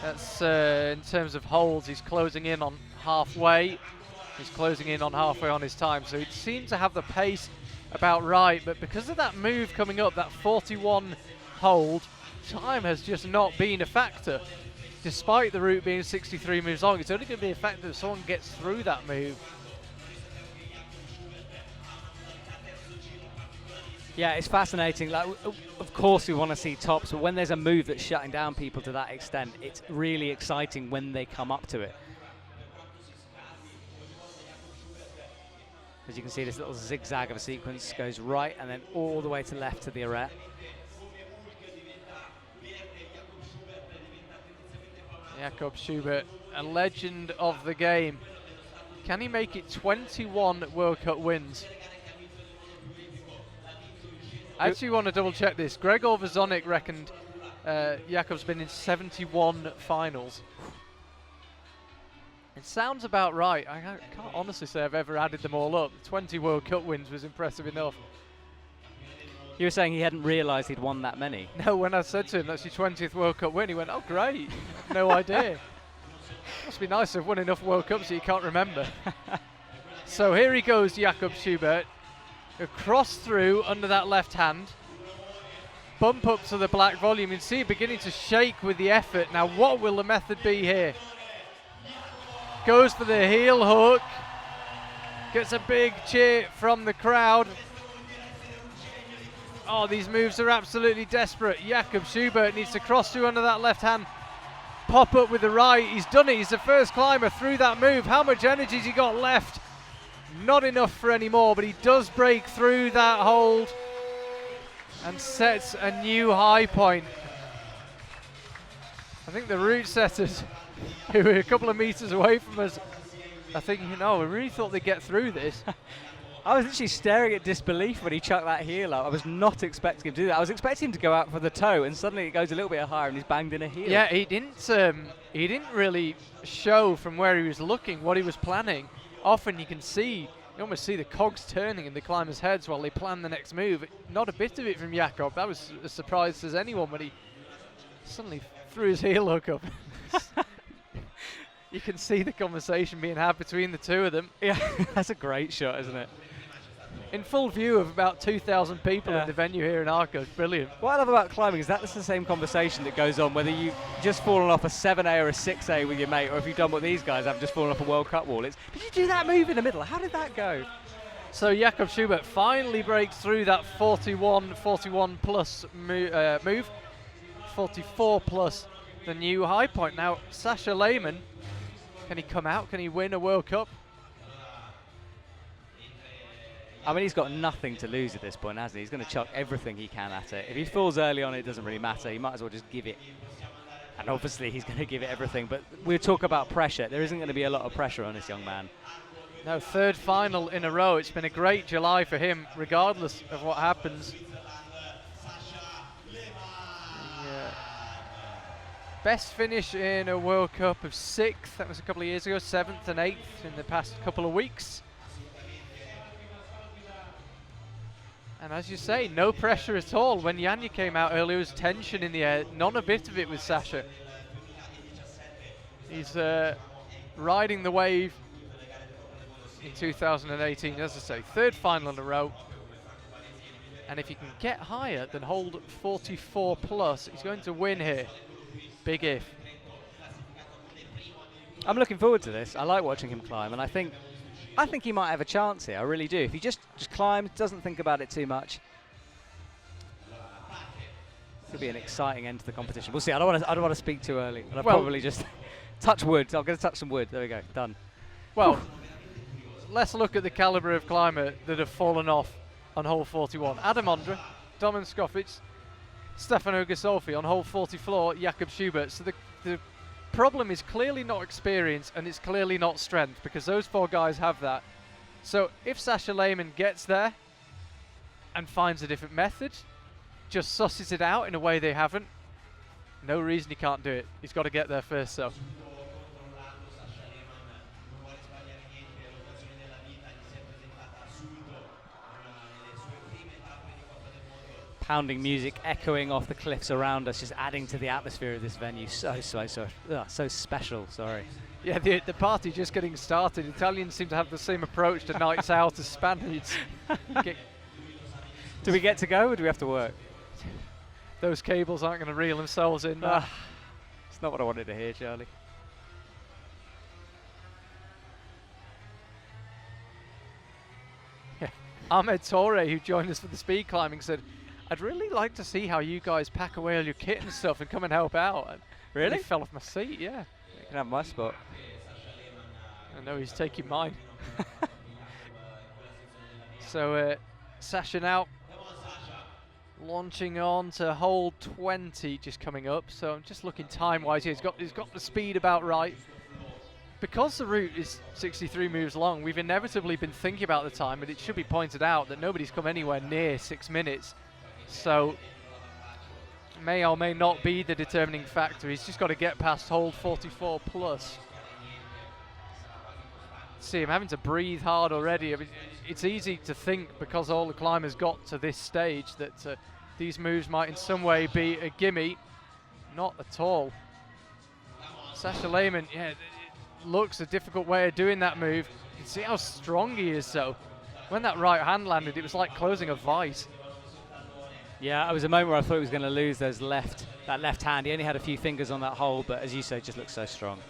That's in terms of holds, he's closing in on halfway. He's closing in on halfway on his time, so he seems to have the pace about right, but because of that move coming up, that 41 hold, time has just not been a factor. Despite the route being 63 moves long, it's only going to be a factor if someone gets through that move. Yeah, it's fascinating. Like, of course we want to see tops, but when there's a move that's shutting down people to that extent, it's really exciting when they come up to it. As you can see, this little zigzag of a sequence goes right and then all the way to left to the arete. Jakob Schubert, a legend of the game. Can he make it 21 World Cup wins? I actually want to double check this. Gregor Vazonik reckoned Jakob's been in 71 finals. It sounds about right. I can't honestly say I've ever added them all up. 20 World Cup wins was impressive enough. You were saying he hadn't realised he'd won that many. No, when I said to him that's your 20th World Cup win, he went, oh great, no idea. Must be nice to have won enough World Cups that you can't remember. So here he goes, Jakob Schubert. Across through under that left hand. Bump up to the black volume. You can see it beginning to shake with the effort. Now what will the method be here? Goes for the heel hook. Gets a big cheer from the crowd. Oh, these moves are absolutely desperate. Jakob Schubert needs to cross through under that left hand. Pop up with the right. He's done it. He's the first climber through that move. How much energy has he got left? Not enough for any more, but he does break through that hold and sets a new high point. I think the route setters, who were a couple of meters away from us, I think, you know, we really thought they'd get through this. I was literally staring at disbelief when he chucked that heel up. I was not expecting him to do that. I was expecting him to go out for the toe, and suddenly it goes a little bit higher and he's banged in a heel. Yeah, he didn't really show from where he was looking what he was planning. Often you can see, you almost see the cogs turning in the climbers' heads while they plan the next move. Not a bit of it from Jakob. That was as surprised as anyone when he suddenly threw his heel hook up. You can see the conversation being had between the two of them. Yeah, that's a great shot, isn't it? In full view of about 2,000 people in the venue here in Arco. It's brilliant. What I love about climbing is that's the same conversation that goes on whether you've just fallen off a 7A or a 6A with your mate, or if you've done what these guys have, just fallen off a World Cup wall. It's, did you do that move in the middle? How did that go? So Jakob Schubert finally breaks through that 41 plus move. 44 plus the new high point. Now, Sasha Lehmann, can he come out? Can he win a World Cup? I mean, he's got nothing to lose at this point, hasn't he? He's going to chuck everything he can at it. If he falls early on, it doesn't really matter. He might as well just give it. And obviously, he's going to give it everything. But we'll talk about pressure. There isn't going to be a lot of pressure on this young man. No, third final in a row. It's been a great July for him, regardless of what happens. Best finish in a World Cup of 6th. That was a couple of years ago. 7th and 8th in the past couple of weeks. And as you say, no pressure at all. When Janja came out earlier, there was tension in the air. Not a bit of it with Sasha. He's riding the wave in 2018, as I say. Third final in a row. And if he can get higher than hold 44 plus, he's going to win here. Big if. I'm looking forward to this. I like watching him climb, and I think he might have a chance here. I really do. If he just climbs, doesn't think about it too much, could be an exciting end to the competition. We'll see. I don't want to speak too early. And I'll probably just touch wood. I'm going to touch some wood. There we go. Done. Well, let's look at the caliber of climber that have fallen off on hole 41. Adam Ondra, Domen Škofic, Stefano Ghisolfi on hole 44. Jakob Schubert. So the problem is clearly not experience, and it's clearly not strength, because those four guys have that. So if Sasha Lehmann gets there and finds a different method, just susses it out in a way they haven't, no reason he can't do it. He's got to get there first, so. Pounding music echoing off the cliffs around us, just adding to the atmosphere of this venue. So special, sorry. Yeah, the party just getting started. Italians seem to have the same approach to nights out as Spaniards. Do we get to go, or do we have to work? Those cables aren't going to reel themselves in. It's not what I wanted to hear, Charlie. Yeah. Ahmed Torre, who joined us for the speed climbing, said, I'd really like to see how you guys pack away all your kit and stuff and come and help out. And really? I fell off my seat, yeah. You can have my spot. I know he's taking mine. So Sasha now launching on to hole 20 just coming up. So I'm just looking time-wise here. He's got the speed about right. Because the route is 63 moves long, we've inevitably been thinking about the time, but it should be pointed out that nobody's come anywhere near 6 minutes. So may or may not be the determining factor. He's just got to get past hold 44 plus. See him having to breathe hard already. I mean, it's easy to think, because all the climbers got to this stage, that these moves might in some way be a gimme. Not at all. Sasha Lehmann, yeah, it looks a difficult way of doing that move. You can see how strong he is though. When that right hand landed, it was like closing a vice. Yeah, it was a moment where I thought he was going to lose that left hand. He only had a few fingers on that hole, but as you say, just looks so strong.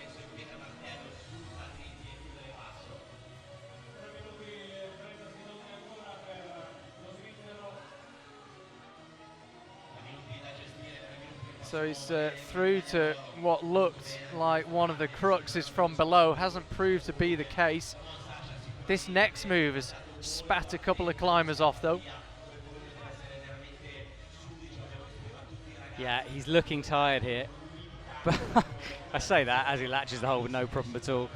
So he's through to what looked like one of the cruxes from below. Hasn't proved to be the case. This next move has spat a couple of climbers off though. Yeah, he's looking tired here. But I say that as he latches the hole with no problem at all.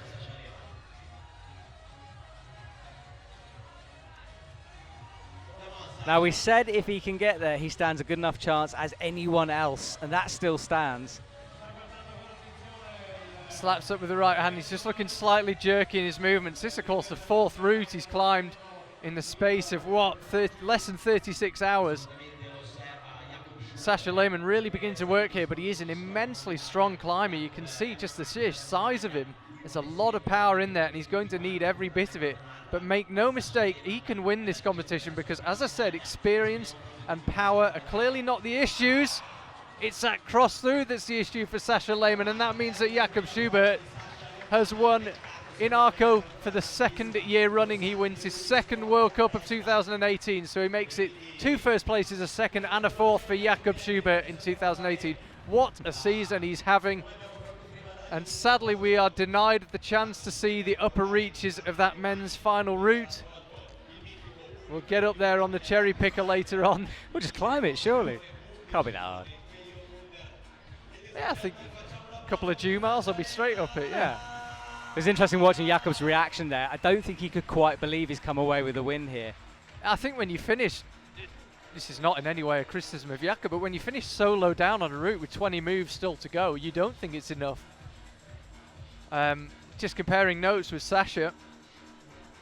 Now, we said if he can get there, he stands a good enough chance as anyone else, and that still stands. Slaps up with the right hand. He's just looking slightly jerky in his movements. This, of course, the fourth route he's climbed in the space of, what, less than 36 hours. Sasha Lehmann really beginning to work here, but he is an immensely strong climber. You can see just the sheer size of him. There's a lot of power in there, and he's going to need every bit of it. But make no mistake, he can win this competition because, as I said, experience and power are clearly not the issues. It's that cross through that's the issue for Sasha Lehmann, and that means that Jakob Schubert has won in Arco for the second year running. He wins his second World Cup of 2018, so he makes it 2 first places, a second and a fourth for Jakob Schubert in 2018. What a season he's having. And sadly, we are denied the chance to see the upper reaches of that men's final route. We'll get up there on the cherry picker later on. We'll just climb it, surely. Can't be that hard. Yeah, I think a couple of Dew miles, I'll be straight up it, yeah. It was interesting watching Jakob's reaction there. I don't think he could quite believe he's come away with a win here. I think when you finish, this is not in any way a criticism of Jakob, but when you finish so low down on a route with 20 moves still to go, you don't think it's enough. Just comparing notes with Sasha,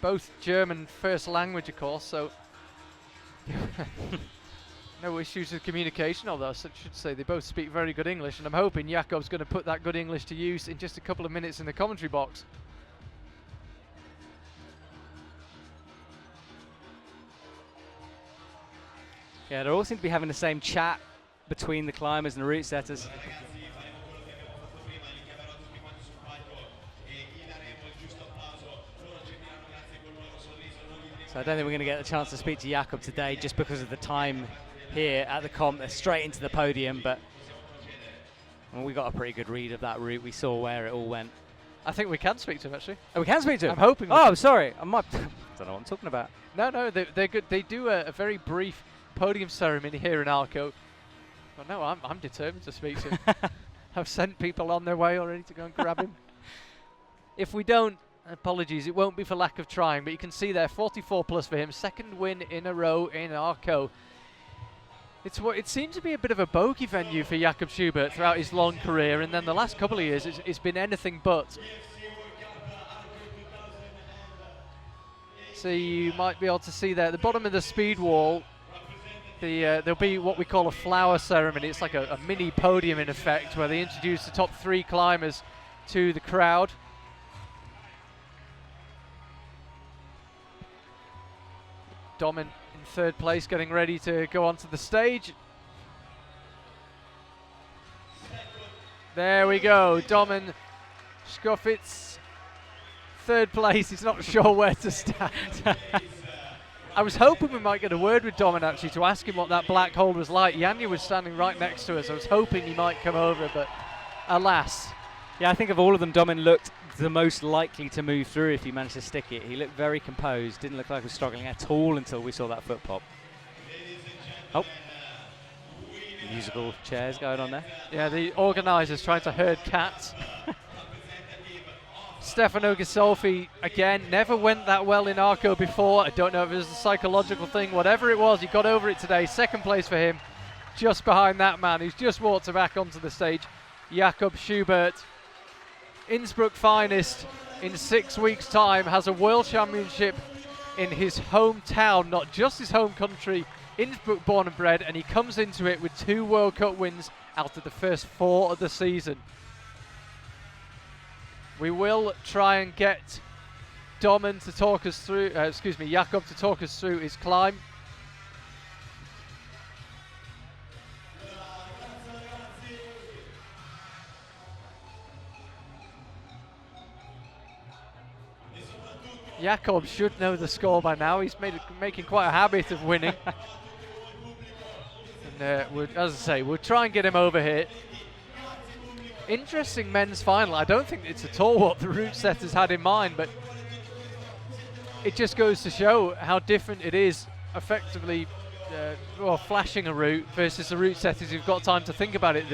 both German first language, of course, so no issues with communication, although I should say they both speak very good English, and I'm hoping Jakob's going to put that good English to use in just a couple of minutes in the commentary box. Yeah, they all seem to be having the same chat between the climbers and the route setters. So I don't think we're going to get a chance to speak to Jakob today just because of the time here at the comp. They're straight into the podium, but well, we got a pretty good read of that route. We saw where it all went. I think we can speak to him, actually. Oh, we can speak to him? I'm hoping. Oh, sorry. I might don't know what I'm talking about. No, they're good. They do a very brief podium ceremony here in Arco. Well, no, I'm determined to speak to him. I've sent people on their way already to go and grab him. If we don't, apologies, it won't be for lack of trying, but you can see there 44 plus for him, second win in a row in Arco. It seems to be a bit of a bogey venue for Jakob Schubert throughout his long career, and then the last couple of years it's been anything but. So you might be able to see there at the bottom of the speed wall, there'll be what we call a flower ceremony. It's like a mini podium in effect, where they introduce the top 3 climbers to the crowd. Domen in third place, getting ready to go onto the stage. There we go, Domen Škofic, third place. He's not sure where to stand. I was hoping we might get a word with Domen actually to ask him what that black hole was like. Janja was standing right next to us. I was hoping he might come over, but alas. Yeah, I think of all of them, Domen looked the most likely to move through if he managed to stick it. He looked very composed, didn't look like he was struggling at all until we saw that foot pop. Oh, musical chairs going on there. Yeah, the organisers trying to herd cats. Stefano Ghisolfi, again, never went that well in Arco before. I don't know if it was a psychological thing, whatever it was, he got over it today. Second place for him, just behind that man who's just walked back onto the stage, Jakob Schubert. Innsbruck finest in 6 weeks' time, has a world championship in his hometown, not just his home country, Innsbruck born and bred, and he comes into it with 2 World Cup wins out of the first 4 of the season. We will try and get Domen to talk us through, Jakob to talk us through his climb. Jakob should know the score by now. He's making quite a habit of winning. And as I say, we'll try and get him over here. Interesting men's final. I don't think it's at all what the route setters had in mind, but it just goes to show how different it is effectively flashing a route versus the route setters who've got time to think about it.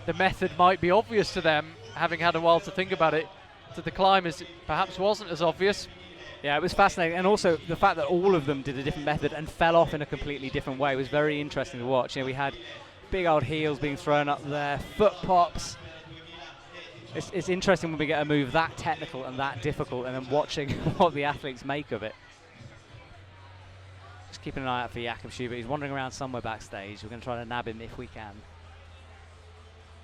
The method might be obvious to them, having had a while to think about it. To the climbers, it perhaps wasn't as obvious. Yeah, it was fascinating, and also the fact that all of them did a different method and fell off in a completely different way was very interesting to watch. You know, we had big old heels being thrown up there, foot pops. It's interesting when we get a move that technical and that difficult, and then watching what the athletes make of it. Just keeping an eye out for Jakob Schubert. He's wandering around somewhere backstage. We're going to try to nab him if we can.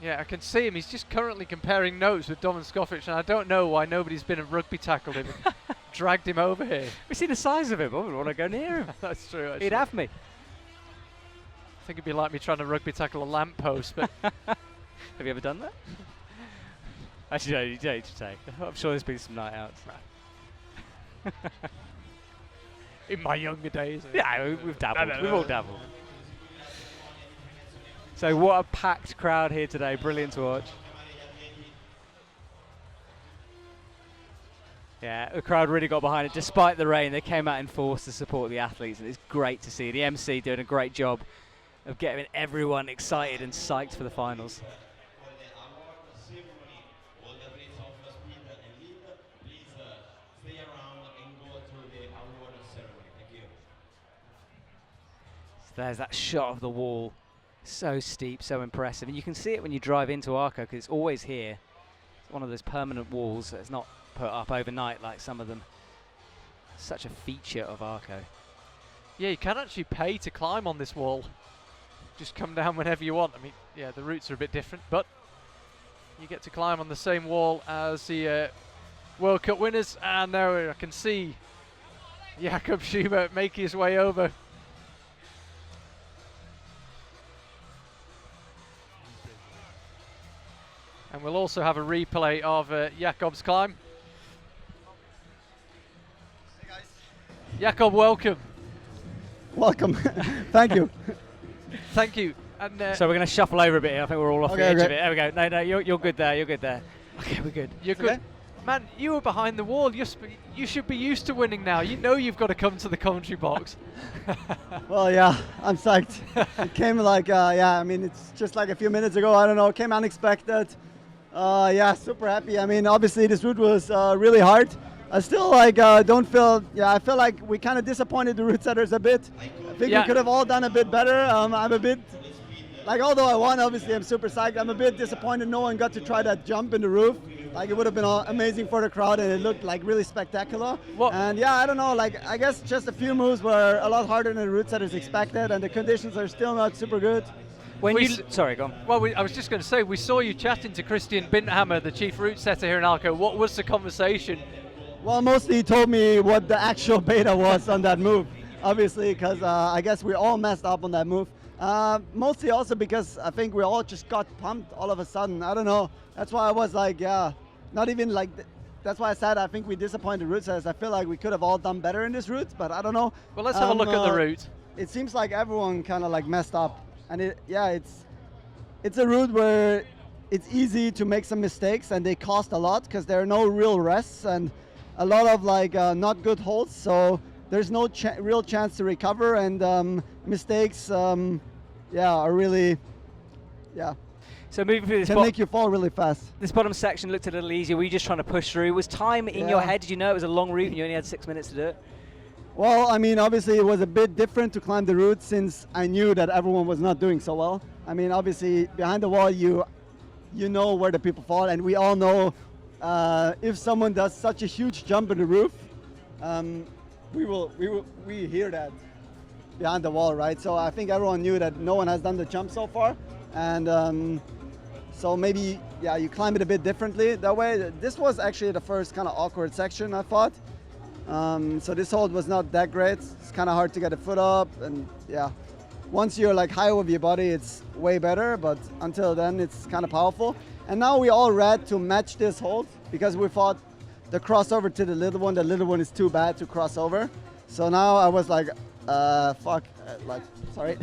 Yeah, I can see him. He's just currently comparing notes with Domen Škofic, and I don't know why nobody's been and rugby tackled him and dragged him over here. We see the size of him. I wouldn't want to go near him. That's true, actually. He'd have me. I think it'd be like me trying to rugby tackle a lamppost, but... Have you ever done that? Actually, no, you don't need to take. I'm sure there's been some night outs. In my younger days. Yeah, we've dabbled. We've all dabbled. So what a packed crowd here today. Brilliant to watch. Yeah, the crowd really got behind it. Despite the rain, they came out in force to support the athletes, and it's great to see. The MC doing a great job of getting everyone excited and psyched for the finals. There's that shot of the wall, so steep, so impressive, and you can see it when you drive into Arco because it's always here. It's one of those permanent walls that's not put up overnight like some of them. Such a feature of Arco. Yeah, you can actually pay to climb on this wall. Just come down whenever you want. I mean, yeah, the routes are a bit different, but you get to climb on the same wall as the World Cup winners, and there I can see Jakob Schubert making his way over. And we'll also have a replay of Jakob's climb. Hey guys. Jakob, welcome. Welcome. Thank you. Thank you. And so we're going to shuffle over a bit here. I think we're all off the edge of it. There we go. No, you're good there. You're good there. Okay, we're good. You're good. Man, you were behind the wall. You should be used to winning now. You know you've got to come to the commentary box. Well, yeah, I'm psyched. It came like, I mean, it's just like a few minutes ago. I don't know. It came unexpected. Yeah, super happy. I mean, obviously this route was really hard. I still don't feel, I feel like we kind of disappointed the route setters a bit. I think we could have all done a bit better. I'm a bit, although I won, obviously I'm super psyched. I'm a bit disappointed no one got to try that jump in the roof. Like it would have been amazing for the crowd and it looked like really spectacular. And yeah, I don't know, I guess just a few moves were a lot harder than the route setters expected and the conditions are still not super good. Sorry, go on. Well, I was just going to say, we saw you chatting to Christian Bindhammer, the chief route setter here in Arco. What was the conversation? Well, mostly he told me what the actual beta was on that move, obviously, because I guess we all messed up on that move. Mostly also because I think we all just got pumped all of a sudden. I don't know. That's why I was like, not even like, that's why I said I think we disappointed route setters. I feel like we could have all done better in this route, but I don't know. Well, let's have a look at the route. It seems like everyone kind of like messed up. And it's a route where it's easy to make some mistakes, and they cost a lot because there are no real rests and a lot of like not good holds. So there's no real chance to recover, and mistakes, are really, So moving through this can make you fall really fast. This bottom section looked a little easier. Were you just trying to push through? Was time in your head? Did you know it was a long route and you only had 6 minutes to do it? Well, I mean, obviously it was a bit different to climb the route since I knew that everyone was not doing so well. I mean, obviously behind the wall, you know where the people fall, and we all know if someone does such a huge jump in the roof, we hear that behind the wall, right? So I think everyone knew that no one has done the jump so far, and so maybe you climb it a bit differently that way. This was actually the first kind of awkward section, I thought. So this hold was not that great. It's kind of hard to get a foot up, and once you're like high with your body, it's way better, but until then it's kind of powerful. And now we all read to match this hold because we thought the crossover to the little one is too bad to cross over. So now I was like, sorry,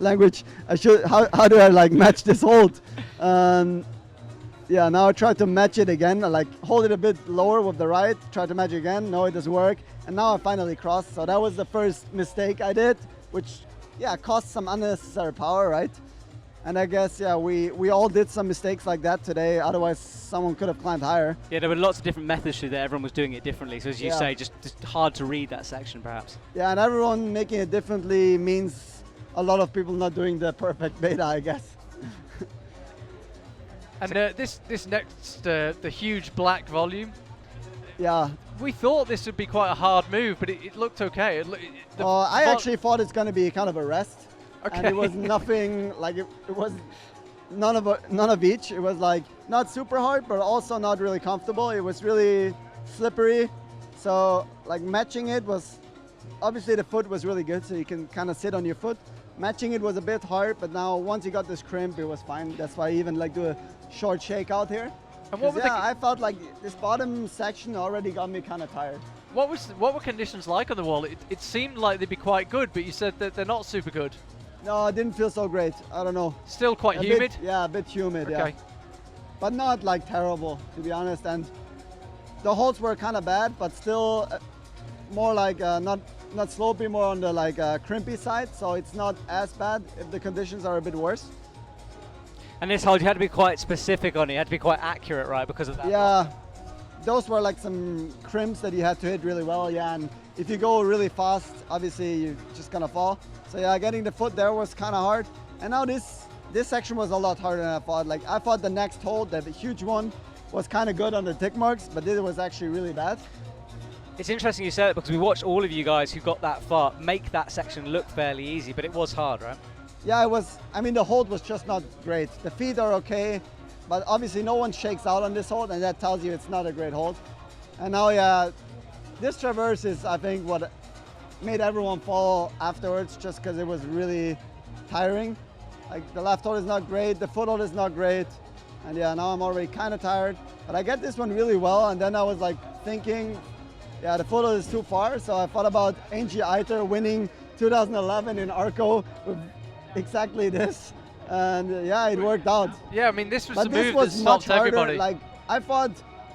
language. How do I like match this hold? Now I try to match it again. I like hold it a bit lower with the right, try to match again. No, it doesn't work. And now I finally crossed. So that was the first mistake I did, which cost some unnecessary power, right? And I guess, we all did some mistakes like that today. Otherwise, someone could have climbed higher. Yeah, there were lots of different methods to that. Everyone was doing it differently. So as you say, just hard to read that section, perhaps. Yeah, and everyone making it differently means a lot of people not doing the perfect beta, I guess. And this next, the huge black volume. Yeah. We thought this would be quite a hard move, but it looked okay. I actually thought it's going to be kind of a rest. Okay. And it was nothing, like it was none of each. It was like not super hard, but also not really comfortable. It was really slippery. So like matching it was, obviously the foot was really good, so you can kind of sit on your foot. Matching it was a bit hard, but now once you got this crimp, it was fine. That's why I even like do a short shake out here. And what I felt like this bottom section already got me kind of tired. What were conditions like on the wall? It seemed like they'd be quite good, but you said that they're not super good. No, it didn't feel so great. I don't know. Still quite humid? A bit humid, okay. But not like terrible, to be honest. And the holds were kind of bad, but still more like not slopey, more on the like crimpy side. So it's not as bad if the conditions are a bit worse. And this hold, you had to be quite specific on it. You had to be quite accurate, right, because of that? Yeah, those were like some crimps that you had to hit really well, and if you go really fast, obviously you're just gonna fall. So getting the foot there was kind of hard. And now this section was a lot harder than I thought. Like I thought the next hold, the huge one, was kind of good on the tick marks, but this was actually really bad. It's interesting you said it because we watched all of you guys who got that far make that section look fairly easy, but it was hard, right? Yeah, it was. I mean, the hold was just not great. The feet are okay, but obviously no one shakes out on this hold, and that tells you it's not a great hold. And now, this traverse is, I think, what made everyone fall afterwards, just because it was really tiring. Like the left hold is not great, the foot hold is not great, and now I'm already kind of tired. But I get this one really well, and then I was like thinking, the foot hold is too far, so I thought about Angie Eiter winning 2011 in Arco with exactly this, and it worked out. Yeah, I mean, this was but the move was that much stopped harder. everybody. Like I thought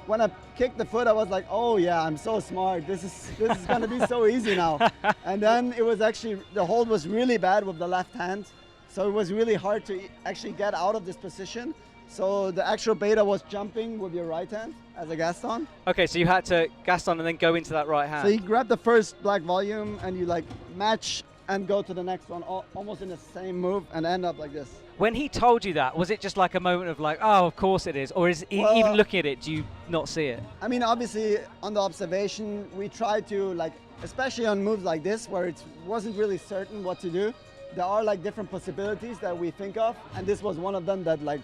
when I kicked the foot, I was like, oh yeah, I'm so smart. This is gonna be so easy now. And then it was actually, the hold was really bad with the left hand, so it was really hard to actually get out of this position. So the actual beta was jumping with your right hand as a Gaston. Okay, so you had to Gaston and then go into that right hand. So you grab the first black volume and you like match and go to the next one, almost in the same move, and end up like this. When he told you that, was it just like a moment of like, oh, of course it is? Or is even looking at it, do you not see it? I mean, obviously, on the observation, we try to, like, especially on moves like this, where it wasn't really certain what to do, there are, like, different possibilities that we think of, and this was one of them that, like,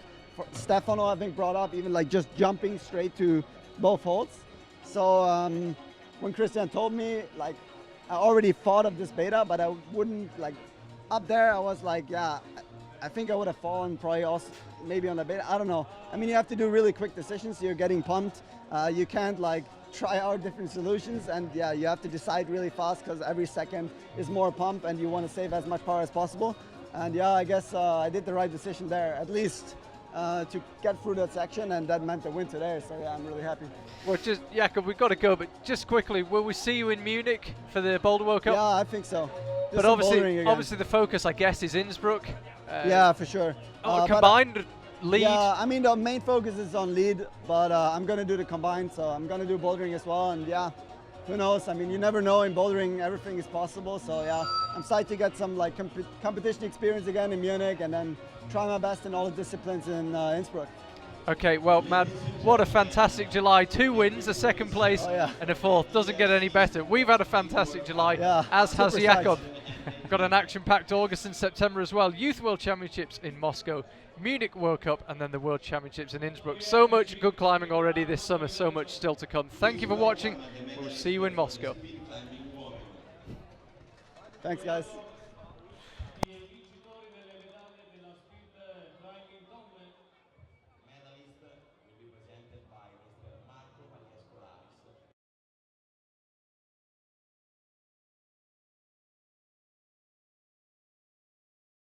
Stefano, I think, brought up, even, like, just jumping straight to both holds. So when Christian told me, like, I already thought of this beta, but I wouldn't, like, up there, I was like, I think I would have fallen probably also maybe on the beta. I don't know. I mean, you have to do really quick decisions. You're getting pumped. You can't, like, try out different solutions, and you have to decide really fast because every second is more pump and you want to save as much power as possible. And I guess I did the right decision there, at least to get through that section, and that meant the win today. So yeah, I'm really happy. Well, just Jakob, we've got to go, but just quickly, will we see you in Munich for the Boulder World Cup? Yeah, I think so. But obviously the focus, I guess, is Innsbruck. Yeah, for sure. Combined lead. Yeah, I mean the main focus is on lead, but I'm gonna do the combined, so I'm gonna do bouldering as well. And yeah, who knows? I mean, you never know. In bouldering, everything is possible. So yeah, I'm excited to get some like competition experience again in Munich, and then try my best in all the disciplines in Innsbruck. Okay, well, man, what a fantastic July. 2 wins, a second place, and a 4th. Doesn't get any better. We've had a fantastic July, as has Jakob. Got an action-packed August and September as well. Youth World Championships in Moscow, Munich World Cup, and then the World Championships in Innsbruck. So much good climbing already this summer, so much still to come. Thank you for watching. We'll see you in Moscow. Thanks, guys.